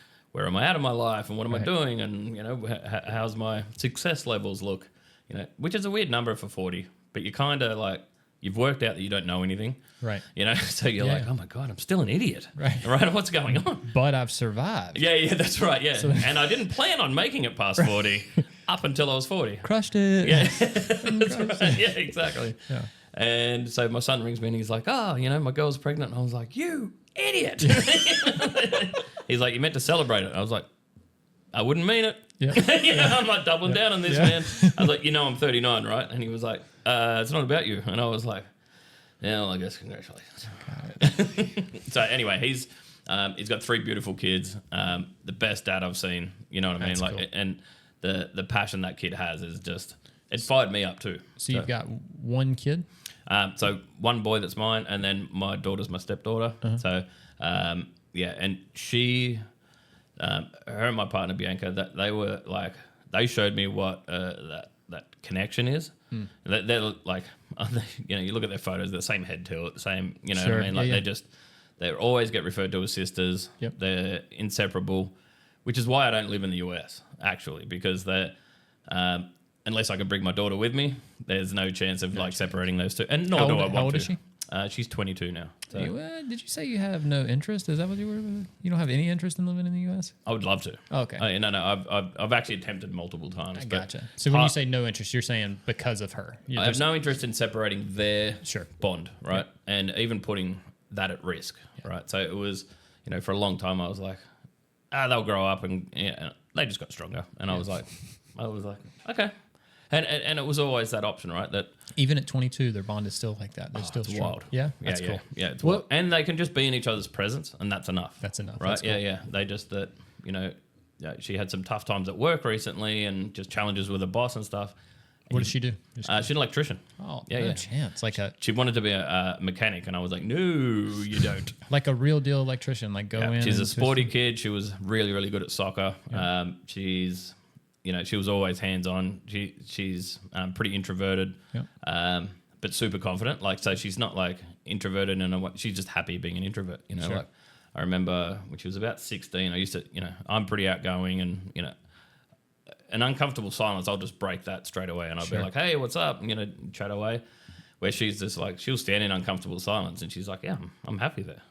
am I at in my life and what am I Right. doing and, you know, how's my success levels look, you know, which is a weird number for 40, but you kind of like, you've worked out that you don't know anything. Right. You know, so you're Yeah. like, oh my God, I'm still an idiot. Right. Right. What's going on? But I've survived. Yeah, that's right. Yeah. And I didn't plan on making it past 40 up until I was 40. Crushed it. Yeah. That's right. Yeah, exactly. Yeah. And so my son rings me and he's like, oh, you know, my girl's pregnant. And I was like, you idiot. He's like, you meant to celebrate it. I was like, I wouldn't mean it. Yeah. You know, I'm like doubling down on this, Yeah. man. I was like, you know, I'm 39, right? And he was like, it's not about you. And I was like, yeah, well, I guess congratulations. So anyway, he's got 3 beautiful kids. The best dad I've seen. You know what I mean? That's Like, cool. and the passion that kid has is just, it fired me up too. So you've got one kid? So one boy that's mine, and then my daughter's my stepdaughter. Uh-huh. So yeah, and she, her and my partner Bianca, that they were like, they showed me what that connection is. They're like, you know, you look at their photos, the same head tilt, the same, you know what Sure. I mean? Like Yeah, they they always get referred to as sisters. Yep. They're inseparable, which is why I don't live in the US actually, because they're unless I could bring my daughter with me, there's no chance of like separating those two. And nor How do old- I want how old to. is she? She's 22 now. So Did you say you have no interest? Is that what you were? You don't have any interest in living in the U.S.? I would love to. Okay. No. I've actually attempted multiple times. I but gotcha. So when you say no interest, you're saying because of her. I have no interest in separating their Sure. bond, right? And even putting that at risk, right? So it was, you know, for a long time I was like, they'll grow up and they just got stronger. And I was like, okay. And it was always that option, right? That Even at 22, their bond is still like that. They're still it's strong. wild. Yeah, that's cool. Yeah, it's wild. And they can just be in each other's presence, and that's enough. That's enough. right? That's cool. Yeah. They just that she had some tough times at work recently, and just challenges with her boss and stuff. What does she do? She's an electrician. Oh, yeah, no yeah. chance. Like She wanted to be a mechanic, and I was like, no, you don't. a real deal electrician. Like go in. She's a and sporty kid. She was really, really good at soccer. Yeah. She was always hands on. She's pretty introverted, but super confident. Like, so she's not like introverted in a way. She's just happy being an introvert. Sure. Like I remember when she was about 16. I used to, I'm pretty outgoing, and an uncomfortable silence, I'll just break that straight away, and I'll be like, "Hey, what's up?" I'm chat away. Where she's just like, she'll stand in uncomfortable silence, and she's like, "Yeah, I'm happy there."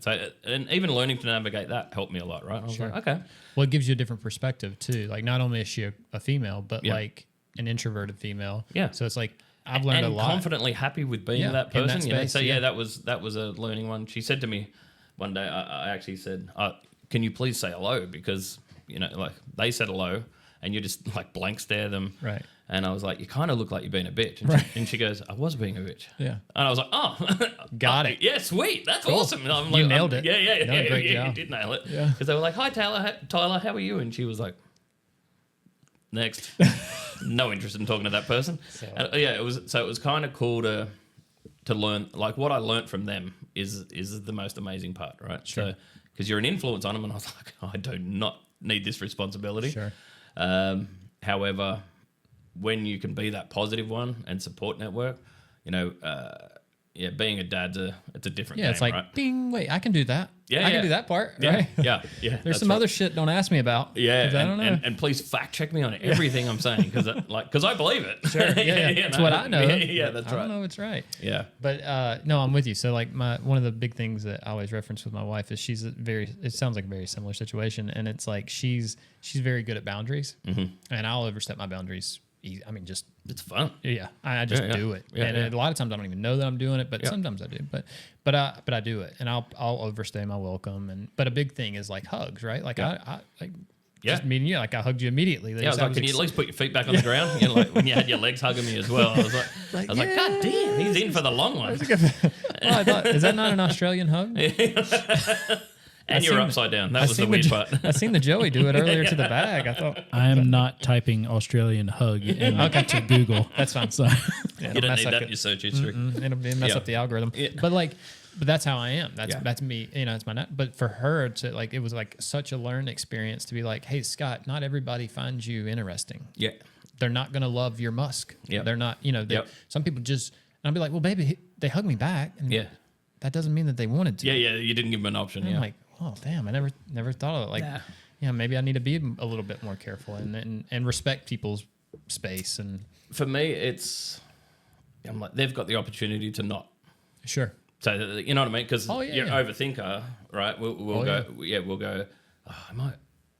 So, and even learning to navigate that helped me a lot, right? I was like, okay. Well, it gives you a different perspective too. Like, not only is she a female, but like an introverted female. Yeah. So it's like I've learned a lot. Confidently happy with being that in person. that space, So that was a learning one. She said to me one day, I actually said, "Can you please say hello?" Because like they said hello, and you just like blank stare them. Right. And I was like, "You kind of look like you're being a bitch." And she goes, "I was being a bitch." Yeah. And I was like, "Oh, Got it. Yeah, sweet. That's Cool. awesome." And I'm You nailed it. Yeah. Done a great job. You did nail it. Yeah. Because they were like, "Hi, Tyler, how are you?" And she was like, "Next." No interest in talking to that person. So. It was kind of cool to learn. Like, what I learned from them is the most amazing part, right? Sure. So, because you're an influence on them, and I was like, I do not need this responsibility. Sure. However, when you can be that positive one and support network, being a dad's it's a different game, It's like, right? ding, wait, I can do that. Yeah, I can do that part. Yeah, Right? yeah. There's that's some right. other shit don't ask me about. Yeah, 'cause I don't know. and please fact check me on everything I'm saying, because I believe it. Sure. Yeah. That's what I know. Yeah, that's I right. don't know it's right. Yeah. But no, I'm with you. So like one of the big things that I always reference with my wife is it sounds like a very similar situation, and it's like she's very good at boundaries, and I'll overstep my boundaries. I mean, just It's fun. yeah, I just do it, and a lot of times I don't even know that I'm doing it, but sometimes I do. But I do it, and I'll overstay my welcome. But a big thing is like hugs, right? Like I like. Just meeting you, like I hugged you immedately. Yeah, I was like, can you at least put your feet back on the ground? Like when you had your legs hugging me as well. I was like, God damn, he's in for the long one. I thought, is that not an Australian hug? And you're upside down. That was the weird part. I seen the Joey do it earlier to the bag. I thought I am not typing Australian hug to Google. that's fine. So Yeah, You don't mess need up that it. in your search history. It'll mess up the algorithm. Yeah. But that's how I am. That's me. It's my. But for her to like, it was like such a learned experience to be like, hey Scott, not everybody finds you interesting. Yeah. They're not gonna love your musk. Yep. They're not. Some people just. And I'll be like, well, baby, they hug me back. And Yeah. that doesn't mean that they wanted to. Yeah. You didn't give him an option. And Yeah. I'm like, oh damn, I never thought of it. Like, maybe I need to be a little bit more careful and respect people's space. And for me, I'm like, they've got the opportunity to not. sure. So you know what I mean? Because you're yeah. overthinker, right? We'll go. Yeah, we'll go. Oh,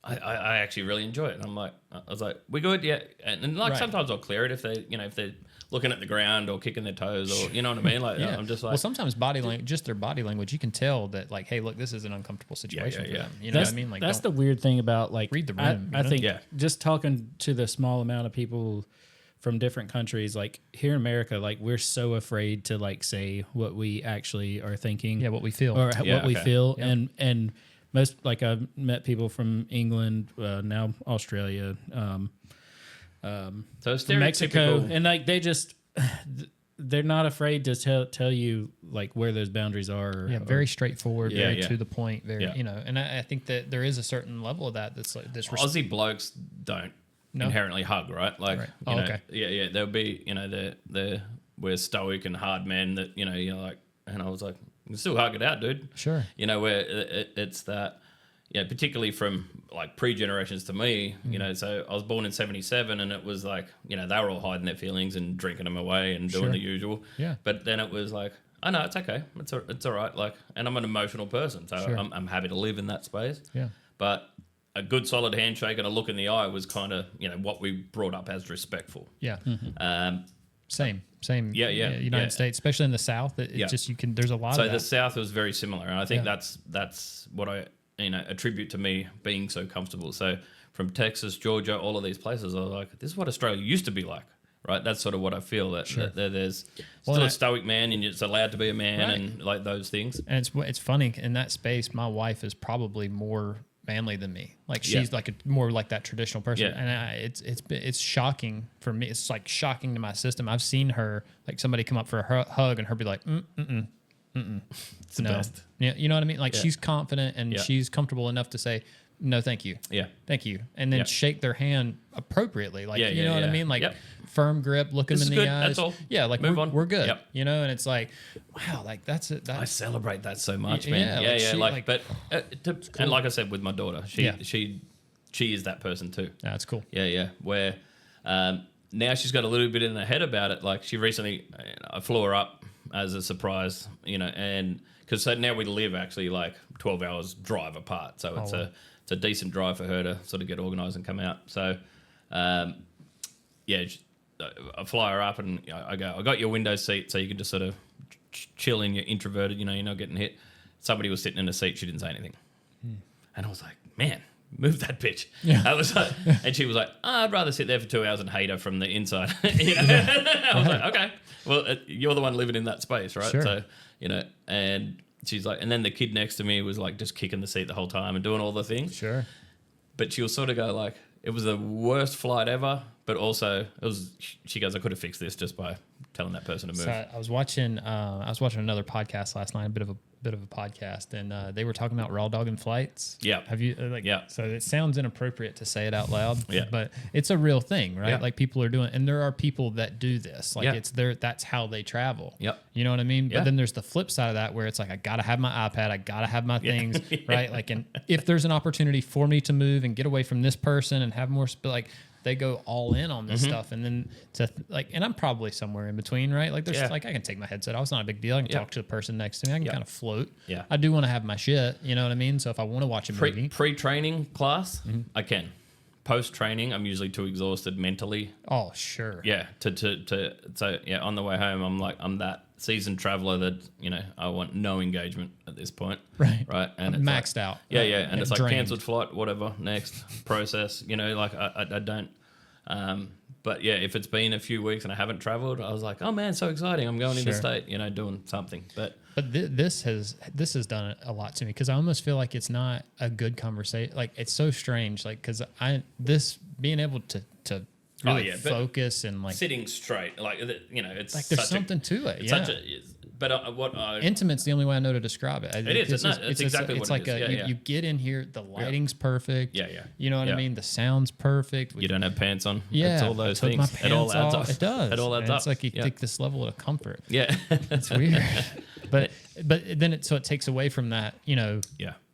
I actually really enjoy it. And I'm like, I was like, we good? Yeah. And like sometimes I'll clear it if they're looking at the ground or kicking their toes or you know what I mean? Like I'm just like, well, sometimes just their body language, you can tell that like, hey, look, this is an uncomfortable situation for them. You know what I mean? Like that's the weird thing about like read the room. I think Yeah. just talking to the small amount of people from different countries, like here in America, like we're so afraid to like say what we actually are thinking, what we feel, or what we feel, Yeah. and most like I've met people from England, now Australia, so from Mexico, and like they just they're not afraid to tell you like where those boundaries are. very straightforward, very yeah. to the point, very Yeah. and I think that there is a certain level of that's like this. Aussie blokes don't inherently hug, right? Like, Right. you know, Okay. yeah. They'll be, we're stoic and hard men that, you're like, and I was like, you can still hug it out, dude. Sure. Where it's that, particularly from like pre-generations to me, so I was born in 77 and it was like, they were all hiding their feelings and drinking them away and doing the usual. Yeah. But then it was like, oh no, it's okay. It's all right. Like, and I'm an emotional person, so I'm happy to live in that space. Yeah. But a good solid handshake and a look in the eye was kind of, what we brought up as respectful. Yeah. Same. Yeah. United States, especially in the South, it's just there's a lot so of that. the South was very similar, and I think that's what I attribute to me being so comfortable. So from Texas, Georgia, all of these places. I was like, this is what Australia used to be like. Right, that's sort of what I feel, that there's still a stoic man and it's allowed to be a man, and like those things. And it's funny, in that space, my wife is probably more manly than me. Like she's like more like that traditional person, and it's shocking for me. It's like shocking to my system. I've seen her, like somebody come up for a hug and her be like, It's the best. Yeah, you know what I mean? Like she's confident and she's comfortable enough to say, no, thank you. Yeah. Thank you. And then shake their hand appropriately. Like, you know what I mean? Like firm grip, look them in the eyes. That's all. Yeah. Like we're good. Yep. You know? And it's like, wow, like that's it. I celebrate that so much, man. And like I said, with my daughter, she is that person too. That's cool. Yeah. Where, now she's got a little bit in her head about it. Like she recently, I flew her up as a surprise, and because now we live actually like 12 hours drive apart. So it's a decent drive for her to sort of get organised and come out. So, I fly her up and I go, I got your window seat so you can just sort of chill in. You're introverted, you're not getting hit. Somebody was sitting in a seat, she didn't say anything. And I was like, man, move that bitch. Yeah. I was like, and she was like, I'd rather sit there for 2 hours and hate her from the inside. I was like, okay, well, you're the one living in that space, right? Sure. So, and she's like, and then the kid next to me was like just kicking the seat the whole time and doing all the things. Sure. But she'll sort of go like, it was the worst flight ever, but also she goes, I could have fixed this just by telling that person to move. So I was watching another podcast last night, a bit of a podcast, and they were talking about raw dogging flights. Yeah. Have you so it sounds inappropriate to say it out loud, Yeah. but it's a real thing, right? Yeah. Like people are doing, and there are people that do this. Like Yeah. that's how they travel. Yep. You know what I mean? Yeah. But then there's the flip side of that where it's like, I got to have my iPad, I got to have my things, right? Like, and if there's an opportunity for me to move and get away from this person and have more, like, they go all in on this stuff, and then and I'm probably somewhere in between, right? Like there's like, I can take my headset off, it's not a big deal. I can talk to the person next to me. I can kind of float. Yeah. I do want to have my shit, you know what I mean? So if I want to watch a movie, pre-training class, I can. Post-training, I'm usually too exhausted mentally. Oh, sure. Yeah. So on the way home, I'm that seasoned traveler that, I want no engagement at this point. Right. Right. And I'm it's maxed out. Yeah. And it's like drained. cancelled flight, whatever, next process, like I don't. But yeah, if it's been a few weeks and I haven't traveled, I was like, oh man, so exciting. I'm going interstate, doing something. But this has done it a lot to me, because I almost feel like it's not a good conversation. Like it's so strange. Like, because being able to really focus and like sitting straight, like, it's like there's something to it. Yeah. Intimate's the only way I know to describe it. It is. It's exactly what it is. You get in here, the lighting's perfect. Yeah. You know what I mean? The sound's perfect. You don't have pants on. Yeah. It's all those I took things. My pants it all adds off. up. It does. It all adds up. It's like you take this level of comfort. Yeah. It's weird. But then it takes away from that,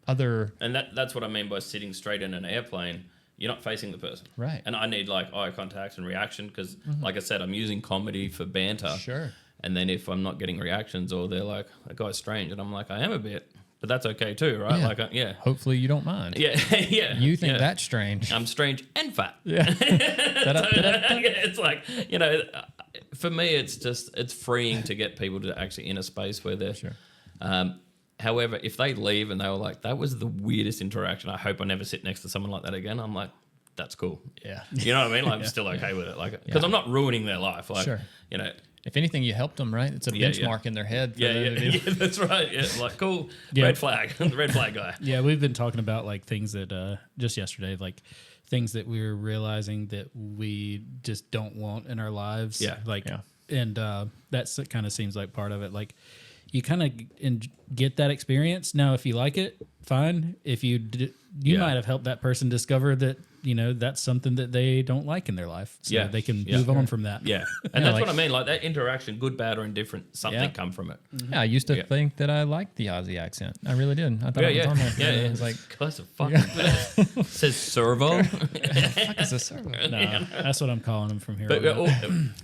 other. And that's what I mean by sitting straight in an airplane. You're not facing the person. Right. And I need like eye contact and reaction, because like I said, I'm using comedy for banter. Sure. And then if I'm not getting reactions, or they're like, that guy's strange, and I'm like, I am a bit, but that's okay too, right? Yeah. Like, Hopefully you don't mind. Yeah. Yeah. You think that's strange. I'm strange and fat. Yeah. It's like, for me, it's freeing to get people to actually in a space where they're. Sure. However, if they leave and they were like, that was the weirdest interaction, I hope I never sit next to someone like that again, I'm like, that's cool. Yeah. You know what I mean? Like, I'm still okay with it. Like, because I'm not ruining their life. Like, Sure. If anything, you helped them, right? It's a benchmark in their head. Yeah, that's right. Yeah, like, cool. Red flag. The red flag guy. Yeah, we've been talking about like things that just yesterday, like things that we were realizing that we just don't want in our lives. Yeah. And that kind of seems like part of it. Like, you kind of get that experience. Now, if you like it, fine. If you might have helped that person discover that, that's something that they don't like in their life. So they can move on from that. Yeah. And that's what I mean. Like, that interaction, good, bad, or indifferent, something come from it. Yeah, I used to think that I liked the Aussie accent. I really did. I thought it was on there. Yeah. It was like, that's a fucking says servo. what the fuck is a servo? No, that's what I'm calling them from here. But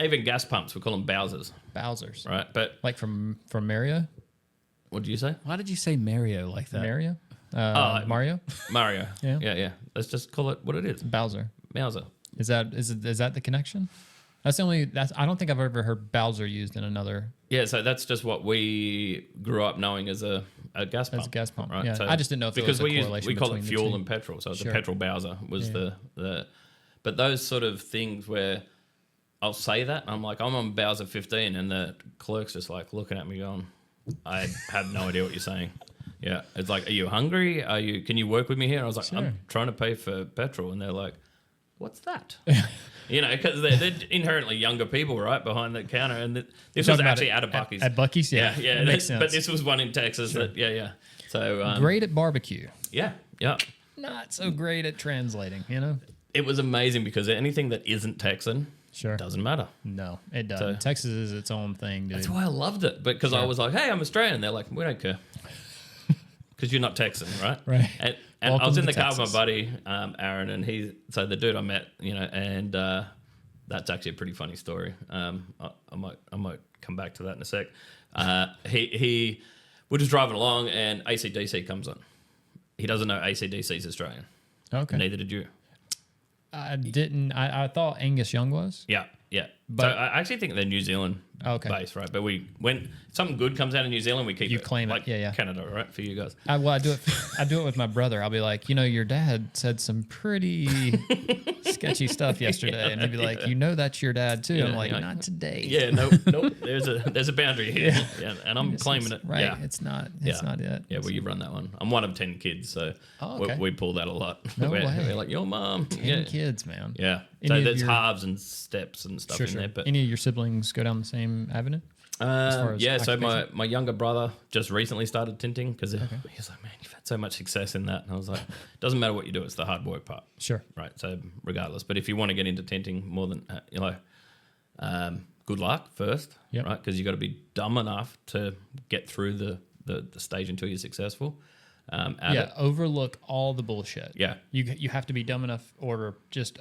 even gas pumps, we call them Bowsers. Bowsers. Right. But like from Mario? What did you say? Why did you say Mario like that? Mario? Mario. Yeah. Yeah. Let's just call it what it is. Bowser. Bowser. Is that the connection? I don't think I've ever heard Bowser used in another. Yeah, so that's just what we grew up knowing as a a gas pump. As a gas pump, right? yeah. So, I just didn't know if there because was a we correlation call it between the fuel two. and petrol. So Sure. the petrol bowser was Yeah. the. But those sort of things where I'll say that and I'm like, I'm on Bowser 15, and the clerk's just like looking at me going, I have no idea what you're saying. Yeah, it's like, are you hungry? Can you work with me here? And I was like, Sure. I'm trying to pay for petrol, and they're like, what's that? You know, because they're inherently younger people, right, behind the counter. And this was Talking about actually it at a Buc-ee's. At Buc-ee's, yeah. Yeah, That makes sense. But this was one in Texas. Sure. Yeah. So Great at barbecue. Yeah. Not so great at translating, you know? It was amazing because anything that isn't Texan Sure. doesn't matter. No, it doesn't. So- Texas is its own thing, dude. That's why I loved it. Because I Sure. was like, hey, I'm Australian. They're like, we don't care. Because you're not Texan, right? Right. And I Welcome was in to the car with my Texas. buddy, Aaron, and so the dude I met, you know, and that's actually a pretty funny story. I might come back to that in a sec. We're just driving along, and AC/DC comes on. He doesn't know AC/DC is Australian. Okay. Neither did you. I didn't. I thought Angus Young was. Yeah. But- so I actually think they're New Zealand based, right? But when something good comes out of New Zealand, we keep You claim it. like Yeah. Canada, right? For you guys. I do it. I do it with my brother. I'll be like, your dad said some pretty sketchy stuff yesterday, and he'd be like, that's your dad too. I'm like, not today. Yeah, nope. There's a boundary here, and I'm claiming it. Right. Yeah. It's not it. Yeah, well, you run that one. I'm one of 10 kids, so Oh, okay. we pull that a lot. No way. We're like, your mom. 10 kids, man. Yeah. Any So of there's your- halves and steps and stuff in there. But Any of your siblings go down the same avenue? far as yeah, so occupation? my younger brother just recently started tinting because he's like, man, you've had so much success in that. And I was like, doesn't matter what you do, it's the hard work part. Sure. Right. So regardless, but if you want to get into tinting more than, good luck first, Yep. right? Because you got to be dumb enough to get through the stage until you're successful. Overlook all the bullshit. Yeah. You have to be dumb enough or just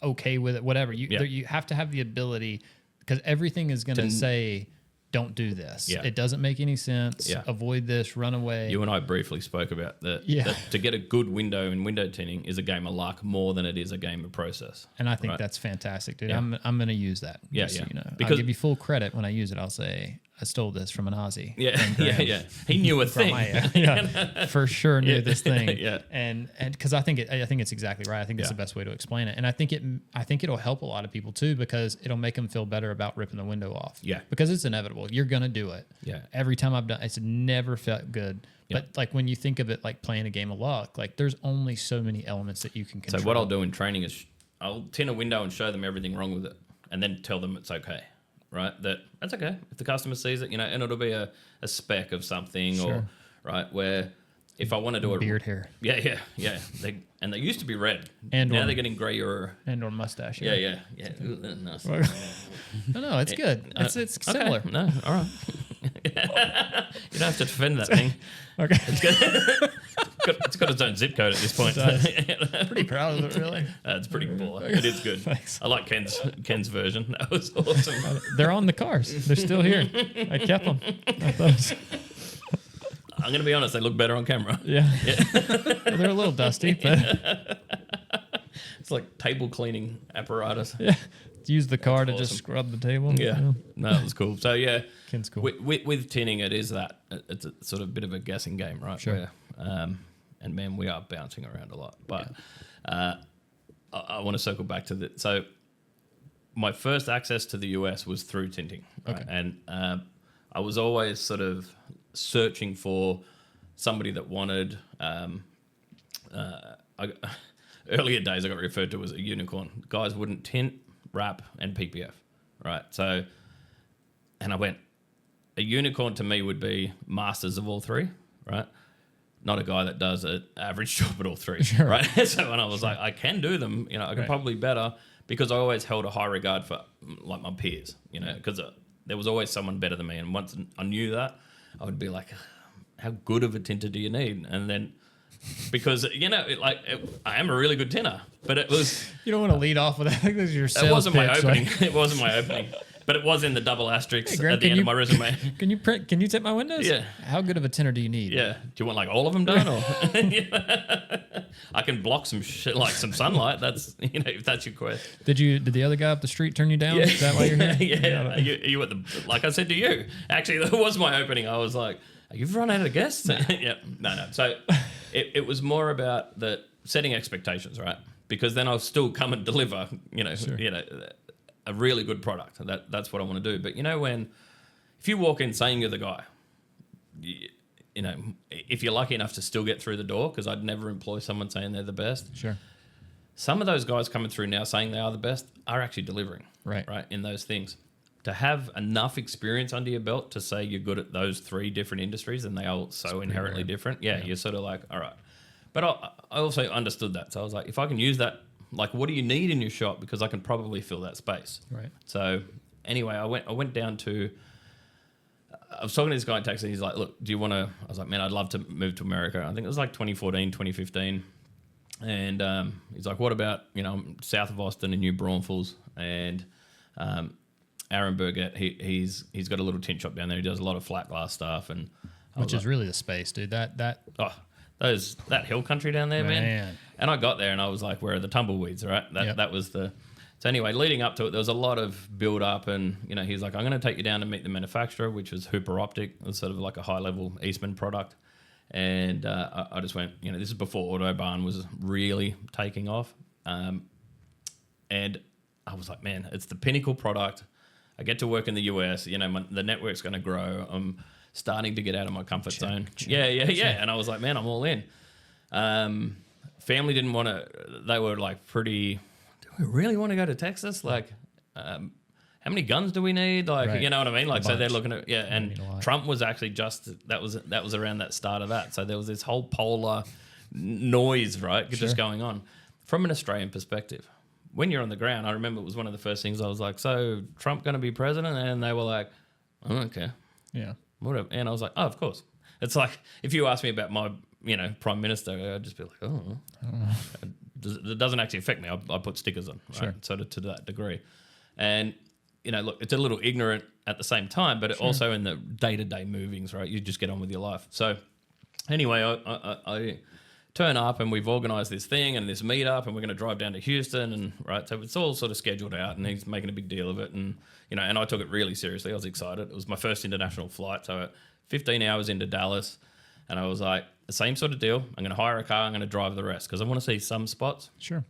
okay with it, whatever. You have to have the ability, because everything is going to say, don't do this. Yeah. It doesn't make any sense. Yeah. Avoid this. Run away. You and I briefly spoke about that. Yeah. That to get a good window in window tinting is a game of luck more than it is a game of process. And I think right? that's fantastic, dude. Yeah. I'm going to use that. Yeah, just so yeah. you know. I'll Because- give you full credit when I use it. I'll say, I stole this from an Aussie. Yeah, yeah. He knew a thing. For sure knew this thing. Yeah. And because I think it's exactly right. I think it's the best way to explain it. And I think it'll help a lot of people too, because it'll make them feel better about ripping the window off. Yeah. Because it's inevitable. You're gonna do it. Yeah. Every time I've done it's never felt good. Yeah. But like when you think of it like playing a game of luck, like there's only so many elements that you can control. So what I'll do in training is I'll tint a window and show them everything wrong with it, and then tell them it's okay. Right, that's okay if the customer sees it, and it'll be a speck of something, Sure. or right where if I want to do it, beard hair. yeah. They used to be red, And now or- th're getting grey or And or mustache. yeah. Ooh, that's nice. No, it's good. It's Okay. similar. No, all right. You don't have to defend that thing. Okay. It's got its own zip code at this point. Pretty proud of it, really. It's pretty baller. It is good. Thanks. I like Ken's version. That was awesome. They're on the cars. They're still here. I kept them. I thought it was- I'm going to be honest, they look better on camera. yeah. Well, they're a little dusty, but It's like table cleaning apparatus. yeah. Use the car to awesome. just scrub the table. Yeah. No, it was cool. So, yeah. Ken's cool. With tinning, it is that. It's a sort of bit of a guessing game, right? Sure. Where, and, man, we are bouncing around a lot. But I want to circle back to that. So, my first access to the US was through tinting. Right? Okay. And I was always sort of searching for somebody that wanted... earlier days, I got referred to as a unicorn. Guys wouldn't tint, wrap, and PPF, right? So, and I went, a unicorn to me would be masters of all three, right? Not a guy that does an average job at all three, right? So when I was like, I can do them, I can probably better, because I always held a high regard for like my peers, because there was always someone better than me. And once I knew that, I would be like, how good of a tinter do you need? And then, because I am a really good tinter, but it was You don't want to lead off with that. I think this is your sales it wasn't my pitch, opening. like- It wasn't my opening, but it was in the double asterisks Hey, Graham, at the can end you- of my resume. Can you tint my windows? Yeah. How good of a tinter do you need? Yeah, do you want like all of them done, or I can block some shit like some sunlight? That's if that's your quest. Did the other guy up the street turn you down? Is that why you're here? Yeah. You at the like I said to you. Actually, that was my opening. I was like, You've run out of guests? Yeah, no. So it was more about the setting expectations, right? Because then I'll still come and deliver, a really good product. That's what I want to do. But if you walk in saying you're the guy, if you're lucky enough to still get through the door, because I'd never employ someone saying they're the best. Sure. Some of those guys coming through now saying they are the best are actually delivering, right, in those things. To have enough experience under your belt to say you're good at those 3 different industries and they are so inherently different, you're sort of like, all right. But I also understood that. So I was like, if I can use that, like, what do you need in your shop? Because I can probably fill that space. Right. So anyway, I went down to, I was talking to this guy in taxi. He's like, look, do you want to, I was like, man, I'd love to move to America. I think it was like 2014, 2015. And he's like, what about, I'm south of Austin in New Braunfels, and Aaron Burgett, he's got a little tint shop down there. He does a lot of flat glass stuff, and which is really the space, dude. That hill country down there, man. And I got there and I was like, where are the tumbleweeds, right? That was the. So anyway, leading up to it, there was a lot of build up, and he's like, I'm going to take you down to meet the manufacturer, which was Hooper Optic. It was sort of like a high level Eastman product. And I just went, this is before Autobahn was really taking off. And I was like, man, it's the pinnacle product. I get to work in the US, the network's going to grow. I'm starting to get out of my comfort zone. Yeah. And I was like, man, I'm all in. Family didn't want to, they were like pretty, do we really want to go to Texas? Like, how many guns do we need? Like, you know what I mean? Like, so they're looking at, and Trump was actually that was around that start of that. So there was this whole polar noise, right? Just going on from an Australian perspective. When you're on the ground, I remember it was one of the first things I was like, so Trump going to be president? And they were like, I don't care. Yeah. Whatever. And I was like, oh, of course. It's like, if you ask me about my, prime minister, I'd just be like, oh. It doesn't actually affect me. I put stickers on, right? Sure. So to that degree. And, look, it's a little ignorant at the same time, but also in the day-to-day movings, right? You just get on with your life. So anyway, I turn up and we've organised this thing and this meetup, and we're going to drive down to Houston, and so it's all sort of scheduled out, and he's making a big deal of it, and and I took it really seriously. I was excited. It was my first international flight, so 15 hours into Dallas, and I was like, the same sort of deal. I'm going to hire a car. I'm going to drive the rest because I want to see some spots. Sure.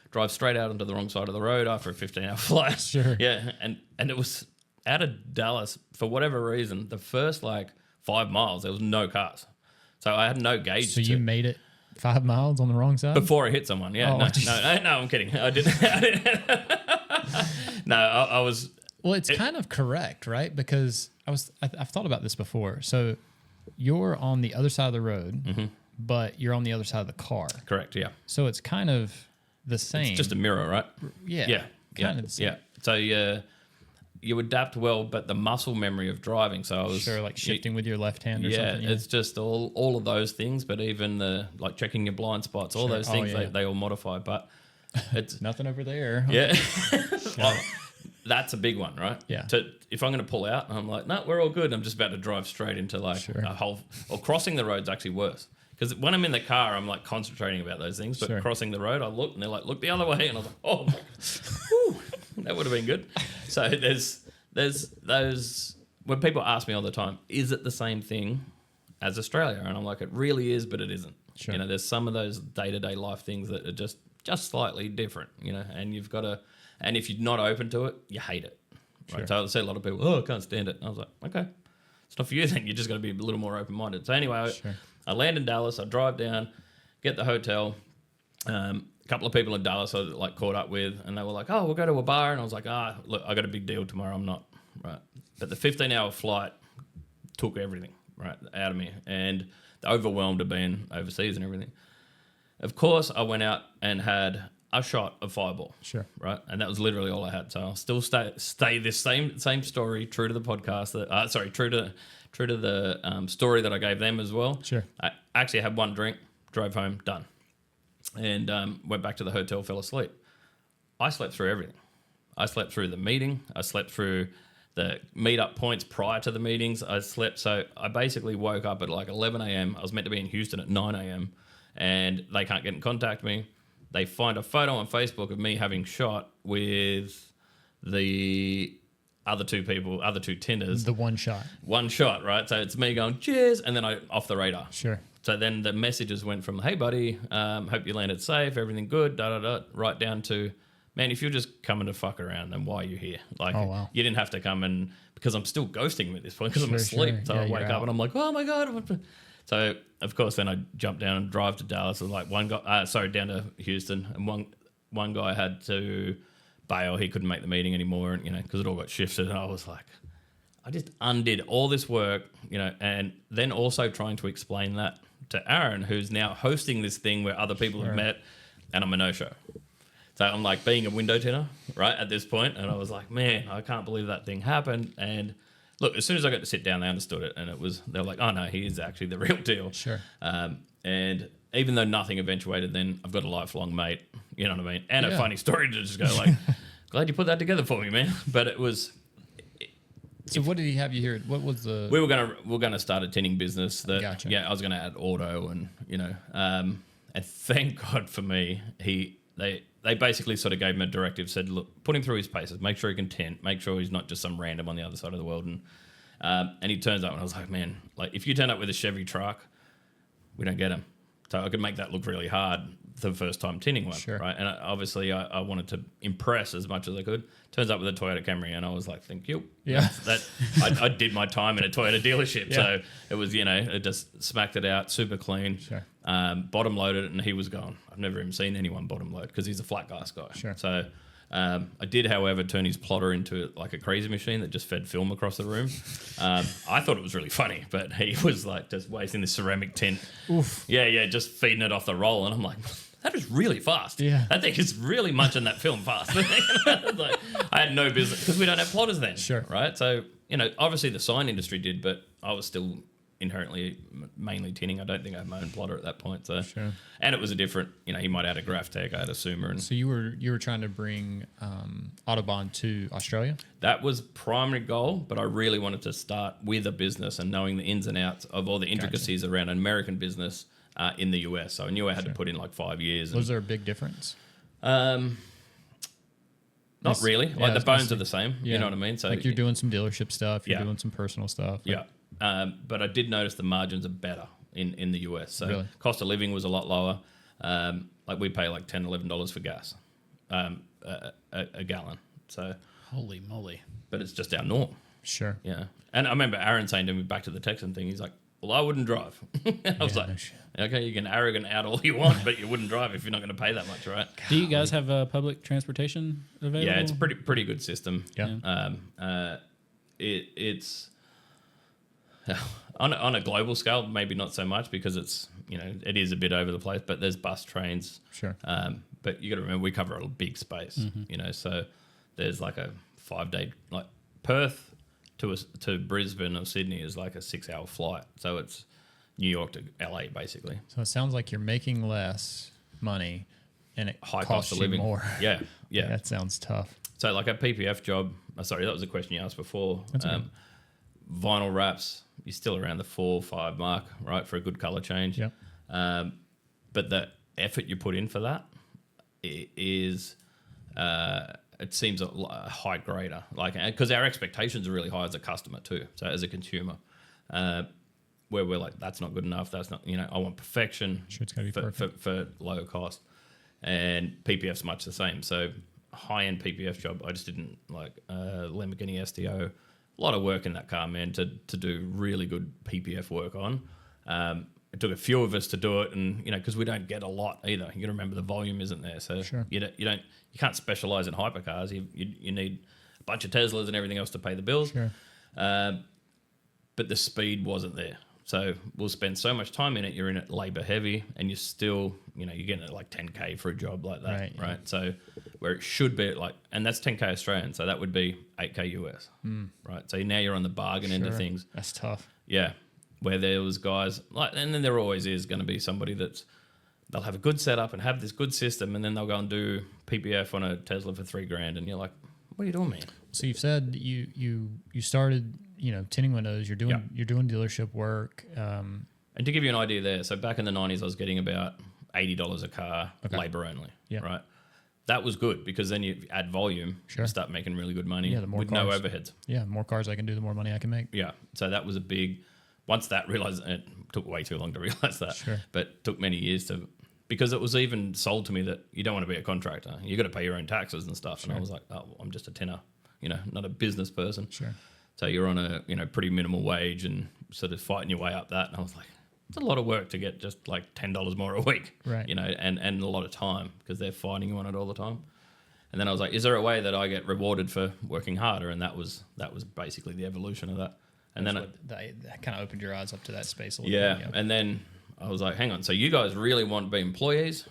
Drive straight out onto the wrong side of the road after a 15-hour flight. Sure. Yeah, and it was out of Dallas for whatever reason. The first 5 miles there was no cars. So I had no gauge. So you made it 5 miles on the wrong side before I hit someone. Yeah, no, I'm kidding. I didn't. No, I was. Well, it's kind of correct, right? Because I've thought about this before. So you're on the other side of the road, but you're on the other side of the car. Correct. Yeah. So it's kind of the same. It's just a mirror, right? Yeah. Kind of the same. Yeah. So you adapt well, but the muscle memory of driving. So I was shifting with your left hand or something. Yeah, it's just all of those things, but even the checking your blind spots, all those things they all modify. But it's nothing over there. Yeah, well, that's a big one, right? Yeah. If I'm going to pull out, I'm like, no, we're all good. I'm just about to drive straight into a whole, or crossing the road's actually worse. Because when I'm in the car, I'm concentrating about those things. But crossing the road, I look and they're like, look the other way. And I was like, oh my God, that would have been good. So there's those, when people ask me all the time, is it the same thing as Australia? And I'm like, it really is, but it isn't. Sure. There's some of those day-to-day life things that are just slightly different, and you've got to, and if you're not open to it, you hate it. Right? Sure. So I see a lot of people, I can't stand it. And I was like, okay, it's not for you then. You just got to be a little more open-minded. So anyway, I land in Dallas, I drive down, get the hotel. A couple of people in Dallas I caught up with, and they were like, oh, we'll go to a bar. And I was like, look, I got a big deal tomorrow. I'm not, right? But the 15-hour flight took everything, right, out of me. And overwhelmed of being overseas and everything. Of course, I went out and had a shot of Fireball. Sure. Right? And that was literally all I had. So I'll still stay this same story, true to the podcast. True to the story that I gave them as well. Sure. I actually had one drink, drove home, done. And went back to the hotel, fell asleep. I slept through everything. I slept through the meeting. I slept through the meet-up points prior to the meetings. So I basically woke up at 11 a.m. I was meant to be in Houston at 9 a.m. and they can't get in contact with me. They find a photo on Facebook of me having shot with the other two tinters. The one shot. One shot, right? So it's me going, cheers, and then I off the radar. Sure. So then the messages went from, hey, buddy, hope you landed safe, everything good, right down to, man, if you're just coming to fuck around, then why are you here? Like, Oh, wow. you didn't have to come and, because I'm still ghosting him at this point because I'm Sure, asleep. sure. So Yeah, I you're wake out. up and I'm like, oh my God. So, of course, then I jumped down and drive to Dallas. And like one guy, down to Houston. And one guy had to bail. He couldn't make the meeting anymore, and because it all got shifted. And I was like, I just undid all this work, and then also trying to explain that to Aaron, who's now hosting this thing where other people have met, and I'm a no-show. So I'm like being a window tinner, right, at this point, and I was like, man, I can't believe that thing happened. And look, as soon as I got to they understood it, and they were like, oh no, he is actually the real deal. Sure. And even though nothing eventuated, then I've got a lifelong mate, you know what I mean, and a funny story to just go like, glad you put that together for me, man. But it was. So what did he have you here? What was the? We were gonna start a tinning business. That Gotcha. I was gonna add auto, and and thank God for me, they basically sort of gave him a directive, said, look, put him through his paces, make sure he can tint, make sure he's not just some random on the other side of the world, and he turns up, and I was like, man, like if you turn up with a Chevy truck, we don't get him. So I could make that look really hard the first time tinning one, Sure. right? And obviously I wanted to impress as much as I could. Turns up with a Toyota Camry, and I was like, thank you. Yeah. I did my time in a Toyota dealership, Yeah. so it was, it just smacked it out, super clean. Sure. Bottom loaded, and he was gone. I've never even seen anyone bottom load because he's a flat glass guy. Sure. So I did, however, turn his plotter into like a crazy machine that just fed film across the room. I thought it was really funny, but he was like just wasting this ceramic tint. Oof. Yeah, just feeding it off the roll, and I'm like, that is really fast. Yeah. That thing is really munching that film fast. Like, I had no business because we don't have plotters then. Sure. Right. So obviously the sign industry did, but I was still inherently mainly tinning. I don't think I had my own plotter at that point. So, Sure. And it was a different. He might add a graph tech. I had a Summa, and So you were trying to bring Autobahn to Australia? that was primary goal. But I really wanted to start with a business and knowing the ins and outs of all the intricacies around an American business in the US. So I knew I had to put in like 5 years. Was there a big difference? Not really. Yeah, I Like the was gonna bones say- are the same. Yeah. You know what I mean? So Like you're doing some dealership stuff, you're Yeah. doing some personal stuff. yeah. But I did notice the margins are better in the US. So Really? cost of living was a lot lower. Like we pay like $10, $11 for gas, a gallon. So, Holy moly. but it's just our norm. Sure. Yeah. And I remember Aaron saying to me back to the Texan thing, he's like, well, I wouldn't drive. I was Yeah, like, no shit. okay, you can arrogant out all you want, but you wouldn't drive if you're not going to pay that much, right? Do you guys have public transportation available? Yeah, it's a pretty good system. Yeah. It's on a global scale, maybe not so much because it's it is a bit over the place. But there's bus, trains. Sure. But you got to remember we cover a big space. So there's like a 5-day like Perth to Brisbane or Sydney is like a 6-hour flight. So it's New York to LA basically. So it sounds like you're making less money and it High costs cost of you living. more. Yeah. That sounds tough. So like a PPF job, sorry, that was a question you asked before. Okay. Vinyl wraps, you're still around the 4-5 mark, right, for a good color change. Yep. But the effort you put in for that is, it seems a high grader, like because our expectations are really high as a customer too. So as a consumer, where we're like, that's not good enough. That's not, I want perfection. Sure, it's gotta be perfect. for low cost, and PPF's much the same. So high-end PPF job, I just didn't like Lamborghini STO. A lot of work in that car, man, to do really good PPF work on. It took a few of us to do it, and because we don't get a lot either. You got to remember the volume isn't there, so Sure. you can't specialize in hypercars. You need a bunch of Teslas and everything else to pay the bills. Sure. But the speed wasn't there. So we'll spend so much time in it. You're in it labor heavy, and you're still, you're getting it like 10K for a job like that, Right, right? yeah. So where it should be like, and that's 10K Australian, so that would be 8K US, right? So now you're on the bargain end of Sure. things. That's tough. Yeah, where there was guys like, and then there always is going to be somebody they'll have a good setup and have this good system, and then they'll go and do PPF on a Tesla for $3,000, and you're like, what are you doing, man? So you've said you started, tinting windows. You're doing dealership work. And to give you an idea there, so back in the 90s, I was getting about $80 a car, Okay. labor only, Yeah. right? that was good because then you add volume, Sure. you start making really good money Yeah, the more with cars. no overheads. Yeah, the more cars I can do, the more money I can make. Yeah. So that was a big, once that realized, it took way too long to realize that, Sure. but took many years to, because it was even sold to me that you don't want to be a contractor. You got to pay your own taxes and stuff. Sure. And I was like, oh, I'm just a tinner, not a business person. Sure. So you're on a, pretty minimal wage and sort of fighting your way up that. And I was like, it's a lot of work to get just like $10 more a week, Right. And a lot of time because they're fighting you on it all the time. And then I was like, is there a way that I get rewarded for working harder? And that was basically the evolution of that. And then that kind of opened your eyes up to that space a little yeah. bit. Yeah. And then I was like, hang on. So you guys really want to be employees?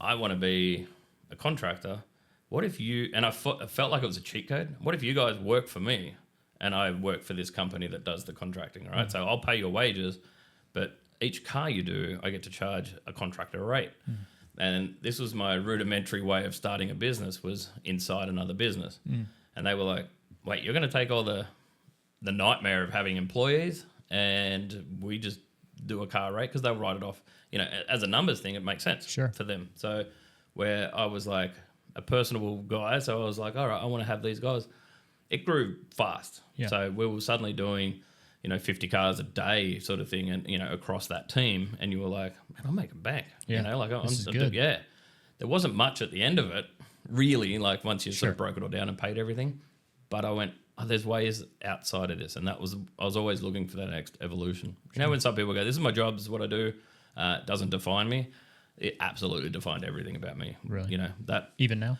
I want to be a contractor. What if you, and I felt like it was a cheat code. What if you guys work for me and I work for this company that does the contracting, right? So I'll pay your wages, but each car you do, I get to charge a contractor rate. And this was my rudimentary way of starting a business, was inside another business. And they were like, wait, you're going to take all the nightmare of having employees and we just do a car rate? Because they'll write it off. As a numbers thing, it makes sense Sure. for them. So where I was like a personable guy, so I was like, all right, I want to have these guys. It grew fast. Yeah. So we were suddenly doing 50 cars a day sort of thing, and across that team, and you were like, man, I'm making bank. Yeah. This is good. Yeah. There wasn't much at the end of it, really, like once you Sure. sort of broke it all down and paid everything. But I went, there's ways outside of this, and I was always looking for that next evolution. When some people go, this is my job, this is what I do, it doesn't define me. It absolutely defined everything about me. Really? That Even now?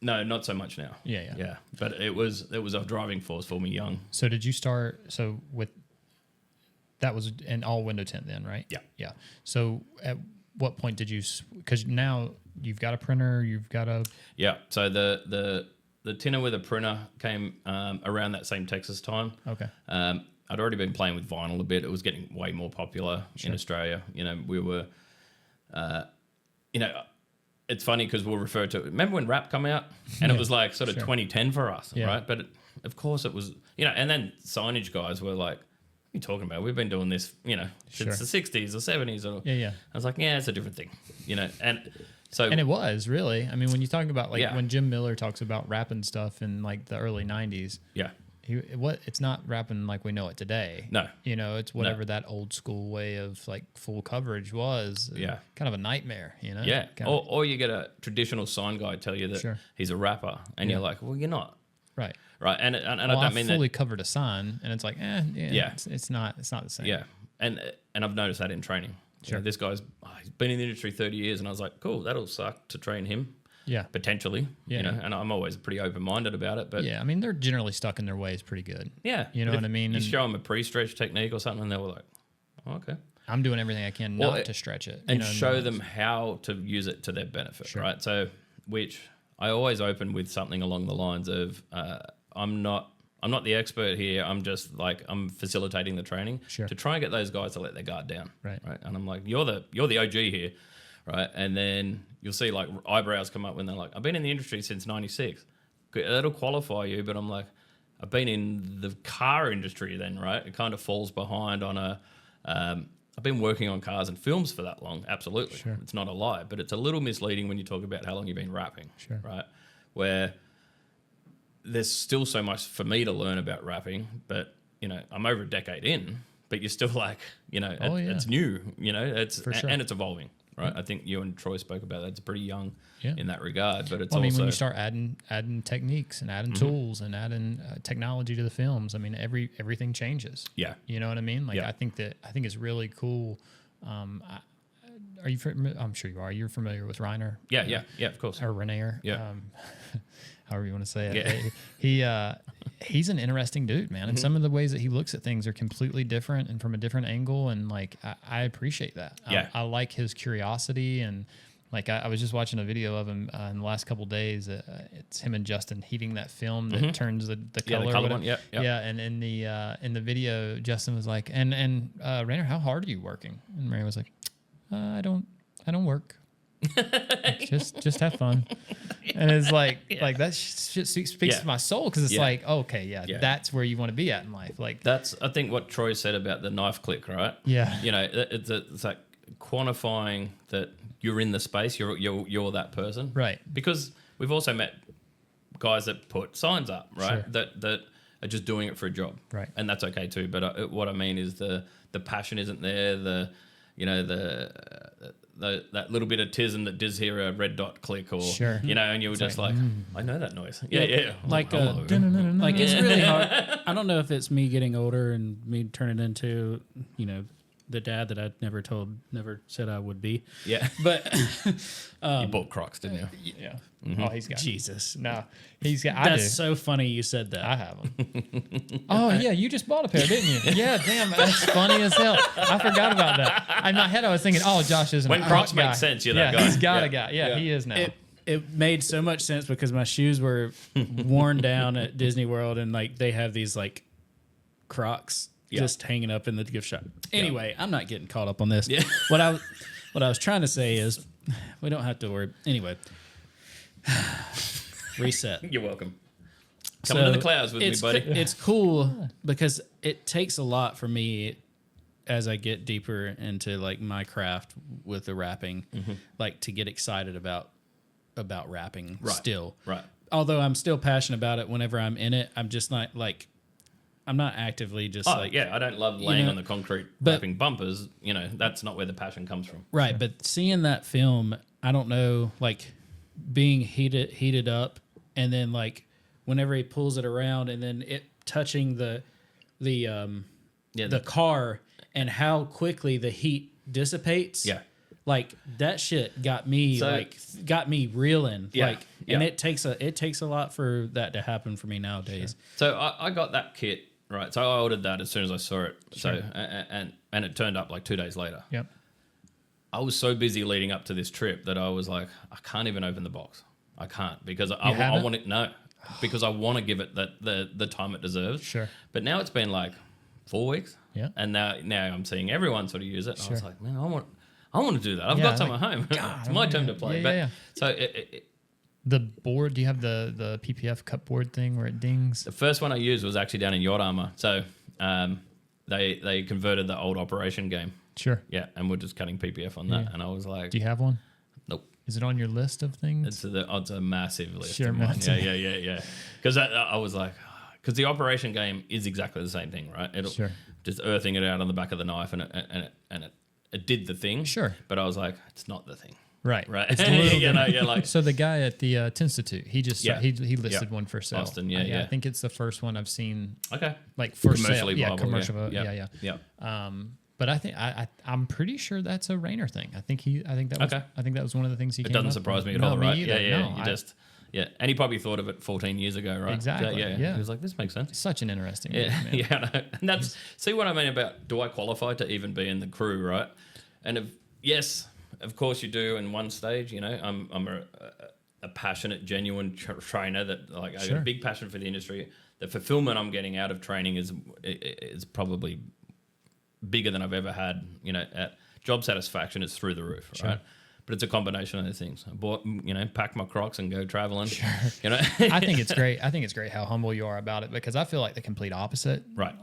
no, not so much now. Yeah. But it was a driving force for me young. So did you start, that was an all window tint then, right? Yeah. Yeah. So at what point did you, because now you've got a printer, you've got a... Yeah. So the tinner with a printer came around that same Texas time. Okay. I'd already been playing with vinyl a bit. It was getting way more popular in Australia. We were, it's funny because we'll refer to, remember when rap come out and it was like sort of 2010 for us, right? But of course it was, and then signage guys were like, what are you talking about? We've been doing this, since the 60s or 70s. Or, Yeah. I was like, yeah, it's a different thing, and so. And it was really, I mean, when you talk about when Jim Miller talks about rapping stuff in like the early 90s, yeah. It's not rapping like we know it today. No. It's whatever that old school way of like full coverage was. Yeah. Kind of a nightmare, Yeah. Or you get a traditional sign guy tell you that he's a rapper and you're like, well, you're not. Right. Right. And I don't mean fully that. covered a sign and it's like, it's not the same. Yeah. And I've noticed that in training. Sure. This guy's he's been in the industry 30 years and I was like, cool, that'll suck to train him. Yeah. Potentially. Yeah. And I'm always pretty open-minded about it. But yeah, I mean, they're generally stuck in their ways pretty good. Yeah. You know what I mean? You And show them a pre-stretch technique or something and they were like, oh, okay. I'm doing everything I can not to stretch it. And show them how to use it to their benefit, right? So, which I always open with something along the lines of, I'm not the expert here. I'm just like, I'm facilitating the training to try and get those guys to let their guard down. Right. And I'm like, you're the OG here. Right. And then you'll see like eyebrows come up when they're like, I've been in the industry since 96. That'll qualify you. But I'm like, I've been in the car industry then, right? It kind of falls behind on I've been working on cars and films for that long. Absolutely. Sure. It's not a lie, but it's a little misleading when you talk about how long you've been rapping. Sure. Right. Where there's still so much for me to learn about rapping, but I'm over a decade in, but you're still like, it's new, it's and it's evolving. Right, I think you and Troy spoke about that. It's pretty young in that regard, but it's I mean, also when you start adding techniques and adding tools and adding technology to the films, I mean, everything changes. Yeah, you know what I mean. Like I think it's really cool. Are you? I'm sure you are. You're familiar with Reiner? Yeah, of course. Or Reiner. Yeah. However you want to say it. Yeah. He's an interesting dude, man. And some of the ways that he looks at things are completely different and from a different angle. And like, I appreciate that. Yeah. I like his curiosity. And like, I was just watching a video of him in the last couple of days. It's him and Justin heating that film that turns the color. The color one. Yeah. Yeah. And in the video, Justin was like, and Rainer, how hard are you working? And Rainer was like, I don't work. just have fun. And it's like that shit speaks to my soul, because it's like, okay, that's where you want to be at in life. Like that's I think what Troy said about the knife click, right? Yeah. It's like quantifying that you're in the space, you're that person, Right. Because we've also met guys that put signs up, right? Sure. That are just doing it for a job, Right. And that's okay too. But what I mean is the passion isn't there. That little bit of tism that does hear a red dot click or Sure. and you were just like, I know that noise. Yeah. Like Hello. like it's really hard. I don't know if it's me getting older and me turning into the dad that I never said I would be. Yeah. But You bought Crocs, didn't you? Yeah. Mm-hmm. Oh, he's got Jesus, No, he's got. I that's do. so funny you said that. I have them. Oh yeah, you just bought a pair, didn't you? Yeah, damn, that's funny as hell. I forgot about that. In my head, I was thinking, oh, Josh isn't. When a Crocs guy. make sense, you're that guy. He's got Yeah. a guy. Yeah, he is now. It made so much sense because my shoes were worn down at Disney World, and like they have these like Crocs just hanging up in the gift shop. Anyway, I'm not getting caught up on this. Yeah. What I was trying to say is we don't have to worry. Anyway, reset. You're welcome. Coming to the clouds with me, buddy. It's cool because it takes a lot for me as I get deeper into like my craft with the wrapping, like to get excited about wrapping still. Right. Although I'm still passionate about it whenever I'm in it, I'm just not like I'm not actively just I don't love laying on the concrete wrapping bumpers. That's not where the passion comes from. right. Sure. But seeing that film, I don't know, like being heated up, and then like whenever he pulls it around, and then it touching the car, and how quickly the heat dissipates. Yeah. Like that shit got me reeling. Yeah, Like, and it takes a lot for that to happen for me nowadays. Sure. So I got that kit, right? So I ordered that as soon as I saw it. Sure. So and it turned up like 2 days later. Yep. I was so busy leading up to this trip that I was like, I can't even open the box. I can't because I want it. No, because I want to give it the time it deserves. Sure. But now it's been like 4 weeks. Yeah. And now I'm seeing everyone sort of use it. And I was Sure. like, man, I want to do that. I've got some at home. It's my turn to play. Yeah. So The board, do you have the PPF cut board thing where it dings? the first one I used was actually down in Yacht Armour. So they converted the old Operation game. Sure. Yeah, and we're just cutting PPF on that. Yeah. And I was like, Do you have one? nope. Is it on your list of things? It's a massive list. Sure, of mine. massive. Yeah. Because I was like, because the Operation game is exactly the same thing, right? It'll Sure. just earthing it out on the back of the knife, and it did the thing. Sure. But I was like, it's not the thing. Right. Right. It's a little like So the guy at the Tinstitute, he just Yeah. he listed Yeah. one for sale. Austin, I yeah. think it's the first one I've seen okay. like for Commercially sale. Yeah, viable, commercial. yeah. Yeah. But I think I'm pretty sure that's a Rainer thing. I think that was one of the things he It came doesn't up surprise with. me at all, No, right? either. Yeah. No, And he probably thought of it 14 years ago, right? Exactly, yeah. He was like, this makes sense. Such an interesting movie, Yeah, man. yeah, I know. And that's see what I mean about do I qualify to even be in the crew, right? And yes, of course you do. In one stage, I'm a passionate, genuine trainer that like I got Sure. a big passion for the industry. The fulfillment I'm getting out of training is probably bigger than I've ever had. At job satisfaction is through the roof, right? But it's a combination of those things. I bought, pack my Crocs and go traveling. Sure. I think it's great. I think it's great how humble you are about it because I feel like the complete opposite. Right.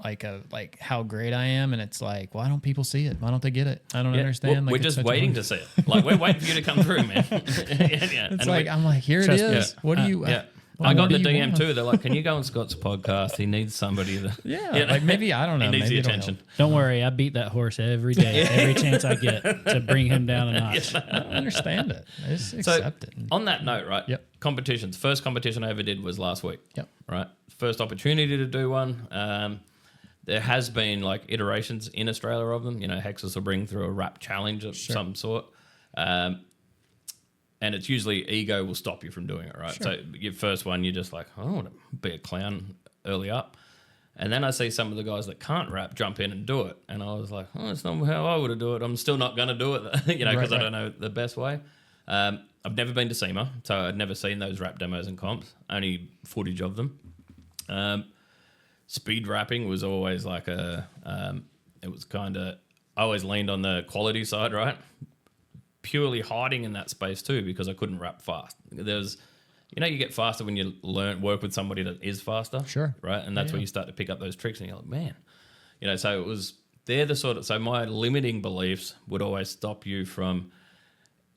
Like how great I am, and it's like, why don't people see it? Why don't they get it? I don't understand. We're Like, just it's such a waiting wonder- to see it. Like we're waiting for you to come through, man. It's like I'm like, here it Trust is. me. What do you? Yeah. what I got more the do you DM want? too. They're like, "Can you go on Scott's podcast? He needs somebody to." Yeah, like maybe I don't know. He needs maybe the it'll attention. help. Don't worry, I beat that horse every day, every chance I get to bring him down a notch. I understand it. Just So accept it. on that note, right? Yep. Competitions. First competition I ever did was last week. Yep. Right. First opportunity to do one. There has been like iterations in Australia of them. Hexus will bring through a rap challenge of some sort. And it's usually ego will stop you from doing it, right? Sure. So your first one, you're just like, I don't want to be a clown early up. And then I see some of the guys that can't rap jump in and do it. And I was like, oh, that's not how I would have do it. I'm still not going to do it, because I don't know the best way. I've never been to SEMA, so I'd never seen those rap demos and comps, only footage of them. Speed rapping was always like it was kind of, I always leaned on the quality side, right? Purely hiding in that space too because I couldn't rap fast. There's, you get faster when you work with somebody that is faster. Sure. Right? And that's where you start to pick up those tricks and you're like, man. So it was they're the sort of, so my limiting beliefs would always stop you from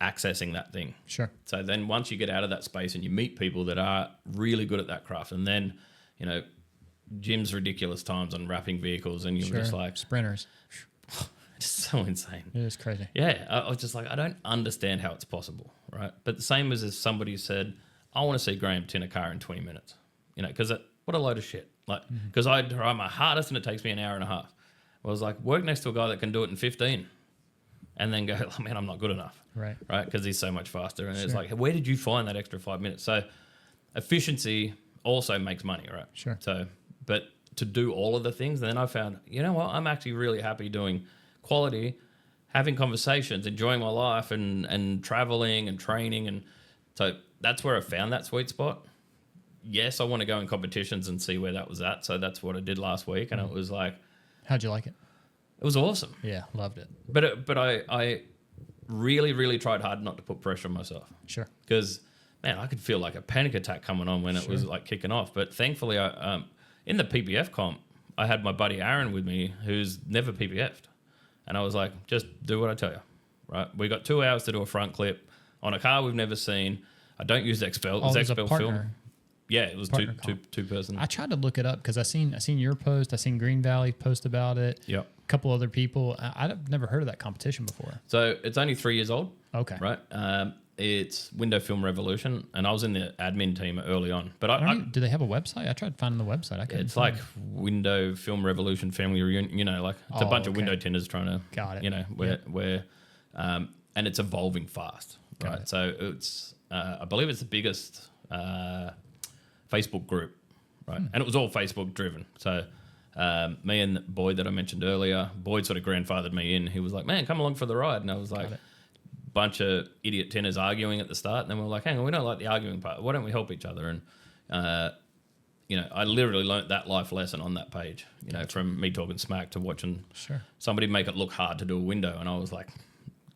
accessing that thing. Sure. So then once you get out of that space and you meet people that are really good at that craft, and then, you know, Jim's ridiculous times on wrapping vehicles, and you're just like, sprinters. it's so insane. It is crazy. Yeah. I was just like, I don't understand how it's possible, right? But the same as if somebody said, I want to see Graeme tint a car in 20 minutes, you know, because what a load of shit. Like, because I try my hardest and it takes me an hour and a half. I was like, work next to a guy that can do it in 15 and then go, oh, man, I'm not good enough. Right. Right. Because he's so much faster. And it's like, where did you find that extra 5 minutes? So efficiency also makes money, right? Sure. So, but to do all of the things, and then I found, you know what, I'm actually really happy doing quality, having conversations, enjoying my life and traveling and training. And so that's where I found that sweet spot. Yes, I want to go in competitions and see where that was at. So that's what I did last week. And it was like, how'd you like it? It was awesome. Yeah, loved it. But I really, really tried hard not to put pressure on myself. Sure. Because, man, I could feel like a panic attack coming on when it was like kicking off. But thankfully, I in the PPF comp, I had my buddy Aaron with me who's never PPF'd. And I was like, just do what I tell you, right? We got 2 hours to do a front clip on a car we've never seen. I don't use XPEL. Oh, it was a XPEL partner. film. Yeah, it was two person. I tried to look it up because I seen your post. I seen Green Valley post about it. Yep. A couple other people. I've never heard of that competition before. So it's only 3 years old. Okay. Right. It's Window Film Revolution, and I was in the admin team early on. But do they have a website? I tried finding the website. I couldn't. It's like Window Film Revolution Family Reunion. You know, like it's a bunch of window tinters trying to. Got it. You know, and it's evolving fast. Got right. it. So it's I believe it's the biggest Facebook group, right? And it was all Facebook driven. So me and Boyd that I mentioned earlier, Boyd sort of grandfathered me in. He was like, man, come along for the ride. And I was like, bunch of idiot tinters arguing at the start. And then we were like, hang on, we don't like the arguing part. Why don't we help each other? And, you know, I literally learnt that life lesson on that page, you know, from me talking smack to watching somebody make it look hard to do a window. And I was like,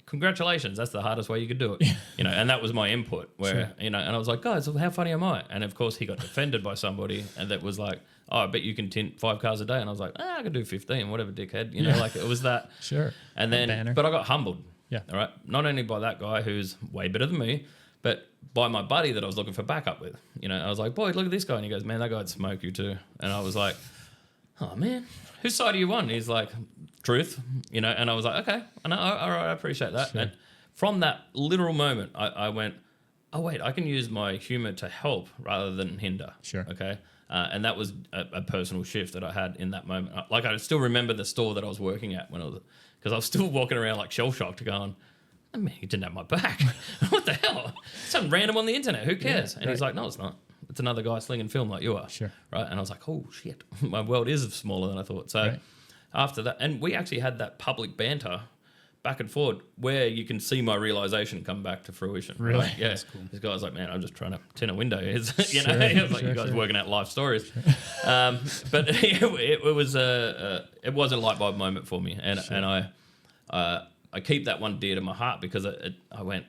congratulations, that's the hardest way you could do it. You know, and that was my input where, you know, and I was like, guys, how funny am I? And of course he got defended by somebody and that was like, oh, I bet you can tint 5 cars a day. And I was like, I can do 15, whatever, dickhead. You know, like it was that. And then, but I got humbled. Yeah. All right. Not only by that guy who's way better than me, but by my buddy that I was looking for backup with. You know, I was like, boy, look at this guy. And he goes, man, that guy'd smoke you too. And I was like, oh, man, whose side are you on? And he's like, truth. You know, and I was like, okay, all right, I appreciate that. And from that literal moment, I went, oh, wait, I can use my humor to help rather than hinder. Okay. And that was a personal shift that I had in that moment. Like, I still remember the store that I was working at when I was, because I was still walking around like shell-shocked going, I mean, he didn't have my back. What the hell? Some random on the internet. Who cares? And he's like, no, it's not. It's another guy slinging film like you are. Right? And I was like, oh, shit. My world is smaller than I thought. So after that, and we actually had that public banter back and forward where you can see my realization come back to fruition. Really? Right? Yeah. That's cool. This guy's like, man, I'm just trying to tint a window. You know, he was like, you guys working out life stories. But it was a light bulb moment for me. And I keep that one dear to my heart because I went,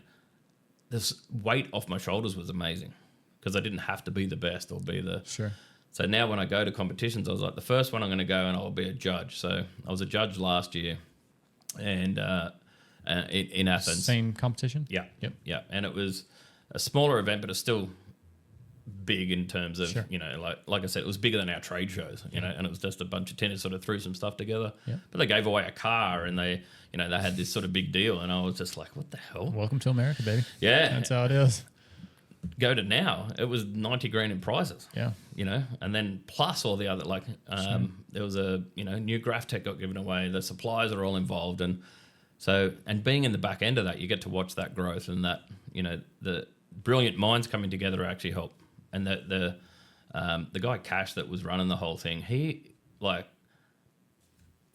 this weight off my shoulders was amazing because I didn't have to be the best or be the... So now when I go to competitions, I was like, the first one I'm going to go and I'll be a judge. So I was a judge last year and in Athens. Same competition? Yeah. Yeah. And it was a smaller event, but it's still big in terms of, you know, like I said, it was bigger than our trade shows, you know, and it was just a bunch of tinters sort of threw some stuff together. But they gave away a car and they, you know, they had this sort of big deal and I was just like, what the hell? Welcome to America, baby. Yeah. That's how it is. Go to now, it was 90 grand in prizes. Yeah. You know, and then plus all the other, like, there was a, you know, new graph tech got given away. The suppliers are all involved. And so, and being in the back end of that, you get to watch that growth and that, you know, the brilliant minds coming together actually help. And the guy Cash that was running the whole thing, he like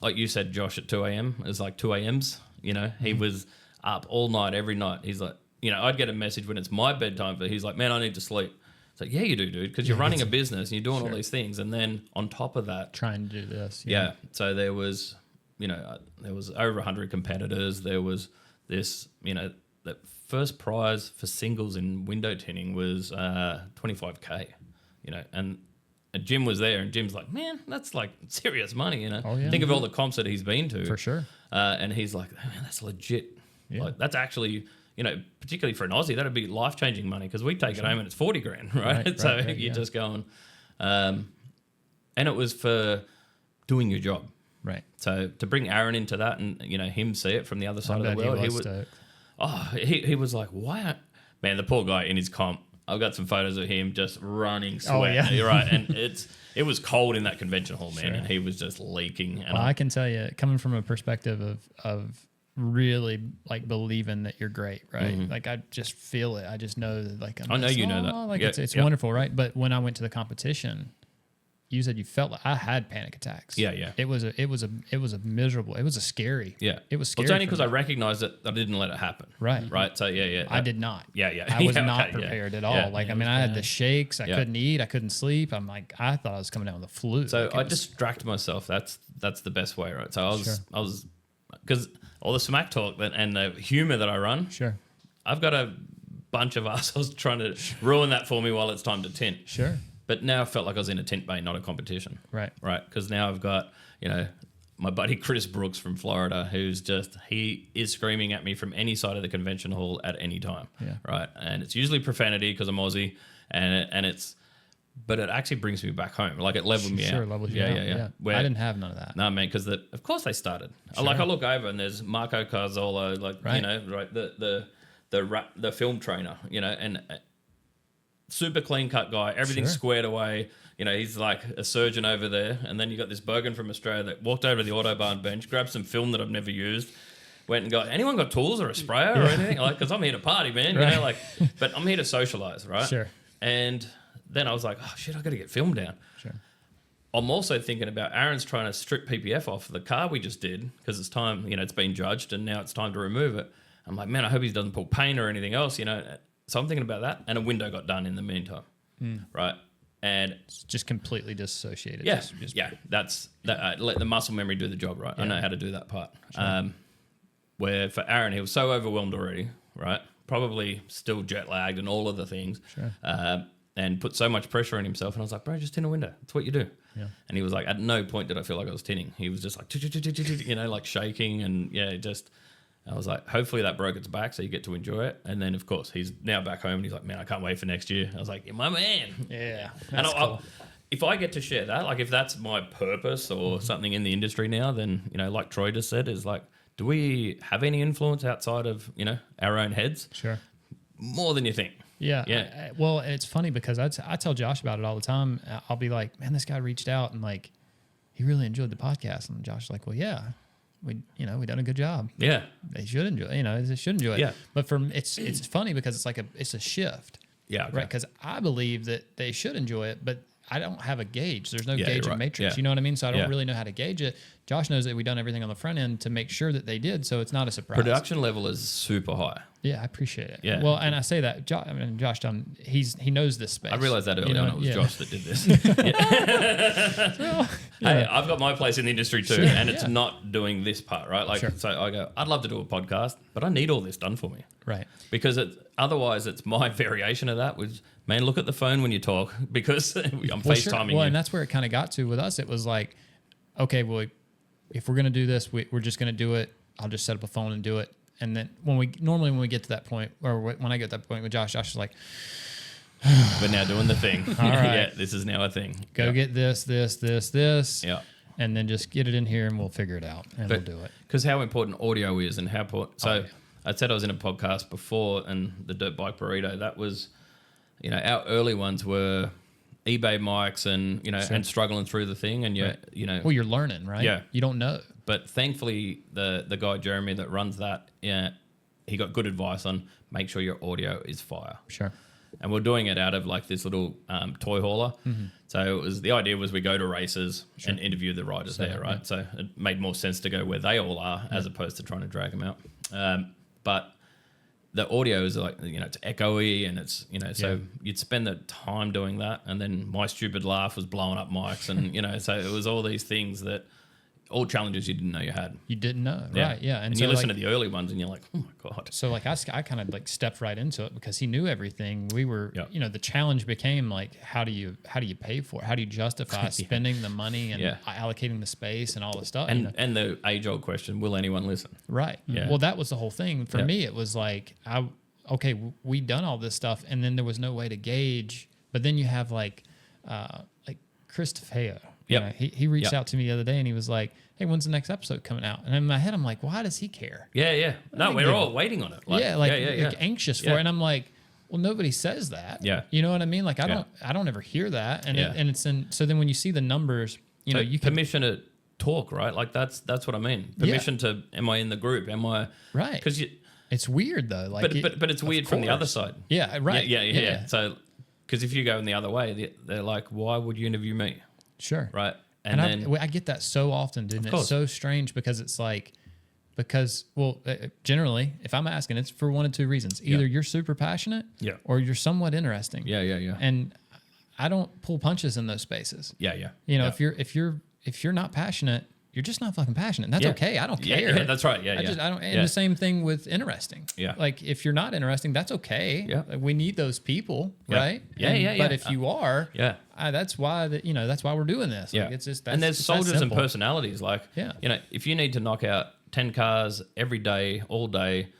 you said, Josh, at 2 a.m. It was like 2 a.m.s. You know, he was up all night, every night. He's like, you know, I'd get a message when it's my bedtime, but he's like, man, I need to sleep. It's like, yeah, you do, dude, because you're running a business and you're doing all these things. And then on top of that, trying to do this. Yeah. So there was, you know, there was over 100 competitors. There was this, you know, the first prize for singles in window tinting was 25K, you know, and Jim was there, and Jim's like, man, that's like serious money, you know. Oh, yeah. Think of all the comps that he's been to. For sure. And he's like, man, that's legit. Yeah. Like, that's actually, you know, particularly for an Aussie, that'd be life-changing money because we take it home and it's 40 grand, right? So you're just going, and it was for doing your job. Right. So to bring Aaron into that and, you know, him see it from the other side of the world, he was like, why? Man, the poor guy in his comp, I've got some photos of him just running sweat. Oh, yeah. You're right. And it was cold in that convention hall, man, Sure. and he was just leaking. And Well, I can tell you, coming from a perspective of really like believing that you're great, right? Like I just feel it. I just know that like I know you know that. Like Yeah, it's yeah. wonderful, right? But when I went to the competition, you said you felt like I had panic attacks. Yeah, yeah. It was a miserable. It was a scary. Yeah. It was scary. Well, it's only for because me. I recognized that I didn't let it happen. Right. Right. So, yeah. I did not. Yeah, yeah. I was Yeah, not okay, yeah. prepared at all. Yeah. Like, I mean, I had the shakes. I Yeah. couldn't eat. I couldn't sleep. I'm like, I thought I was coming down with the flu. So Like, it I was- distract myself. That's the best way, right? So Sure. I was, because all the smack talk and the humor that I run, Sure. I've got a bunch of assholes trying to ruin that for me while it's time to tint. Sure. But now I felt like I was in a tint bay, not a competition. Right. Right. Because now I've got, you know, my buddy Chris Brooks from Florida, who's just, he is screaming at me from any side of the convention hall at any time. Yeah. Right. And it's usually profanity because I'm Aussie, and it's, but it actually brings me back home. Like it leveled me out. Sure, levels you out. Yeah. I didn't have none of that. No, man, because of course they started. Like I look over and there's Marco Carzolo, like Right. you know, right, the film trainer, you know, and super clean cut guy, everything's Sure. squared away. You know, he's like a surgeon over there, and then you got this Bergen from Australia that walked over to the Autobahn bench, grabbed some film that I've never used, went and got, anyone got tools or a sprayer or anything? Like, because I'm here to party, man. Right. You know, like, but I'm here to socialize, right? Sure. And then I was like, oh shit, I got to get film down. Sure. I'm also thinking about Aaron's trying to strip PPF off the car we just did because it's time, you know, it's been judged and now it's time to remove it. I'm like, man, I hope he doesn't pull paint or anything else, you know. So I'm thinking about that, and a window got done in the meantime, right? And It's just completely disassociated. yeah, Just- that's that. Let the muscle memory do the job, right? I know how to do that part. Where for Aaron, he was so overwhelmed already, right? Probably still jet lagged and all of the things, Sure. and put so much pressure on himself. And I was like, bro, just tint a window. That's what you do. Yeah. And he was like, at no point did I feel like I was tinting. He was just like, you know, like shaking, and yeah, just. I was like, hopefully that broke its back so you get to enjoy it. And then, of course, he's now back home and he's like, man, I can't wait for next year. I was like, you're my man. Yeah. And That's cool. if I get to share that, like if that's my purpose or something in the industry now, then, you know, like Troy just said, is like, do we have any influence outside of, you know, our own heads? Sure. More than you think. Yeah. Yeah. Well, it's funny because I tell Josh about it all the time. I'll be like, man, this guy reached out and like, he really enjoyed the podcast. And Josh's like, well, yeah, we done a good job. Yeah. They should enjoy, they should enjoy it. Yeah. But it's funny because it's like it's a shift, Yeah. Okay. right? Because I believe that they should enjoy it, but I don't have a gauge. There's no Yeah, gauge you're in right. Matrix. Yeah. You know what I mean? So I don't Yeah. really know how to gauge it. Josh knows that we've done everything on the front end to make sure that they did. So it's not a surprise. Production level is super high. Yeah, I appreciate it. Yeah. Well, and I say that Josh Dunn, he knows this space. I realized that early You know, on. It was yeah. Josh that did this. Well, Hey, yeah. I've got my place in the industry too, Sure, and it's yeah. not doing this part, right? Like, Sure. so I go, I'd love to do a podcast, but I need all this done for me. Right. Because otherwise it's my variation of that, which, man, look at the phone when you talk because I'm Well, FaceTiming sure. Well, you. and that's where it kind of got to with us. It was like, okay, well, if we're going to do this, we're just going to do it. I'll just set up a phone and do it. And then when we get to that point, or when I get to that point with Josh is like, We're now doing the thing. All right. Yeah, this is now a thing. go Yeah. get this, Yeah. and then just get it in here and we'll figure it out and we'll do it. Because how important audio is and how important. So yeah. I said I was in a podcast before, and the Dirt Bike Burrito, that was, you know, our early ones were eBay mics and, you know, Sure. and struggling through the thing. And, you know, Well, you're learning, right? Yeah. You don't know. but thankfully the guy, Jeremy, that runs that, yeah, he got good advice on make sure your audio is fire. Sure. And we're doing it out of like this little toy hauler. Mm-hmm. So the idea was we go to races and interview the riders there, right? yeah. So it made more sense to go where they all are as opposed to trying to drag them out. But the audio is like, you know, it's echoey and it's, you know, so Yeah. you'd spend the time doing that. And then my stupid laugh was blowing up mics and, you know, so it was all these things that all challenges you didn't know you had. You didn't know, right? Yeah, And so you listen like, to the early ones, and you're like, oh my god. so like I kind of like stepped right into it because he knew everything. We were, Yeah. you know, the challenge became like, how do you pay for it? How do you justify spending the money and allocating the space and all the stuff? And you know? and the age old question: will anyone listen? Right. Yeah. Well, that was the whole thing for Yeah. me. It was like we done all this stuff, and then there was no way to gauge. But then you have like Chris Tefeo. Yep. You know, he reached Yep. out to me the other day, and he was like, "Hey, when's the next episode coming out?" And in my head, I'm like, "Why does he care?" Yeah. No, we're all waiting on it. Like, Like anxious for Yeah. it. And I'm like, well, nobody says that. Yeah. You know what I mean? Like I Yeah. don't ever hear that. And Yeah. so then when you see the numbers, you know, you can permission to talk, right? Like that's what I mean. Permission to, am I in the group? Am I right? Because it's weird though. Like, but it's weird from the other side. Yeah. Right. Yeah. So, because if you go in the other way, they're like, why would you interview me? Sure. Right. And then I get that so often, dude. And it's so strange because it's like, generally, if I'm asking, it's for one of two reasons. Either you're super passionate or you're somewhat interesting. Yeah. And I don't pull punches in those spaces. Yeah. You know, if you're not passionate, you're just not fucking passionate. And that's okay. I don't care. Yeah, that's right. Yeah. I don't. And the same thing with interesting. Yeah. Like if you're not interesting, that's okay. Yeah. Like, we need those people, Yeah. right? Yeah. But if you are, Yeah. that's why that's why we're doing this. Yeah. Like, it's just and there's it's that soldiers and simple. personalities. Like, you know, if you need to knock out 10 cars every day, all day,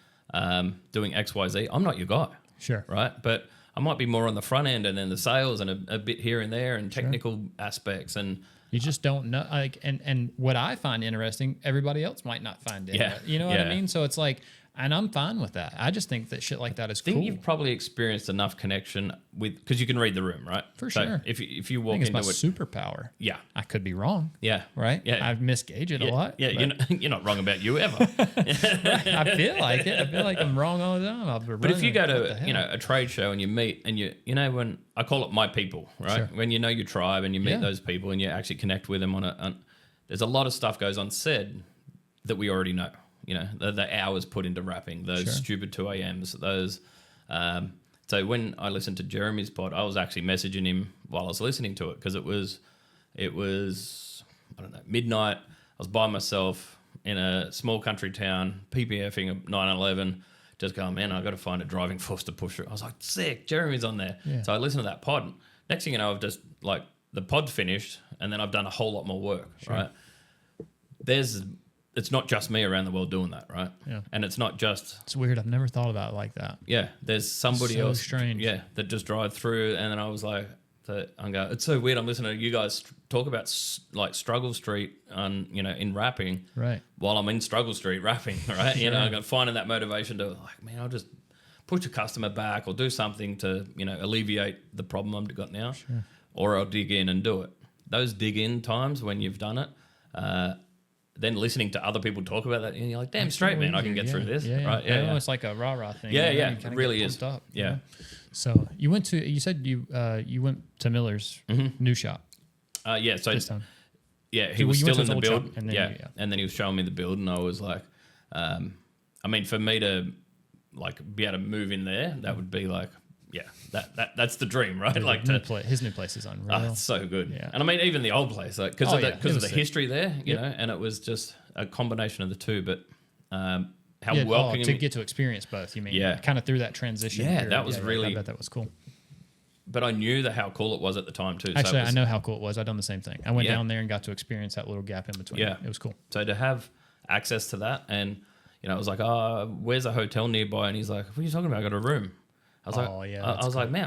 doing X, Y, Z, I'm not your guy. Sure. Right. But I might be more on the front end and then the sales and a bit here and there and technical aspects and. You just don't know, like, and what I find interesting, everybody else might not find interesting. You know what I mean? So it's like, and I'm fine with that. I just think that shit like that is cool. I think you've probably experienced enough connection with, because you can read the room, right? For So sure. If you walk I think into it's it, my superpower. yeah, I could be wrong. yeah, Right? Yeah, I misgauge it a lot. Yeah, you're not wrong about you ever. I feel like it. I feel like I'm wrong all the time. But if you go to a trade show and you meet and you know when I call it my people, right? Sure. When you know your tribe and you meet those people and you actually connect with them there's a lot of stuff goes unsaid that we already know. You know, the hours put into rapping, those stupid 2 a.m.s, those. So when I listened to Jeremy's pod, I was actually messaging him while I was listening to it because it was, I don't know, midnight. I was by myself in a small country town, PPFing a 911, just going, man, I got to find a driving force to push through. I was like, sick, Jeremy's on there. Yeah. So I listened to that pod. Next thing you know, I've just like the pod's finished, and then I've done a whole lot more work, right? It's not just me around the world doing that, right? Yeah. And it's not just... It's weird. I've never thought about it like that. Yeah, there's somebody So else... strange. Yeah, that just drive through, and then I was like... I'm going, it's so weird. I'm listening to you guys talk about like Struggle Street in rapping, Right? While I'm in Struggle Street rapping, right? You know, I'm finding that motivation to like, man, I'll just push a customer back or do something to alleviate the problem I've got now, or I'll dig in and do it. Those dig in times when you've done it, then listening to other people talk about that, and you're like, damn straight, man, I can get through this, right? Yeah, almost like a rah-rah thing. Yeah, You it kinda really get is. pumped up, Yeah. you know? So you said you went to Miller's new shop. Yeah, so this time. yeah, he Well, was you went still to in his the old build. shop, and then And then he was showing me the build, and I was like, I mean, for me to like be able to move in there, that would be like, yeah, that's the dream, right? Dude, Like his new place is unreal. it's so good. Yeah. And I mean, even the old place, like because It of was the sick. history there, you know, and it was just a combination of the two. But how welcoming to get to experience both. You mean? Yeah. Kind of through that transition. Yeah, period. that was really- I bet that was cool. But I knew how cool it was at the time too. Actually, so it was, I know how cool it was. I've done the same thing. I went Yeah. down there and got to experience that little gap in between. Yeah. It was cool. So to have access to that, and I was like, "Oh, where's a hotel nearby?" And he's like, "What are you talking about? I got a room." I was Oh, like, yeah, I that's was like, man,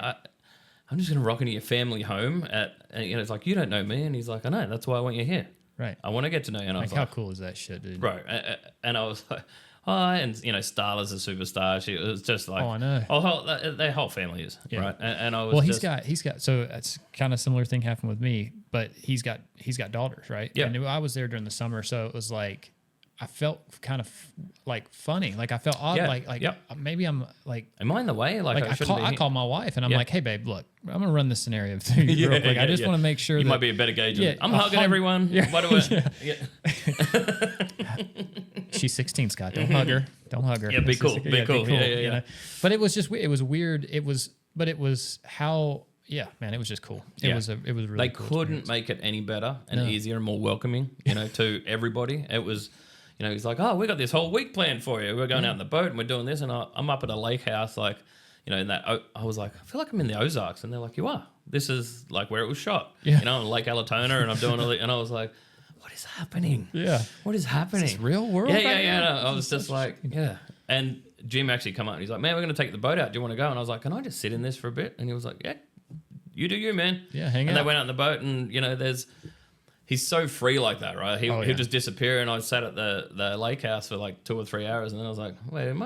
I'm just gonna rock into your family home and it's like, you don't know me, and he's like, I know, that's why I want you here. Right. I want to get to know you. And I Like, was how like, cool is that shit, dude? bro, and I was like, hi, and Starla's a superstar. She was just like, Oh, I know. Their whole family is Yeah. right, and I was Well, just, he's got. So it's kind of similar thing happened with me, but he's got daughters, right? Yeah. And I was there during the summer, so it was like I felt kind of like funny, like I felt odd, Yeah. like Yep. maybe I'm like. am I in the way? Like I shouldn't I be. call my wife and I'm Yeah. like, hey babe, look, I'm gonna run this scenario through you real quick. I just want to make sure you that might be a better gauge. Yeah, I'm hugging everyone. Yeah. What do I? Yeah. she's 16, Scott. Don't hug her. Don't hug her. Yeah, be It's cool. just- Be cool. Yeah, yeah, you yeah. know? But it was just it was weird. It was how yeah, man, it was just cool. It was really They cool couldn't experience. make it any better and easier and more welcoming, to everybody. It was, he's like, oh, we got this whole week planned for you. We're going out in the boat and we're doing this. And I'm up at a lake house, like, in that, I was like, I feel like I'm in the Ozarks. And they're like, you are. This is like where it was shot. Yeah. On Lake Alatona, and I'm doing all the, and I was like, what is happening? Yeah. What is happening? Is this real world? Yeah. No, I was just like, yeah. And Jim actually come up and he's like, man, we're going to take the boat out. Do you want to go? And I was like, can I just sit in this for a bit? And he was like, yeah, you do you, man. Yeah, hang out. And they went out in the boat, and he's so free like that, right? He'll just disappear, and I sat at the lake house for like 2 or 3 hours, and then I was like, wait, am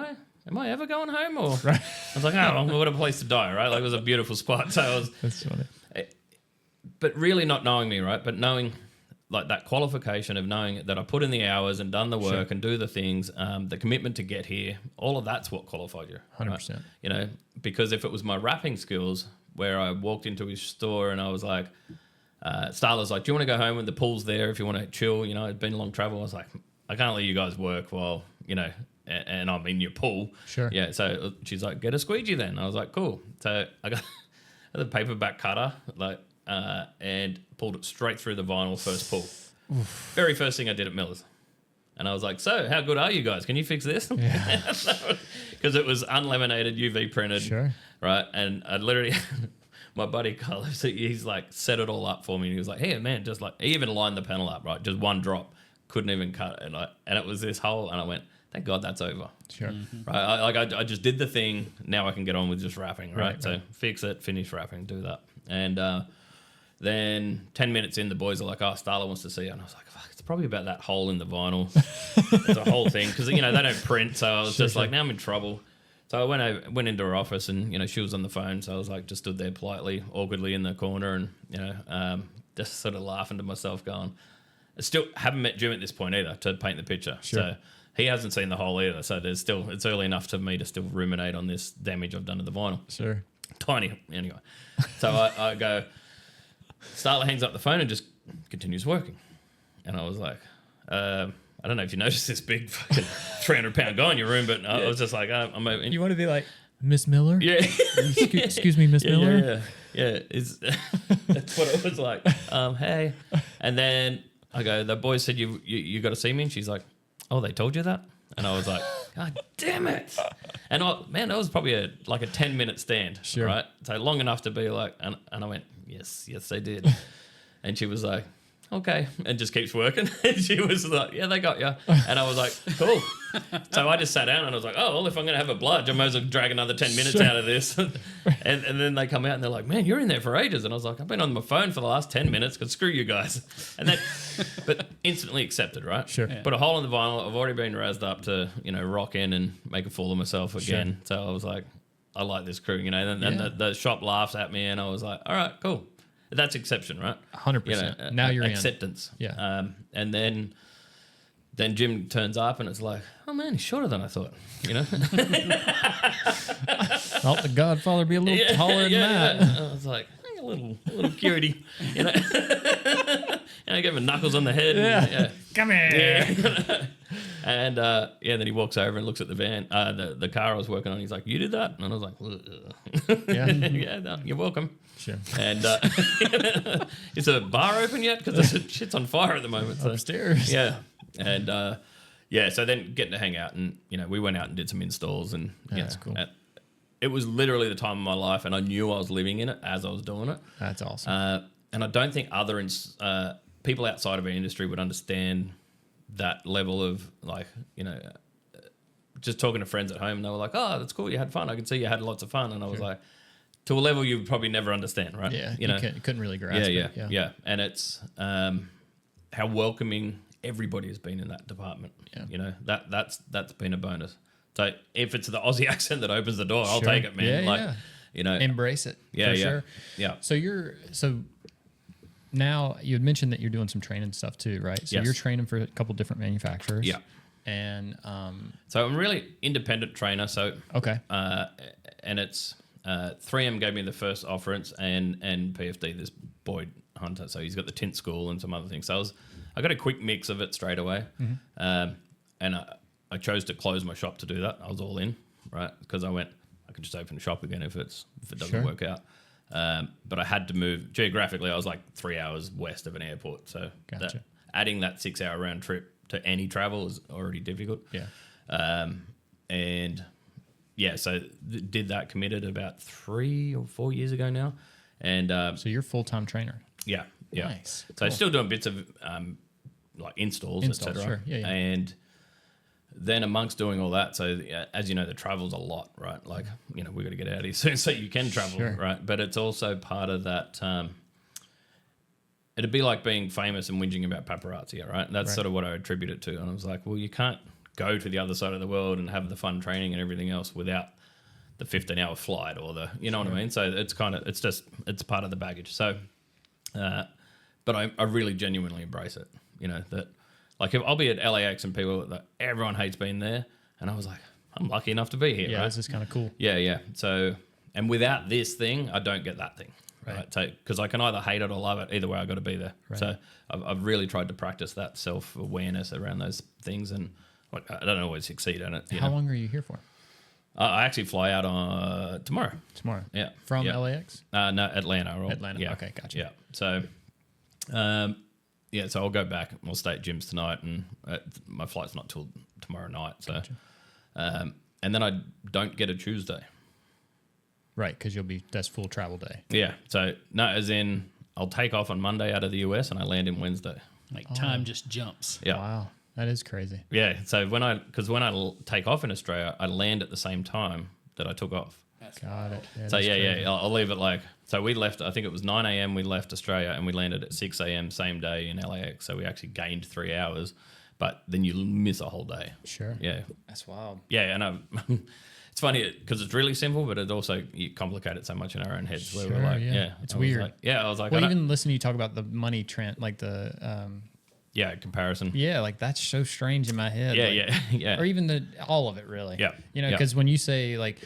I ever going home? Or I was like, oh, what a place to die, right? Like, it was a beautiful spot. So That's funny. But really not knowing me, right? But knowing like that qualification of knowing that I put in the hours and done the work and do the things, the commitment to get here, all of that's what qualified you. 100%. Right? Because if it was my wrapping skills where I walked into his store and I was like, Starla's like, do you want to go home when the pool's there if you want to chill? It'd been a long travel. I was like, I can't let you guys work while, and I'm in your pool. Sure. Yeah. So she's like, get a squeegee then. I was like, cool. So I got the paperback cutter, and pulled it straight through the vinyl first pull. Oof. Very first thing I did at Miller's. And I was like, so how good are you guys? Can you fix this? Yeah. Because it was unlaminated, UV printed. Sure. Right. And I literally, my buddy Carlos, he's like set it all up for me. And he was like, hey, man, just like, he even lined the panel up, right? Just one drop. Couldn't even cut it. And it was this whole, and I went, thank God that's over. Sure. Mm-hmm. Right. I just did the thing. Now I can get on with just wrapping. Right. So fix it, finish wrapping, do that. And then 10 minutes in, the boys are like, oh, Starla wants to see you. And I was like, fuck, it's probably about that hole in the vinyl. It's a whole thing. Because, they don't print. So I was just like, now I'm in trouble. So I went into her office, and, she was on the phone. So I was like, just stood there politely, awkwardly in the corner, and, just sort of laughing to myself going, I still haven't met Jim at this point either to paint the picture. Sure. So he hasn't seen the hole either. So it's early enough to me to still ruminate on this damage I've done to the vinyl. Sure. Tiny. Anyway. So I go, Starla hangs up the phone and just continues working. And I was like, I don't know if you noticed this big fucking 300-pound guy in your room, but I was just like, I'm over. You want to be like, Miss Miller? Yeah. Excuse me, Miss Miller? Yeah. That's what it was like. Hey. And then I go, the boys said, you got to see me? And she's like, oh, they told you that? And I was like, God damn it. And that was probably a 10-minute stand. Sure. Right? So long enough to be like, and I went, yes, they did. And she was like, okay, and just keeps working. And she was like, yeah, they got you. And I was like, cool. So I just sat down and I was like, oh, well, if I'm going to have a bludge, I might as well drag another 10 minutes out of this. and then they come out and they're like, man, you're in there for ages. And I was like, I've been on my phone for the last 10 minutes because screw you guys. But instantly accepted, right? Sure. Yeah. Put a hole in the vinyl. I've already been razzed up to, rock in and make a fool of myself again. Sure. So I was like, I like this crew, and the shop laughs at me and I was like, all right, cool. That's exception, right? 100%. Now you're acceptance. In. Yeah. And then Jim turns up and it's like, oh man, he's shorter than I thought. Thought the Godfather be a little taller than that. Yeah. I was like, a little cutie, And I gave him knuckles on the head. Yeah. Come here. Yeah. And then he walks over and looks at the van, the car I was working on. He's like, you did that? And I was like, ugh. Yeah, no, you're welcome. Sure. And is the bar open yet? Because the shit's on fire at the moment. So. Upstairs. Yeah. And so then getting to hang out and, we went out and did some installs and that's cool. It was literally the time of my life and I knew I was living in it as I was doing it. That's awesome. And I don't think other people outside of our industry would understand that level of just talking to friends at home and they were like, oh, that's cool. You had fun. I can see you had lots of fun. And I was like, to a level you would probably never understand, right? Yeah. You couldn't really grasp it. Yeah. And it's how welcoming everybody has been in that department. Yeah. That's been a bonus. So if it's the Aussie accent that opens the door, I'll take it, man. Embrace it. Yeah. Sure. Yeah. So now you had mentioned that you're doing some training stuff too, right? So yes. You're training for a couple different manufacturers. Yeah. And so I'm really independent trainer. So okay. And it's 3M gave me the first offerance and PFD, this Boyd Hunter. So he's got the tint school and some other things. So I got a quick mix of it straight away. Mm-hmm. And I chose to close my shop to do that. I was all in, right? Because I went, I could just open a shop again if it doesn't work out. But I had to move geographically. I was like 3 hours west of an airport, so Gotcha. adding that 6 hour round trip to any travel is already difficult. Yeah. And yeah, so did that, committed about 3 or 4 years ago now, and So you're a full-time trainer. yeah. Nice. So I'm still doing bits of like installs, etc. Sure. Yeah. And then amongst doing all that, so as you know, the travel's a lot, right? Like, you know, we've got to get out of here soon so you can travel, Sure. right? But it's also part of that. It'd be like being famous and whinging about paparazzi, right? That's sort of what I attribute it to. And I was like, well, you can't go to the other side of the world and have the fun training and everything else without the 15-hour flight or the, you know what I mean? So it's kind of, it's part of the baggage. So, but I really genuinely embrace it. You know, that like if I'll be at LAX and everyone hates being there. And I was like, I'm lucky enough to be here. Yeah, right? this is kind of cool. Yeah. So, and without this thing, I don't get that thing. Right. So, because I can either hate it or love it. Either way, I got to be there. Right. So I've really tried to practice that self-awareness around those things. And like, I don't always succeed at it. How long are you here for? I actually fly out on tomorrow. Tomorrow. Yeah. From Yeah. LAX? No, Atlanta. Atlanta. Yeah. Okay, gotcha. Yeah. So, so I'll go back. We'll stay at gyms tonight, and my flight's not till tomorrow night. So, Gotcha. and then I don't get a Tuesday. Right, because that's full travel day. Yeah. So no, as in I'll take off on Monday out of the US and I land in Wednesday. Like time just jumps. Yeah. Wow, that is crazy. Yeah. So when I take off in Australia, I land at the same time that I took off. Got it. So that's crazy. yeah, I'll leave it like, so we left, I think it was 9 a.m. we left Australia and we landed at 6 a.m. same day in LAX. So we actually gained 3 hours, but then you miss a whole day. Sure. Yeah. That's wild. Yeah. And it's funny because it's really simple, but it also, you complicate it so much in our own heads. Where we're Sure, like, yeah. It's I was weird. like, I was like, Well, I don't- even listening to you talk about the money trend, like the, comparison. like that's so strange in my head. Yeah, like, yeah. Or even all of it, really. Yeah, You know, yeah. because when you say like,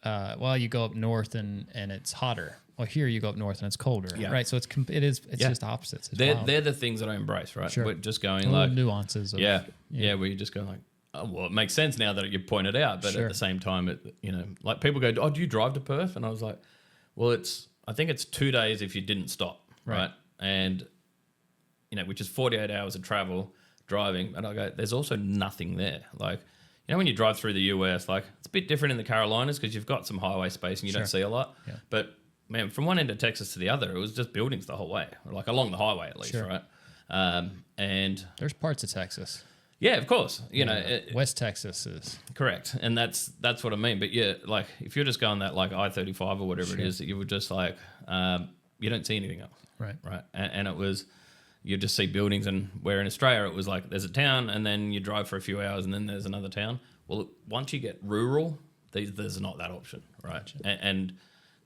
well, you go up north and it's hotter. Well, here you go up north and it's colder. Yeah. Right. So it's just opposites. It's wild. They're the things that I embrace, right? Sure. We're just going Little like, nuances. Of, yeah, where you just go like, oh, well, it makes sense now that you pointed out, but Sure. at the same time, it, you know, like people go, oh, do you drive to Perth? And I was like, well, I think it's 2 days if you didn't stop, right? And, you know, which is 48 hours of travel driving. And I go, there's also nothing there. Like, you know, when you drive through the US, like it's a bit different in the Carolinas because you've got some highway space and you don't see a lot. Yeah. But man, from one end of Texas to the other, it was just buildings the whole way, like along the highway at least, Sure. right? And There's parts of Texas. yeah, of course, you know, West Texas is. correct, and that's what I mean. But yeah, like if you're just going that like I-35 or whatever it is, you would just like you don't see anything else, Right. right? And it was, you just see buildings, and where in Australia it was like there's a town, and then you drive for a few hours, and then there's another town. Well, once you get rural, there's not that option, right? And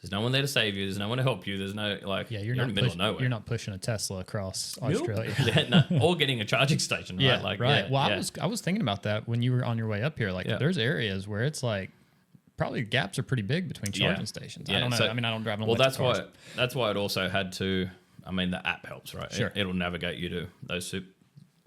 there's no one there to save you. There's no one to help you. There's no like Yeah, you're in the middle of nowhere. You're not pushing a Tesla across Nope. Australia. Yeah, no, or getting a charging station, right? Yeah, Like, right. yeah, Well, yeah. I was thinking about that when you were on your way up here. Like, Yeah. there's areas where it's like probably gaps are pretty big between charging stations. I don't know. so- I mean, I don't drive. Well, that's why it also had to. I mean, the app helps, right? Sure. It'll navigate you to those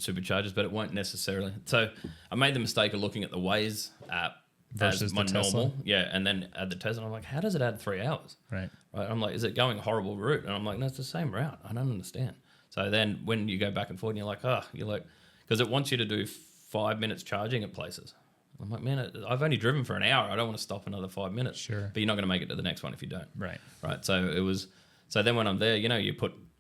superchargers, but it won't necessarily. So I made the mistake of looking at the Waze app Versus as my the Tesla? normal, and then add the Tesla. I'm like, how does it add 3 hours? right. Right? I'm like, is it going a horrible route? And I'm like, no, it's the same route. I don't understand. So then when you go back and forth, and you're like, because it wants you to do 5 minutes charging at places. I'm like, man, I've only driven for an hour. I don't want to stop another 5 minutes. Sure. But you're not going to make it to the next one if you don't. Right. Right. So then when I'm there, you know,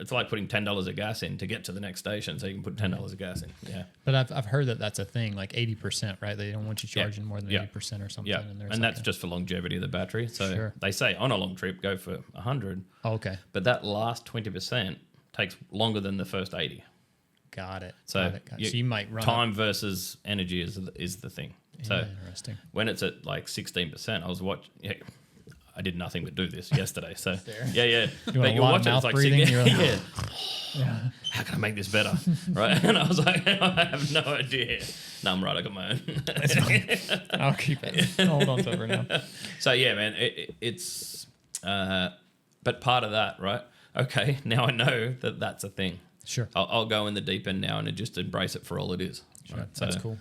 it's like putting $10 of gas in to get to the next station, so you can put $10 of gas in. Yeah. But I've heard that that's a thing, like 80%, right? They don't want you charging more than Yeah. 80% or something. Yeah. And, there's And like that's just for longevity of the battery. So Sure. they say on a long trip, go for 100. Oh, okay. But that last 20% takes longer than the first 80. Got it. So, Got it. So you might run time versus energy is the thing. So interesting. when it's at like 16%, I was watching. Yeah, I did nothing but do this yesterday. So yeah. Doing a lot of mouth breathing. You're like, How can I make this better? Right? And I was like, I have no idea. No, I'm right. I got my own. I'll keep it. Hold on to it for now. So yeah, man, it's. But part of that, right? Okay, now I know that that's a thing. Sure. I'll go in the deep end now and just embrace it for all it is. Sure. Right? That's cool.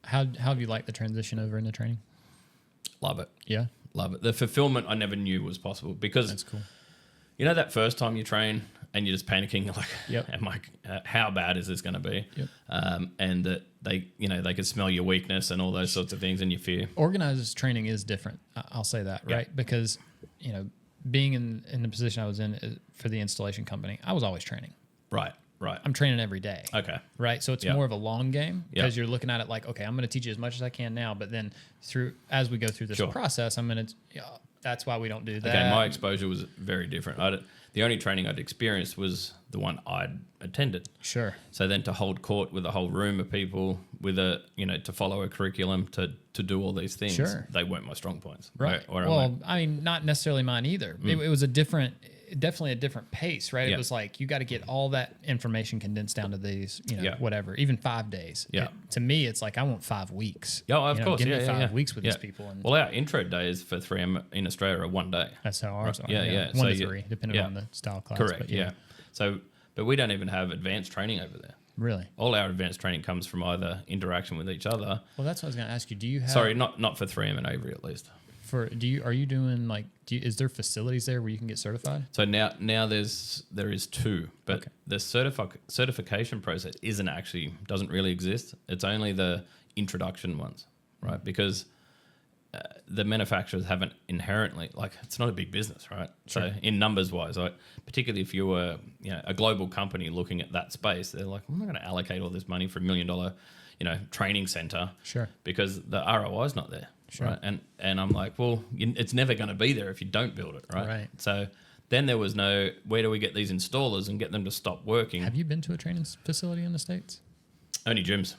How have you liked the transition over into training? Love it. Yeah. Love it. The fulfillment I never knew was possible because That's cool. You know that first time you train and you're just panicking, like, Yep. am I, how bad is this going to be? Yep. And that they can smell your weakness and all those sorts of things and your fear. Organized training is different. I'll say that, Yeah. right? Because, being in the position I was in for the installation company, I was always training. Right. I'm training every day. Okay. Right. So it's Yeah. more of a long game because Yeah. you're looking at it like, okay, I'm going to teach you as much as I can now, but then as we go through this Sure. process, I'm going to, that's why we don't do that. Okay, my exposure was very different. The only training I'd experienced was the one I'd attended. Sure. So then to hold court with a whole room of people, with to follow a curriculum, to do all these things, Sure. they weren't my strong points. Right. Where Well, I mean, not necessarily mine either. It was definitely a different pace, right? Yeah. It was like you got to get all that information condensed down to these, Yeah. whatever, even 5 days. Yeah. To me, it's like I want 5 weeks. Yeah, of course. Give yeah, me yeah, 5 yeah. weeks with Yeah. these people, and Well, our intro days for 3M in Australia are 1 day. that's how ours are. Yeah, yeah. 1 So to you- 3, depending yeah. on the style class. Correct. But Yeah. So, but we don't even have advanced training over there. Really. All our advanced training comes from either interaction with each other. Well, that's what I was going to ask you. Do you have? Sorry, not for 3M and Avery at least. Are you doing like? Is there facilities there where you can get certified? So now there is 2, but Okay. the certification process doesn't really exist. It's only the introduction ones, right? Because the manufacturers haven't inherently, like, it's not a big business, right? Sure. So in numbers wise, particularly if you were a global company looking at that space, they're like, I'm not going to allocate all this money for $1 million training center, Sure. because the ROI is not there. Sure. Right. And I'm like, well, it's never going to be there if you don't build it. Right. Right. So then there was no, where do we get these installers and get them to stop working? Have you been to a training facility in the States? Only gyms.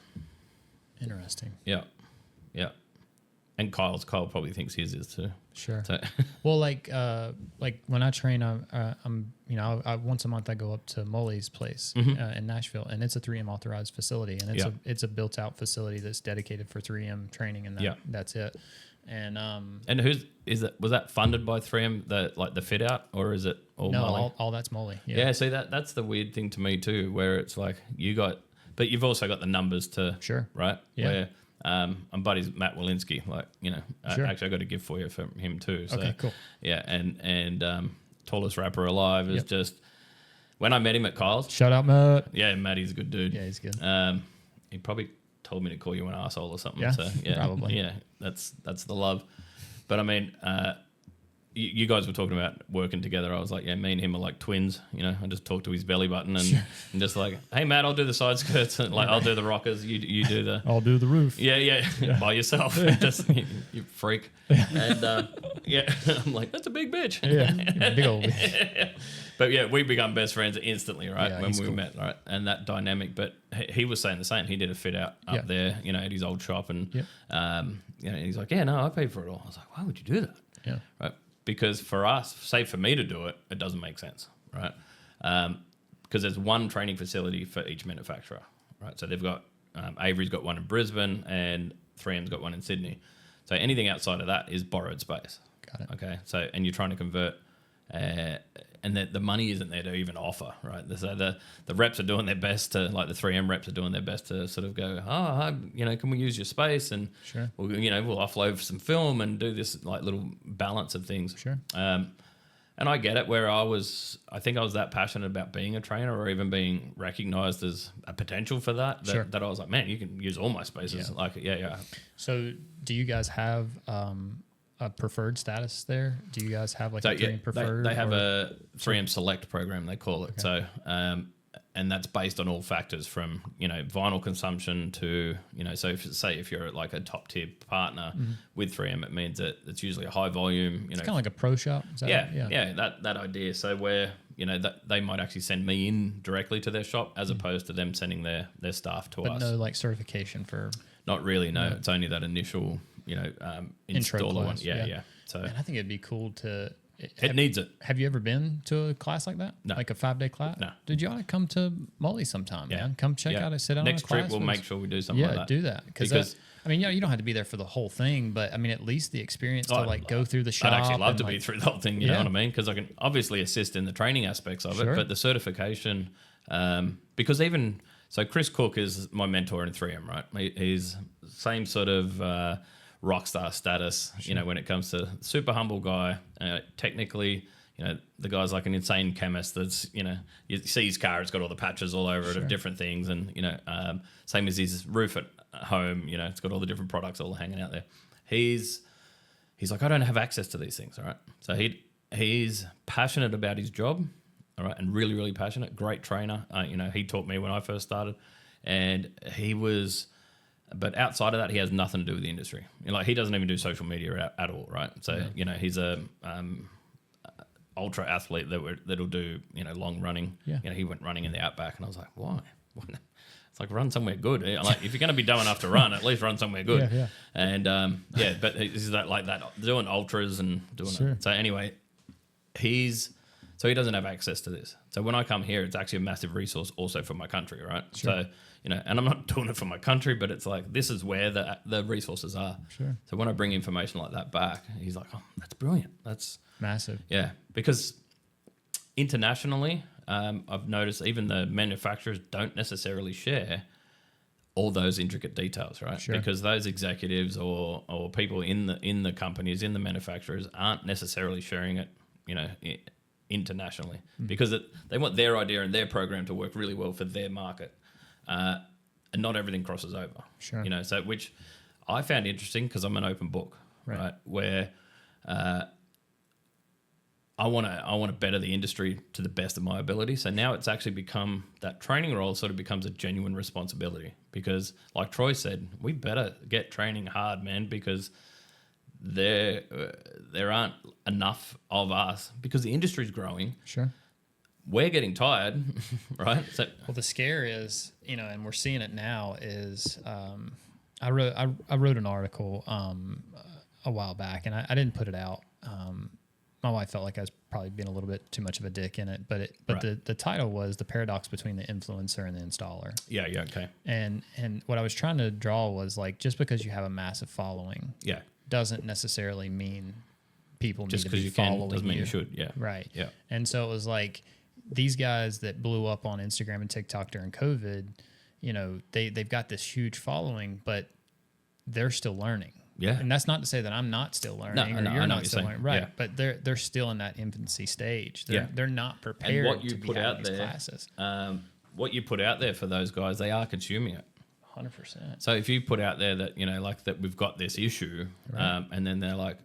Interesting. Yeah. Yeah. And Kyle probably thinks his is too. Sure. So Well, like when I train, I'm once a month I go up to Molly's place in Nashville, and it's a 3M authorized facility, and it's a built out facility that's dedicated for 3M training, and that's it. And and was that funded by 3M, the fit out, or is it all no, Molly? all that's Molly. Yeah. See, that's the weird thing to me too, where it's like but you've also got the numbers to Sure. right? Yeah. Where I'm buddies Matt Walensky, Sure. actually I got a gift for you from him too. So, Okay, cool. Yeah, and tallest rapper alive is just when I met him at Kyle's. Shout out, Matt. Yeah, Matty's a good dude. Yeah, he's good. He probably told me to call you an asshole or something. Yeah, So yeah, probably. Yeah, that's the love. But I mean, you guys were talking about working together. I was like, yeah, me and him are like twins. I just talk to his belly button and just like, hey Matt, I'll do the side skirts, and like I'll do the rockers. You do the. I'll do the roof. Yeah, by yourself. Just you freak. And I'm like, that's a big bitch. Yeah, big old bitch. But yeah, we become best friends instantly, right? Yeah, when he's we cool. met, right? And that dynamic. But he was saying the same. He did a fit out up there, at his old shop, and he's like, yeah, no, I paid for it all. I was like, why would you do that? Yeah. Right. Because for us, say for me to do it, it doesn't make sense, right? Because there's one training facility for each manufacturer, right? So they've got Avery's got one in Brisbane and 3M's got one in Sydney. So anything outside of that is borrowed space. Got it. Okay. So and you're trying to convert, and the money isn't there to even offer, right? So the reps are doing their best to, like the 3M reps are doing their best to sort of go, can we use your space, and Sure. we'll offload some film and do this like little balance of things. Sure. And I get it, where I think I was that passionate about being a trainer, or even being recognized as a potential for that Sure. that I was like, man, you can use all my spaces. Yeah. Like, yeah. So, do you guys have a preferred status there? Do you guys have like So a 3M preferred? they have or- a 3M Select program, they call it. Okay. So, and that's based on all factors from, vinyl consumption to, so if you're like a top tier partner with 3M, it means that it's usually a high volume, It's kind of like a pro shop. Is that yeah, that idea. So where, that they might actually send me in directly to their shop as opposed to them sending their staff to But us. no like certification for. Not really, no. It's only that initial, Intro installer one. class, Yeah, yeah. yeah. So And I think it'd be cool to. it needs it. Have you ever been to a class like that? No. Like a 5-day class? No. Dude, you ought to come to Molly sometime, Yeah. man. Come check Yeah. out it. Sit down Next on a class. trip, we'll with make us. sure we do something Yeah, like that. do that. Because you don't have to be there for the whole thing, but I mean, at least the experience to like go through the shop. I'd actually love and, to be like, through the whole thing, you know Yeah. what I mean? Because I can obviously assist in the training aspects of Sure. it, but the certification, because so Chris Cook is my mentor in 3M, right? He's same sort of rock star status, when it comes to super humble guy, technically, you know, the guy's like an insane chemist that's, you know, you see his car, it's got all the patches all over it of different things. And, you know, same as his roof at home, you know, it's got all the different products all hanging out there. He's like, I don't have access to these things, all right? So he's passionate about his job, all right, and really, really passionate. Great trainer. You know, he taught me when I first started. And but outside of that, he has nothing to do with the industry. You know, like, he doesn't even do social media at all, right? So, you know, he's a ultra athlete that'll do, you know, long running. Yeah. You know, he went running in the outback, and I was like, why? It's like, run somewhere good. Like, if you're going to be dumb enough to run, at least run somewhere good. Yeah. And but he's like that, doing ultras and doing it. So anyway, he doesn't have access to this. So when I come here, it's actually a massive resource also for my country, right? So, you know, and I'm not doing it for my country, but it's like, this is where the resources are. So when I bring information like that back, he's like, oh, that's brilliant. That's massive. Yeah, because internationally, I've noticed even the manufacturers don't necessarily share all those intricate details, right? Because those executives or people in the companies, in the manufacturers, aren't necessarily sharing it, you know, internationally, because they want their idea and their program to work really well for their market, and not everything crosses over. You know, so which I found interesting because I'm an open book, right? Where I want to better the industry to the best of my ability. So now it's actually become, that training role sort of becomes a genuine responsibility, because like Troy said, we better get training hard, man, because there aren't enough of us, because the industry's growing. We're getting tired, right? So, well, the scare is, you know, and we're seeing it now, is I wrote an article a while back, and I didn't put it out. My wife felt like I was probably being a little bit too much of a dick in it, but the title was The Paradox Between the Influencer and the Installer. Yeah, okay. And what I was trying to draw was, like, just because you have a massive following, doesn't necessarily mean people just need to be you following can, doesn't mean you. You should, yeah. Right. Yeah. And so it was like, these guys that blew up on Instagram and TikTok during COVID, you know, they've got this huge following, but they're still learning. Yeah. And that's not to say that I'm not still learning, or you're not still learning. Right. Yeah. But they're still in that infancy stage. They're not prepared what you to be put having out these there, classes. What you put out there for those guys, they are consuming it. 100%. So if you put out there that, you know, like, that we've got this issue, and then they're like,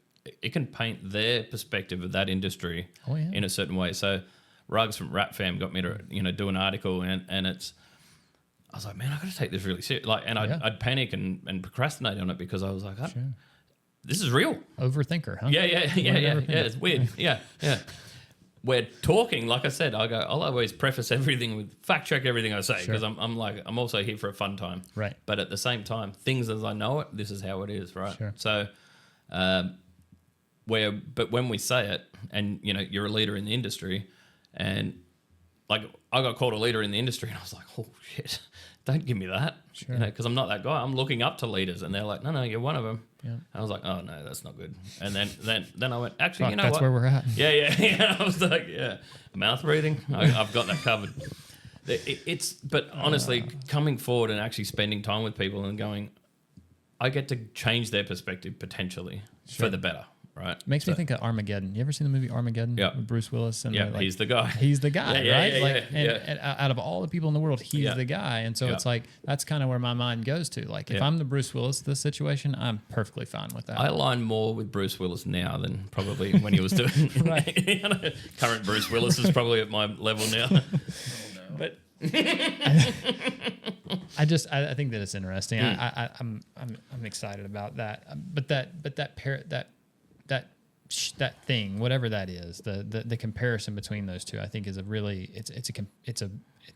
it can paint their perspective of that industry in a certain way. So Rugs from WrapFam got me to, you know, do an article, and it's, I was like, man, I got to take this really serious. Like, and I'd panic and procrastinate on it, because I was like, this is real. Overthinker, huh? Yeah. It's weird. Yeah. We're talking, like I said, I'll always preface everything with fact check everything I say, because I'm also here for a fun time. Right. But at the same time, things as I know it, this is how it is, right? So, but when we say it, and, you know, you're a leader in the industry, and like, I got called a leader in the industry, and I was like, oh shit, don't give me that, you know, because I'm not that guy. I'm looking up to leaders, and they're like, no, you're one of them. And I was like, oh no, that's not good. And then I went, actually, you know that's what? where we're at. Yeah. I was like, mouth reading, I've got that covered. But honestly, coming forward and actually spending time with people and going, I get to change their perspective potentially for the better. Right. Makes me think of Armageddon. You ever seen the movie Armageddon with Bruce Willis? And he's the guy. He's the guy, right? And out of all the people in the world, he's the guy. And so it's like, that's kind of where my mind goes to. Like, if I'm the Bruce Willis of this situation, I'm perfectly fine with that. I align more with Bruce Willis now than probably when he was doing you know, current Bruce Willis is probably at my level now. But I think that it's interesting. I'm excited about that. But that thing, whatever that is, the comparison between those two, I think is a really, it's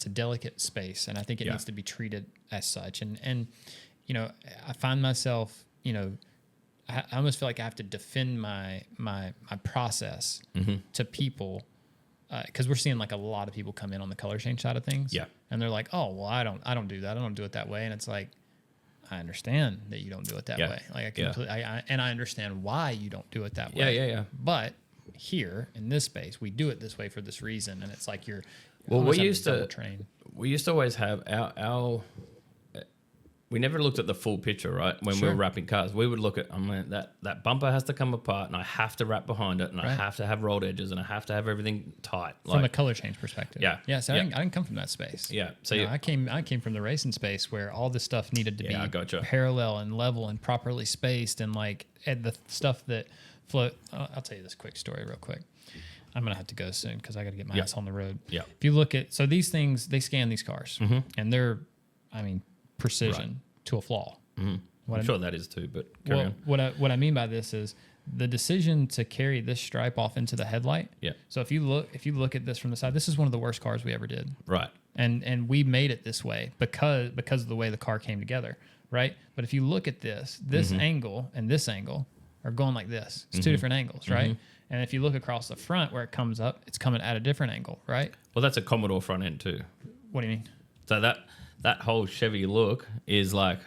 a delicate space, and I think it needs to be treated as such. And you know, I find myself, you know, I almost feel like I have to defend my process to people, because we're seeing, like, a lot of people come in on the color change side of things, and they're like, oh well, I don't do that, I don't do it that way, and it's like, I understand that you don't do it that way. Like, I completely, and I understand why you don't do it that way. Yeah. But here in this space, we do it this way for this reason, and it's like you're. Well, we used to always have we never looked at the full picture, right? When we were wrapping cars, we would look at, that bumper has to come apart, and I have to wrap behind it, and I have to have rolled edges, and I have to have everything tight. From a color change perspective. Yeah. Yeah. So I didn't come from that space. Yeah. So I came from the racing space where all this stuff needed to be parallel and level and properly spaced, and the stuff that float. I'll tell you this quick story real quick. I'm gonna have to go soon because I got to get my ass on the road. Yeah. If you look at these things, they scan these cars, and they're, precision to a flaw. Mm-hmm. I'm sure that is too, but carry on. What I mean by this is the decision to carry this stripe off into the headlight. Yeah. So if you look at this from the side, this is one of the worst cars we ever did. Right. And we made it this way because of the way the car came together, right? But if you look at this angle and this angle are going like this. It's two different angles, right? And if you look across the front where it comes up, it's coming at a different angle, right? Well, that's a Commodore front end too. What do you mean? So that whole Chevy look is like,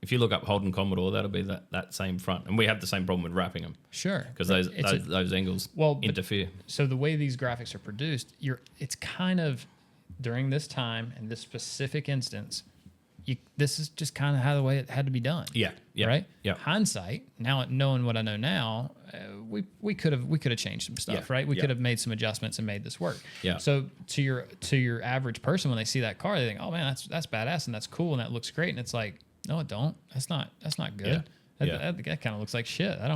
if you look up Holden Commodore, that'll be that same front. And we have the same problem with wrapping them. Sure. Because those angles interfere. So the way these graphics are produced, it's kind of during this time and this specific instance, this is just kind of how the way it had to be done. Yeah. Yeah. Right. Yeah. Hindsight, now knowing what I know now, we could have changed some stuff. Right. We could have made some adjustments and made this work. Yeah. So to your average person, when they see that car, they think, oh man, that's badass and that's cool and that looks great. And it's like, no, it don't. That's not good. Yeah. That kind of looks like shit. I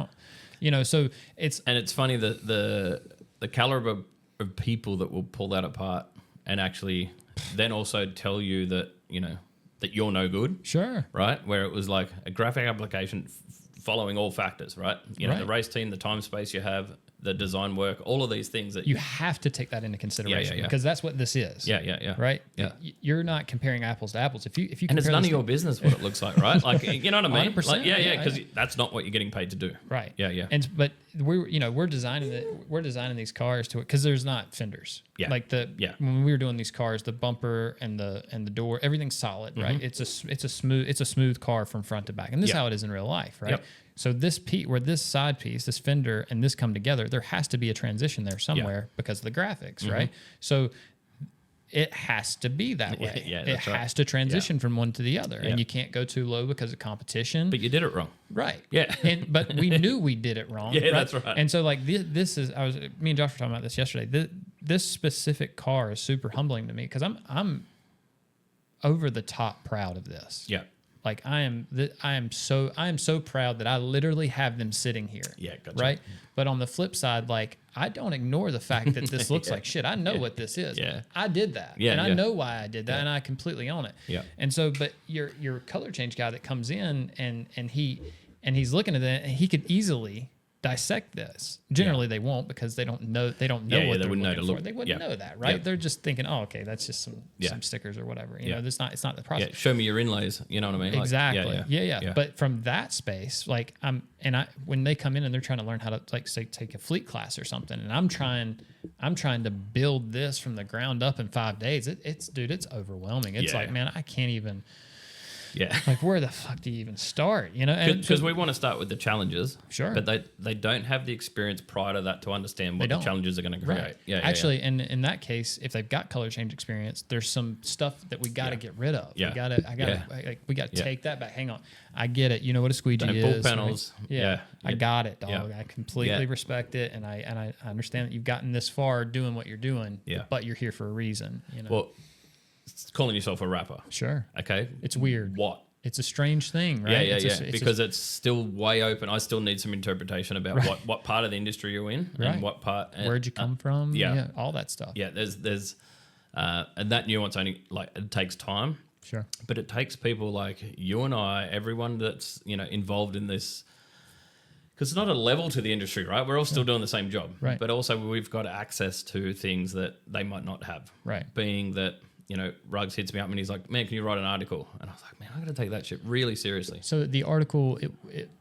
don't. So it's funny that the caliber of people that will pull that apart and actually then also tell you that that you're no good. Sure. Right? Where it was like a graphic application following all factors, right? The race team, the time space you have, the design work, all of these things that you have to take that into consideration because that's what this is. Yeah. Right? Yeah. You're not comparing apples to apples. If you and it's none of your business what it looks like, right? Like, you know what I mean? 100%, like, because that's not what you're getting paid to do. Right. Yeah. But we're designing these cars to it because there's not fenders. Yeah. Like when we were doing these cars, the bumper and the door, everything's solid, right? It's a smooth car from front to back, and this is how it is in real life, right? Yep. So this where this side piece, this fender, and this come together, there has to be a transition there somewhere because of the graphics, right? So it has to be that way. It has to transition from one to the other, and you can't go too low because of competition. But you did it wrong, right? Yeah. But we knew we did it wrong. Yeah, right? that's right. And so this is me and Josh were talking about this yesterday. This specific car is super humbling to me because I'm over the top proud of this. Yeah. Like I am so proud that I literally have them sitting here. Yeah, gotcha. Right. But on the flip side, like I don't ignore the fact that this looks like shit. I know what this is. Yeah. I did that. Yeah, and I know why I did that, and I completely own it. Yeah. And so, but your color change guy that comes in and he's looking at it, and he could easily dissect this. Generally, they won't because they don't know what they they're wouldn't know looking to for. look. They wouldn't know that, right? They're just thinking, oh, okay, that's just some stickers or whatever. You know, it's not the process. Yeah, show me your inlays. You know what I mean? Exactly. Like, yeah. But from that space, like when they come in and they're trying to learn how to like say take a fleet class or something, and I'm trying to build this from the ground up in 5 days. It's overwhelming. It's like, man, I can't even. Yeah. Like, where the fuck do you even start? You know, because we want to start with the challenges. Sure. But they don't have the experience prior to that to understand what the challenges are going to create. Right. Yeah. Actually, in that case, if they've got color change experience, there's some stuff that we got to get rid of. Yeah. We got to take that back. Hang on. I get it. You know what a squeegee is. Pull panels. Right? I got it, dog. Yeah. I completely respect it, and I understand that you've gotten this far doing what you're doing. Yeah. But you're here for a reason. You know. Well, it's calling yourself a rapper. Sure. Okay. It's weird. What? It's a strange thing, right? Yeah. Because it's still way open. I still need some interpretation about what part of the industry you're in and what part. Where'd you come from? Yeah. All that stuff. Yeah, there's and that nuance only it takes time. Sure. But it takes people like you and I, everyone that's involved in this, because it's not a level to the industry, right? We're all still doing the same job, right? But also we've got access to things that they might not have, right? Being that. Ruggs hits me up and he's like, man, can you write an article? And I was like, man, I got to take that shit really seriously. So the article, it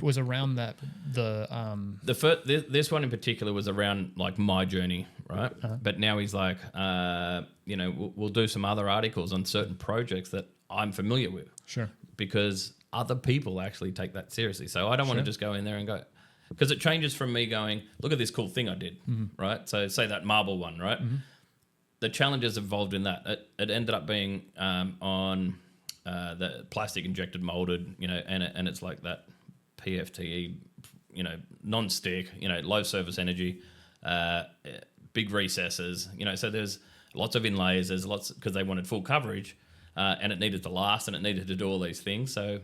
was around that, this one in particular was around like my journey, right? Uh-huh. But now he's like, we'll do some other articles on certain projects that I'm familiar with. Sure. Because other people actually take that seriously. So I don't want to just go in there and go, because it changes from me going, look at this cool thing I did, right? So say that marble one, right? Mm-hmm. The challenges involved in that, it ended up being on the plastic injected molded, and it's like that PFTE, non-stick, low surface energy, big recesses, so there's lots of inlays, there's lots, because they wanted full coverage, and it needed to last and it needed to do all these things. So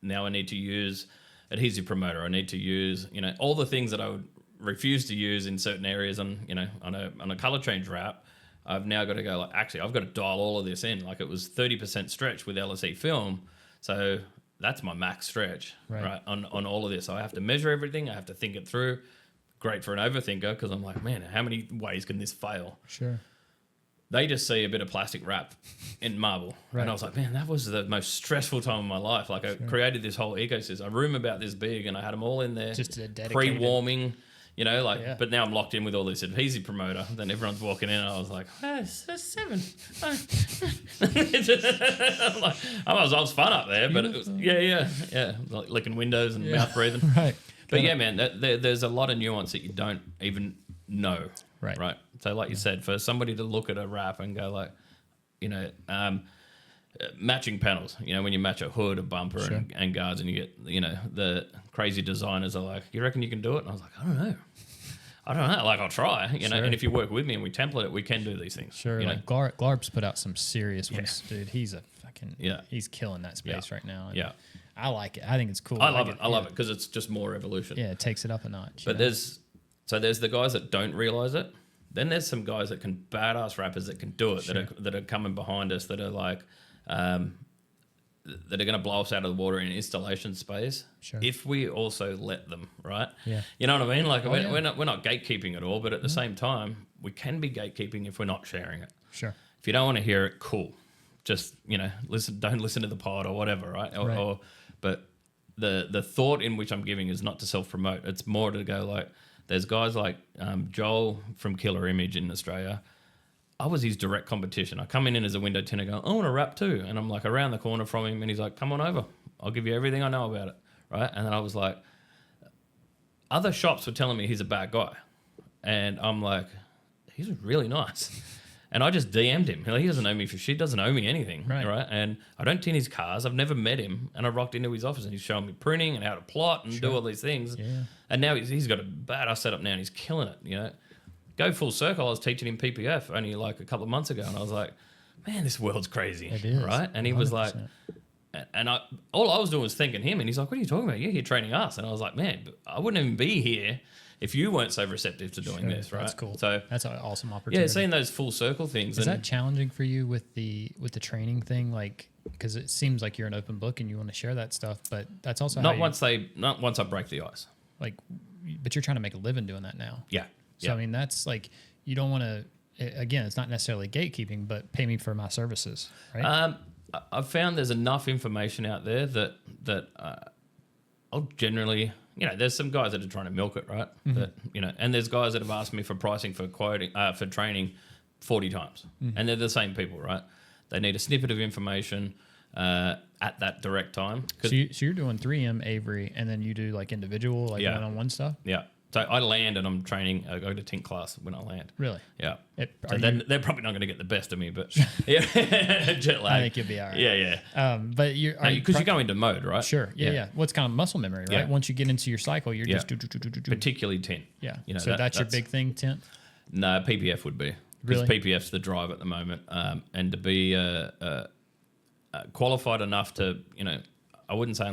now I need to use adhesive promoter. I need to use, all the things that I would refuse to use in certain areas on a color change wrap. I've now got to go, actually, I've got to dial all of this in. Like, it was 30% stretch with LSE film. So that's my max stretch, right? On all of this. So I have to measure everything. I have to think it through. Great for an overthinker, because I'm like, man, how many ways can this fail? Sure. They just see a bit of plastic wrap in marble. Right. And I was like, man, that was the most stressful time of my life. Like, I created this whole ecosystem, a room about this big, and I had them all in there. Just a dedicated... pre-warming. But now I'm locked in with all this adhesive promoter. Then everyone's walking in, and I was like, it's 7. I was fun up there, but it was, like licking windows and mouth breathing. Right. But man, there's a lot of nuance that you don't even know. Right. So like you said, for somebody to look at a wrap and go like, matching panels, when you match a hood, a bumper, and guards, and you get, the crazy designers are like, you reckon you can do it? And I was like, I don't know. Like, I'll try, and if you work with me and we template it, we can do these things. Sure. Like Glarp's put out some serious ones, dude. He's a fucking, he's killing that space right now. And I like it. I think it's cool. I love it because it's just more evolution. Yeah, it takes it up a notch. But there's the guys that don't realize it. Then there's some guys that can, badass rappers that can do it, that are coming behind us, that are like, that are going to blow us out of the water in installation space. Sure. If we also let them, right? Yeah. You know what I mean? Like, we're not gatekeeping at all, but at the same time, we can be gatekeeping if we're not sharing it. Sure. If you don't want to hear it, cool. Just, don't listen to the pod or whatever, right? But the thought in which I'm giving is not to self-promote. It's more to go like, there's guys like Joel from Killer Image in Australia. I was his direct competition. I come in as a window tinter going, I want to wrap too. And I'm like around the corner from him, and he's like, come on over. I'll give you everything I know about it, right? And then I was like, other shops were telling me he's a bad guy. And I'm like, he's really nice. And I just DM'd him. He doesn't know me for shit, doesn't owe me anything, right? And I don't tin his cars. I've never met him. And I rocked into his office, and he's showing me printing and how to plot and do all these things. Yeah. And now he's got a badass setup now, and he's killing it, Go full circle, I was teaching him PPF only like a couple of months ago, and I was like, man, this world's crazy, right? And he 100%. Was like, and all I was doing was thanking him, and he's like, what are you talking about? You're here training us. And I was like, man, I wouldn't even be here if you weren't so receptive to doing this, right? That's cool. So that's an awesome opportunity. Yeah, seeing those full circle things. Is that challenging for you with the training thing? Like, because it seems like you're an open book and you want to share that stuff, but that's also not once I break the ice. Like, but you're trying to make a living doing that now. Yeah. So, I mean, that's like, you don't want to, again, it's not necessarily gatekeeping, but pay me for my services, right? I've found there's enough information out there that I'll generally, there's some guys that are trying to milk it, right? Mm-hmm. That, and there's guys that have asked me for pricing for quoting, for training 40 times. Mm-hmm. And they're the same people, right? They need a snippet of information at that direct time. So you're doing 3M, Avery, and then you do like individual, like one-on-one stuff? Yeah. So I land and I'm training. I go to tint class when I land. Really? Yeah. So then they're probably not going to get the best of me, but jet lag. I think you'll be all right. Yeah. But because you go into mode, right? Sure. Yeah. Well, it's kind of muscle memory, right? Yeah. Once you get into your cycle, you're just do. Particularly tint. Yeah. So that's your big thing, tint. No, PPF would be because PPF's the drive at the moment, and to be qualified enough to, I wouldn't say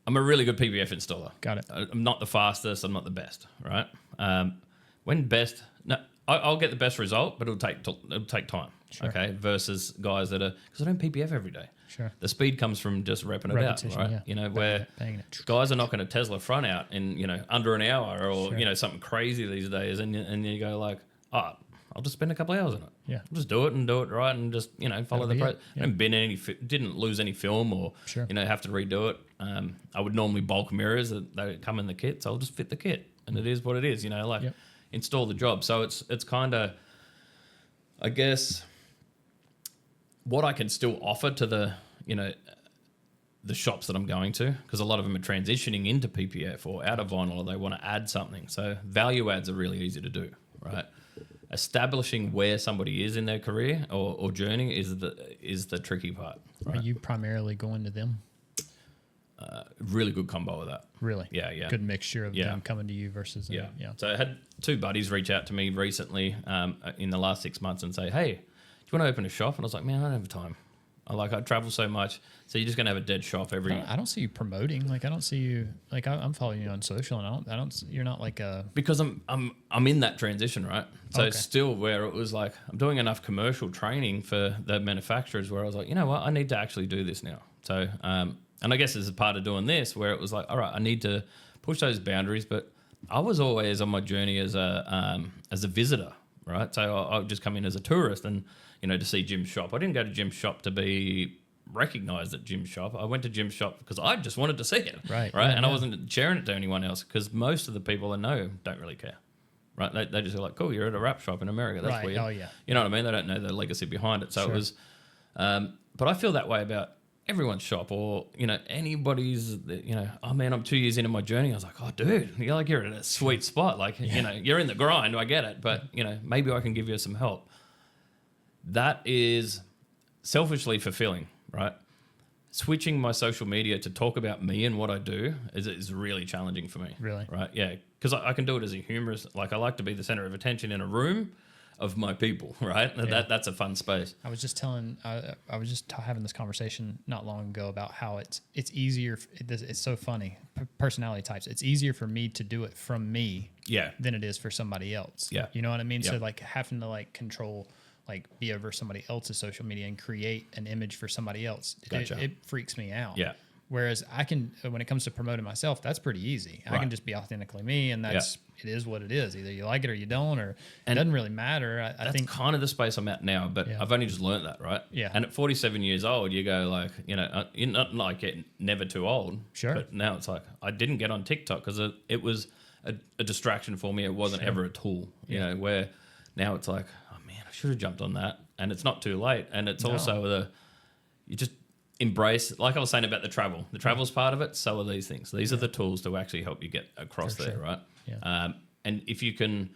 I'm a really good PPF installer. Got it. I'm not the fastest. I'm not the best, right? I'll get the best result, but it'll take time. Sure. Okay, versus guys that are, because I don't PPF every day. Sure. The speed comes from just repping it out, right? Yeah. Where guys are knocking a Tesla front out in under an hour, or something crazy these days, and you go like, I'll just spend a couple of hours on it. Yeah. I'll just do it and do it right, and just follow the process. Yeah. Didn't lose any film or have to redo it. I would normally bulk mirrors that they come in the kit, so I'll just fit the kit, and it is what it is. Install the job. So it's kind of, I guess, what I can still offer to the shops that I'm going to, because a lot of them are transitioning into PPF or out of vinyl, or they want to add something. So value adds are really easy to do, right? establishing where somebody is in their career or journey is the tricky part. Right? Are you primarily going to them? Really good combo of that. Really? Yeah. Good mixture of them coming to you versus Yeah. yeah. So I had 2 buddies reach out to me recently in the last 6 months and say, hey, do you want to open a shop? And I was like, man, I don't have time. I travel so much. So you're just going to have a dead shop every... I don't see you promoting. Like, I don't see you... Like, I'm following you on social, and I don't... You're not like a... Because I'm in that transition, right? So it's still where it was like, I'm doing enough commercial training for the manufacturers where I was like, you know what? I need to actually do this now. So, and I guess as a part of doing this, where it was like, all right, I need to push those boundaries. But I was always on my journey as a visitor, right? So I would just come in as a tourist and, to see Jim's shop. I didn't go to Jim's shop to be recognized at Jim's shop. I went to Jim's shop because I just wanted to see it, right? And I wasn't sharing it to anyone else because most of the people I know don't really care, right? They just go like, cool, you're at a wrap shop in America. That's weird. Oh, yeah. You know what I mean? They don't know the legacy behind it. So it was, but I feel that way about everyone's shop or, anybody's, oh man, I'm 2 years into my journey. I was like, oh dude, you're at a sweet spot. Like, you're in the grind. I get it. But, maybe I can give you some help. That is selfishly fulfilling, right? Switching my social media to talk about me and what I do is really challenging for me. Really? Right? Yeah. Because I can do it as a humorist. Like, I like to be the center of attention in a room of my people, right? Yeah. That's a fun space. I was just telling, I was just having this conversation not long ago about how it's easier. It's so funny. Personality types. It's easier for me to do it from me, than it is for somebody else. Yeah. You know what I mean? Yep. So like having to like control, like be over somebody else's social media and create an image for somebody else. Gotcha. It freaks me out. Yeah. Whereas I can, when it comes to promoting myself, that's pretty easy. I can just be authentically me, and it is what it is. Either you like it or you don't, or it doesn't really matter. I think kind of the space I'm at now, but I've only just learned that, right? Yeah. And at 47 years old, you go like, you're not like getting never too old. Sure. But now it's like, I didn't get on TikTok because it was a distraction for me. It wasn't ever a tool, where now it's like, oh man, I should have jumped on that. And it's not too late. And it's also you just embrace, like I was saying about the travel. The travel's part of it. So are these things. These are the tools to actually help you get across there, right? Yeah. And if you can,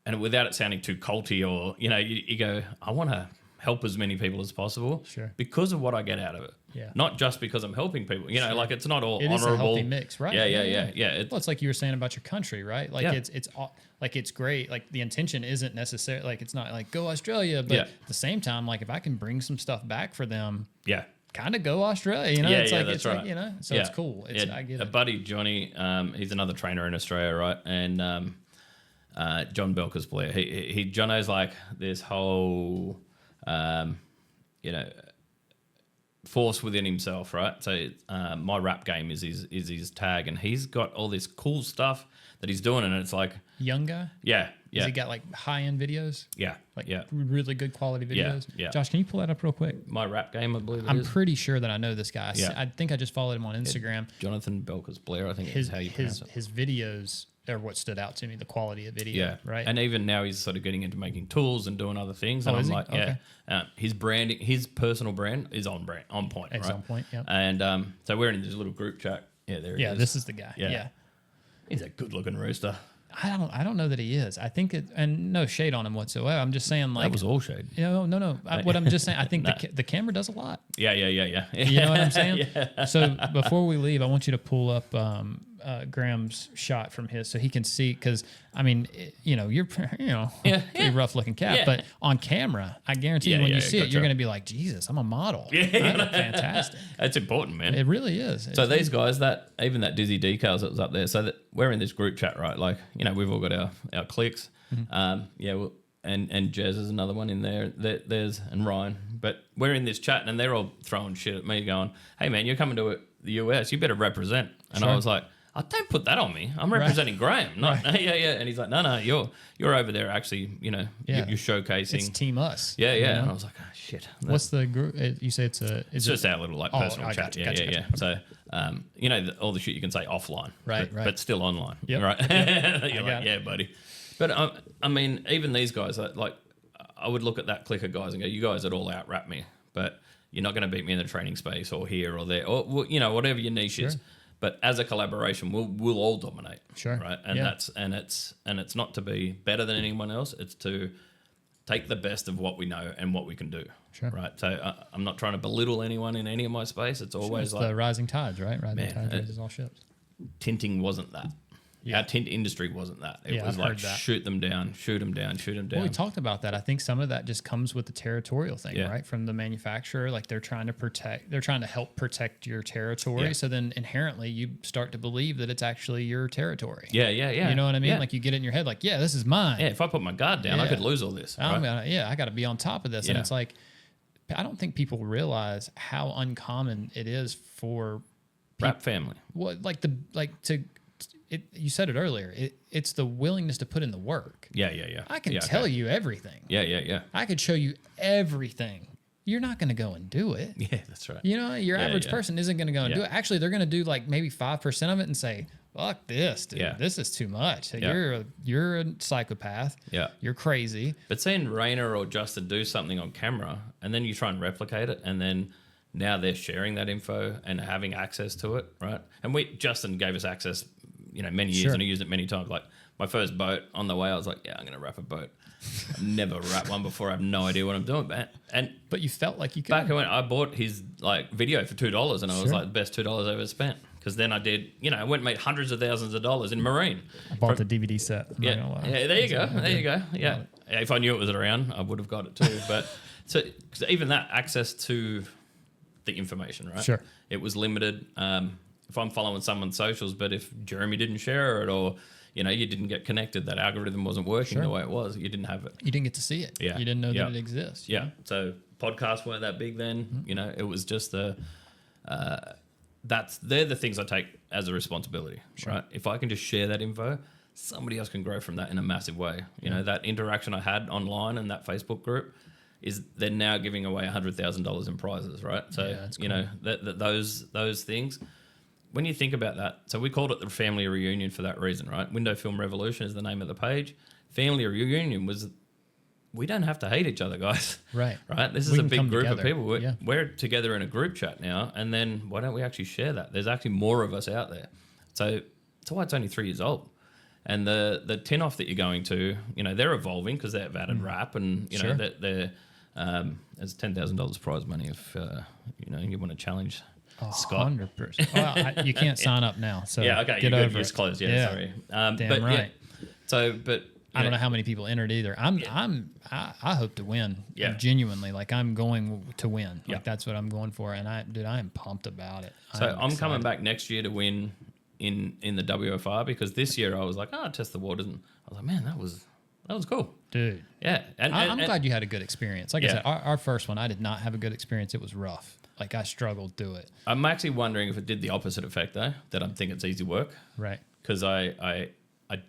and without it sounding too culty or, you go, I want to help as many people as possible because of what I get out of it. Yeah. Not just because I'm helping people. Like it's not all it honorable. Is a healthy mix, right? Yeah. Well, it's like you were saying about your country, right? Like it's great. Like the intention isn't necessarily like it's not like go Australia, but at the same time, like if I can bring some stuff back for them, kind of go Australia. It's like that's right. Like, so it's cool. I get a it. buddy Johnny, he's another trainer in Australia, right? And John Belker's Blair. Jono's like this whole force within himself, right? So my rap game is his tag, and he's got all this cool stuff that he's doing, and it's like young guy. Yeah. Has he got like high end videos? Like really good quality videos. Yeah. Josh, can you pull that up real quick? My rap game, I believe I'm pretty sure that I know this guy. Yeah. I think I just followed him on Instagram. Jonathan Belker's Blair, I think is how you pronounce it. His videos are what stood out to me, the quality of video. Right. And even now he's sort of getting into making tools and doing other things. And I'm like, his branding, his personal brand is on point. It's right? on point, yeah. And so we're in this little group chat. Yeah, there he is. Yeah, this is the guy. Yeah. He's a good looking rooster. I don't know that he is. I think and no shade on him whatsoever. I'm just saying like that was all shade. No. What I'm just saying, I think the camera does a lot. Yeah. You know what I'm saying? So before we leave, I want you to pull up Graham's shot from his so he can see, because I mean, you're pretty rough looking cat, but on camera, I guarantee you when you see it, you're going to be like, Jesus, I'm a model. I look fantastic. That's important, man. It really is. So these guys, that Dizzy Decals that was up there, so that we're in this group chat, right? Like, we've all got our cliques. Mm-hmm. And Jez is another one in there. There's and Ryan, but we're in this chat and they're all throwing shit at me, going, "Hey man, you're coming to the US, you better represent." And I was like, "Oh, don't put that on me. I'm representing Graeme." Not And he's like, "No, you're over there actually. You're showcasing. It's Team Us." Yeah. And I was like, "Oh shit." What's the group? You say it's just our little like personal chat. Gotcha. So, all the shit you can say offline, right, but still online, yep. right? Yep. You're like, yeah, buddy. But I mean, even these guys, like, I would look at that clique of guys and go, "You guys would all out rap me, but you're not going to beat me in the training space or here or there or whatever your niche is." But as a collaboration, we'll all dominate. Sure. Right. And it's not to be better than anyone else. It's to take the best of what we know and what we can do. Sure. Right. So I'm not trying to belittle anyone in any of my space. It's always It's the rising tides, right? Rising tides raises all ships. tinting wasn't that. Yeah. Our tint industry wasn't that. It was I've like heard that. shoot them down, shoot them down, shoot them down. Well, we talked about that. I think some of that just comes with the territorial thing, Yeah. right? From the manufacturer, like they're trying to help protect your territory. Yeah. So then inherently you start to believe that it's actually your territory. Yeah. You know what I mean? Yeah. Like you get it in your head, like, yeah, this is mine. Yeah, if I put my guard down, I Yeah. could lose all this. Right? I got to be on top of this. And Yeah. it's like, I don't think people realize how uncommon it is for Rap family. you said it earlier. It's the willingness to put in the work. Yeah. I can Yeah, tell okay. you everything. Yeah. I could show you everything. You're not going to go and do it. Yeah, that's right. You know, your average yeah. person isn't going to go and do it. Actually, they're going to do like maybe 5% of it and say, "Fuck this, dude. Yeah. This is too much. Yeah. You're a psychopath. Yeah. You're crazy." But seeing Rainer or Justin do something on camera and then you try and replicate it and then now they're sharing that info and having access to it, right? And Justin gave us access, many years Sure. and I used it many times. Like my first boat on the way, I was like, yeah, I'm going to wrap a boat. I've never wrapped one before. I have no idea what I'm doing, man. But you felt like you could. Back when I bought his video for $2 and I was Sure. like the best $2 I ever spent. Because then I did, I went and made hundreds of thousands of dollars in marine. I bought the DVD set. I'm not Yeah, gonna lie. yeah. There you go. There you go. Yeah. If I knew it was around, I would have got it too. But so 'cause even that access to the information, right? Sure. It was limited. If I'm following someone's socials, but if Jeremy didn't share it or you didn't get connected, that algorithm wasn't working Sure. the way it was. You didn't have it. You didn't get to see it. Yeah. You didn't know Yeah. that it exists. Yeah. So podcasts weren't that big then. Mm-hmm. It was just they're the things I take as a responsibility, right? If I can just share that info, somebody else can grow from that in a massive way. That interaction I had online and that Facebook group is they're now giving away $100,000 in prizes, right? So that's cool. those things. When you think about that, so we called it the family reunion for that reason, right? Window Film Revolution is the name of the page. Family reunion was we don't have to hate each other, guys. Right. Right? This We is a can big come group together. of people. Yeah. We're together in a group chat now, and then why don't we actually share that? There's actually more of us out there. So that's why it's only 3 years old. And the tin off that you're going to, they're evolving because they've added rap and, Sure. they're there's $10,000 prize money if, you want to challenge Scott. 100%. Well, you can't sign up now. So Yeah, okay. get You're over good. It's it. closed. Yeah, sorry. Damn right. But I don't know how many people entered either. I hope to win. Yeah. Genuinely, like I'm going to win. Yeah. Like that's what I'm going for, and I am pumped about it. So I'm coming excited. back next year to win in the WFR because this year I was like, test the waters, and I was like, man, that was cool. Dude. Yeah, I'm glad you had a good experience. Like I Yeah. said, our first one, I did not have a good experience. It was rough. Like I struggled through it. I'm actually wondering if it did the opposite effect though. That I'm thinking it's easy work Right. because I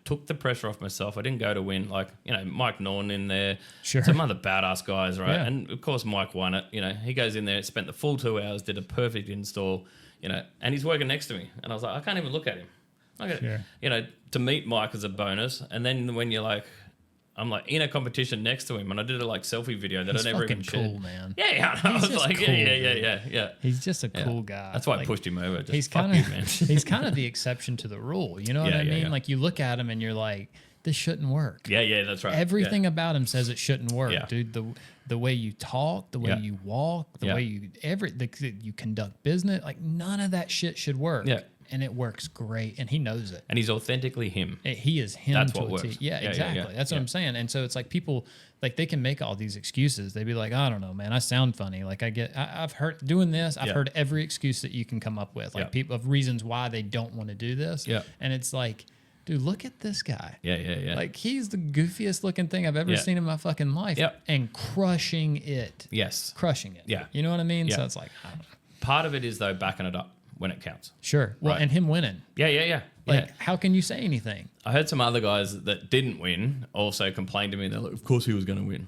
took the pressure off myself. I didn't go to win like Mike Norton in there, Sure. some other badass guys, right? Yeah. And of course Mike won it. He goes in there, spent the full 2 hours, did a perfect install, and he's working next to me, and I was like, I can't even look at him. Okay, Sure. To meet Mike is a bonus, and then when you're like, I'm like in a competition next to him, and I did a like selfie video that He's I never even fucking shared. cool, man. Yeah, I was just like, cool, yeah. He's just a cool guy. That's why I Like, pushed him over. Just he's fuck kind you, of man. he's kind of the exception to the rule. You know what Yeah, I yeah, mean? yeah. Like you look at him and you're like, this shouldn't work. Yeah, that's right. Everything about him says it shouldn't work, Yeah. dude. The way you talk, the way Yeah. you walk, the Yeah. way you conduct business, like none of that shit should work. Yeah. And it works great, and he knows it. And he's authentically him. He is him. That's to what a T. works. Yeah, Yeah, exactly. yeah. That's what Yeah. I'm saying. And so it's like people, like they can make all these excuses. They'd be like, I don't know, man. I sound funny. Like I've heard doing this. I've Yeah. heard every excuse that you can come up with, like Yeah. people of reasons why they don't want to do this. Yeah. And it's like, dude, look at this guy. Yeah. Like he's the goofiest looking thing I've ever Yeah. seen in my fucking life. Yep. And crushing it. Yes. Crushing it. Yeah. You know what I mean? Yeah. So it's like, I don't know. Part of it is though backing it up when it counts. Sure. Well, Right. and him winning. Yeah. Like, how can you say anything? I heard some other guys that didn't win also complain to me. They're like, of course he was going to win.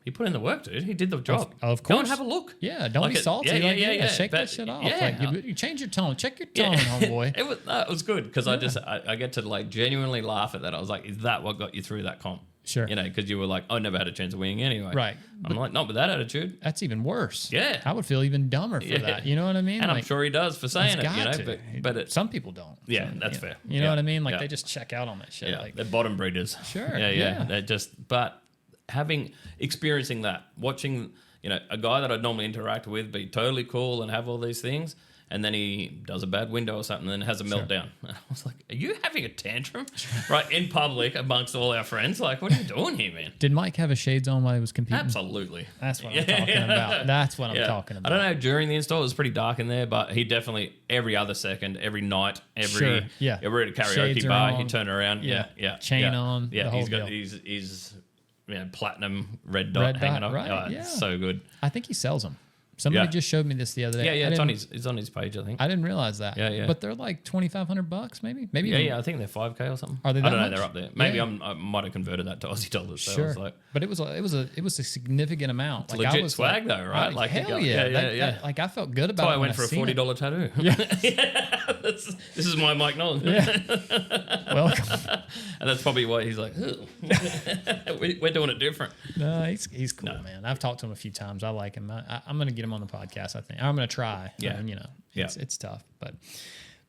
He put in the work, dude. He did the job. Of Go and course. have a look. Yeah, don't Like be it- salty. yeah, Like, yeah. Shake But- that shit off. yeah. Like, you change your tone. Check your tone, homeboy. It was good because I get to like genuinely laugh at that. I was like, is that what got you through that comp? Sure. You know, because you were like, I never had a chance of winning anyway. Right. I'm like, not with that attitude. That's even worse. Yeah. I would feel even dumber for that. You know what I mean? And I'm sure he does for saying he's it, you know, got to. but some people don't. Yeah, So, that's you know, fair. You know Yeah. what I mean? Like Yeah. they just check out on that shit. yeah, Like, they're bottom breeders. Sure, Yeah, yeah. They're but experiencing that, watching, you know, a guy that I'd normally interact with be totally cool and have all these things, and then he does a bad window or something and then has a meltdown. And I was like, are you having a tantrum? Right, in public amongst all our friends? Like, what are you doing here, man? did Mike have his shades on while he was competing? Absolutely. That's what I'm talking about. That's what I'm talking about. I don't know, during the install it was pretty dark in there, but he definitely every other second, every night, Sure, yeah. we're at a Shades karaoke are bar, on. he'd turn around. Yeah. Yeah. Chain yeah. on, Yeah, the whole he's got deal. he's you know, platinum red dot Red hanging dot, off. right, Oh, yeah. it's so good. I think he sells them. Somebody Yeah. just showed me this the other day. Yeah, I it's on his page, I think. I didn't realize that. Yeah, yeah. But they're like $2,500, maybe. Maybe. Yeah, even- yeah, I think they're 5K or something. Are they I that don't know, much? they're up there. Maybe Yeah. I might have converted that to Aussie dollars. So I Sure, was like, but it was a significant amount. it's I legit was swag though, right? Like Like, hell yeah, yeah, yeah. Like I felt good about. that's why it I when went for a seen it. $40 tattoo. Yeah. This is my Mike Nolan. Welcome. And that's probably why he's like, we're doing it different. No, he's cool, man. I've talked to him a few times. I like him. I'm gonna get him on the podcast. I think I'm gonna try. Yeah. I mean, you know, Yeah. it's tough, but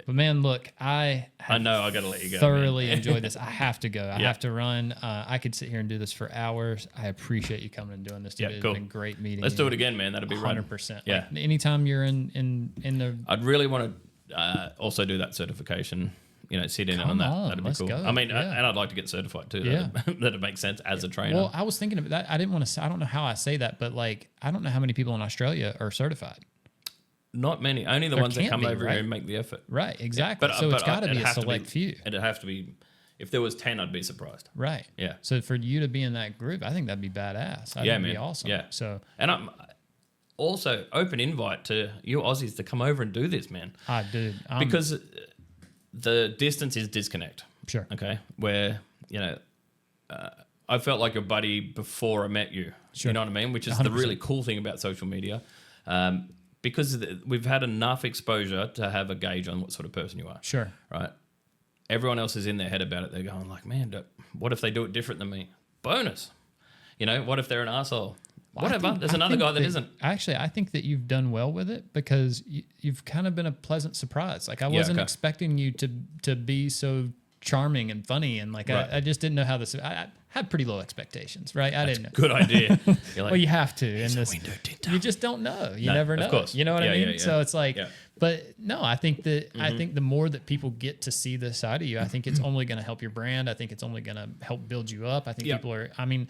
man, look, I know I got to let you go. thoroughly man. enjoyed this. I have to go. I Yeah. have to run. I could sit here and do this for hours. I appreciate you coming and doing this. Dude. Yeah, It's cool. been great meeting. Let's you. do it again, man. That'd be right. 100%. Yeah. Like, anytime you're in the I'd really want to also do that certification. You know, sit in Come on that. on, That'd be let's cool. go. I mean, Yeah. and I'd like to get certified too. Yeah. That'd make sense as a trainer. well, I was thinking of that. I didn't want to say. I don't know how I say that, but like, I don't know how many people in Australia are certified. Not many. Only the There ones that can't come be, over right? here and make the effort. Right. Exactly. But- so but it's got to it'd be a have to select few. It'd have to be. If there was 10, I'd be surprised. Right. Yeah. So for you to be in that group, I think that'd be badass. I think Yeah, that'd be man. awesome. Yeah. So And I'm also open invite to you Aussies to come over and do this, man. dude, Because the distance is disconnect. sure. Okay, where you know, I felt like a buddy before I met you. Sure. You know what I mean? Which is 100%. the really cool thing about social media, because we've had enough exposure to have a gauge on what sort of person you are. Sure. Right. Everyone else is in their head about it. They're going like, man, what if they do it different than me? Bonus. You know, what if they're an asshole? Whatever. There's another guy that isn't. Actually, I think that you've done well with it because you've kind of been a pleasant surprise. Like I wasn't okay. expecting you to be so charming and funny, and like Right. I just didn't know how this. I had pretty low expectations, right? I didn't know. Good idea. You're like, Well, you have to in this. window tinter. You just don't know. You No, never of know. course. You know what I Yeah, mean? yeah, yeah. So it's like, Yeah. but no, I think that I think the more that people get to see this side of you, I think it's only going to help your brand. I think it's only going to help build you up. I think Yeah. people are. I mean,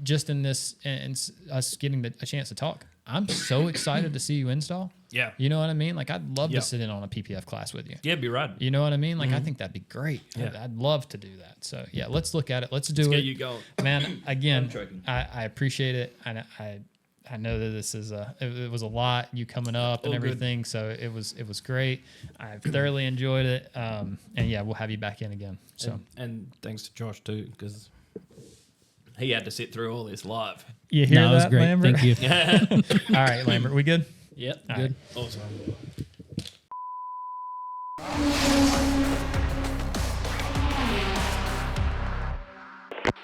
just in this and us getting a chance to talk, I'm so excited to see you install. Yeah. You know what I mean? Like I'd love Yeah. to sit in on a PPF class with you. Yeah, be right. You know what I mean? Like I think that'd be great. Yeah. I'd love to do that. So yeah, let's look at it. Let's do Get it. you going. Man, again, I'm joking. I appreciate it, and I know that this is it was a lot, you coming up and All good. everything, so it was great. I thoroughly enjoyed it, and yeah, we'll have you back in again. So And thanks to Josh too, because he had to sit through all this live. you hear No, it was that, great. Lambert? Thank you. All right, Lambert, we good? Yep. All Good. right. Awesome.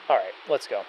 All right, let's go.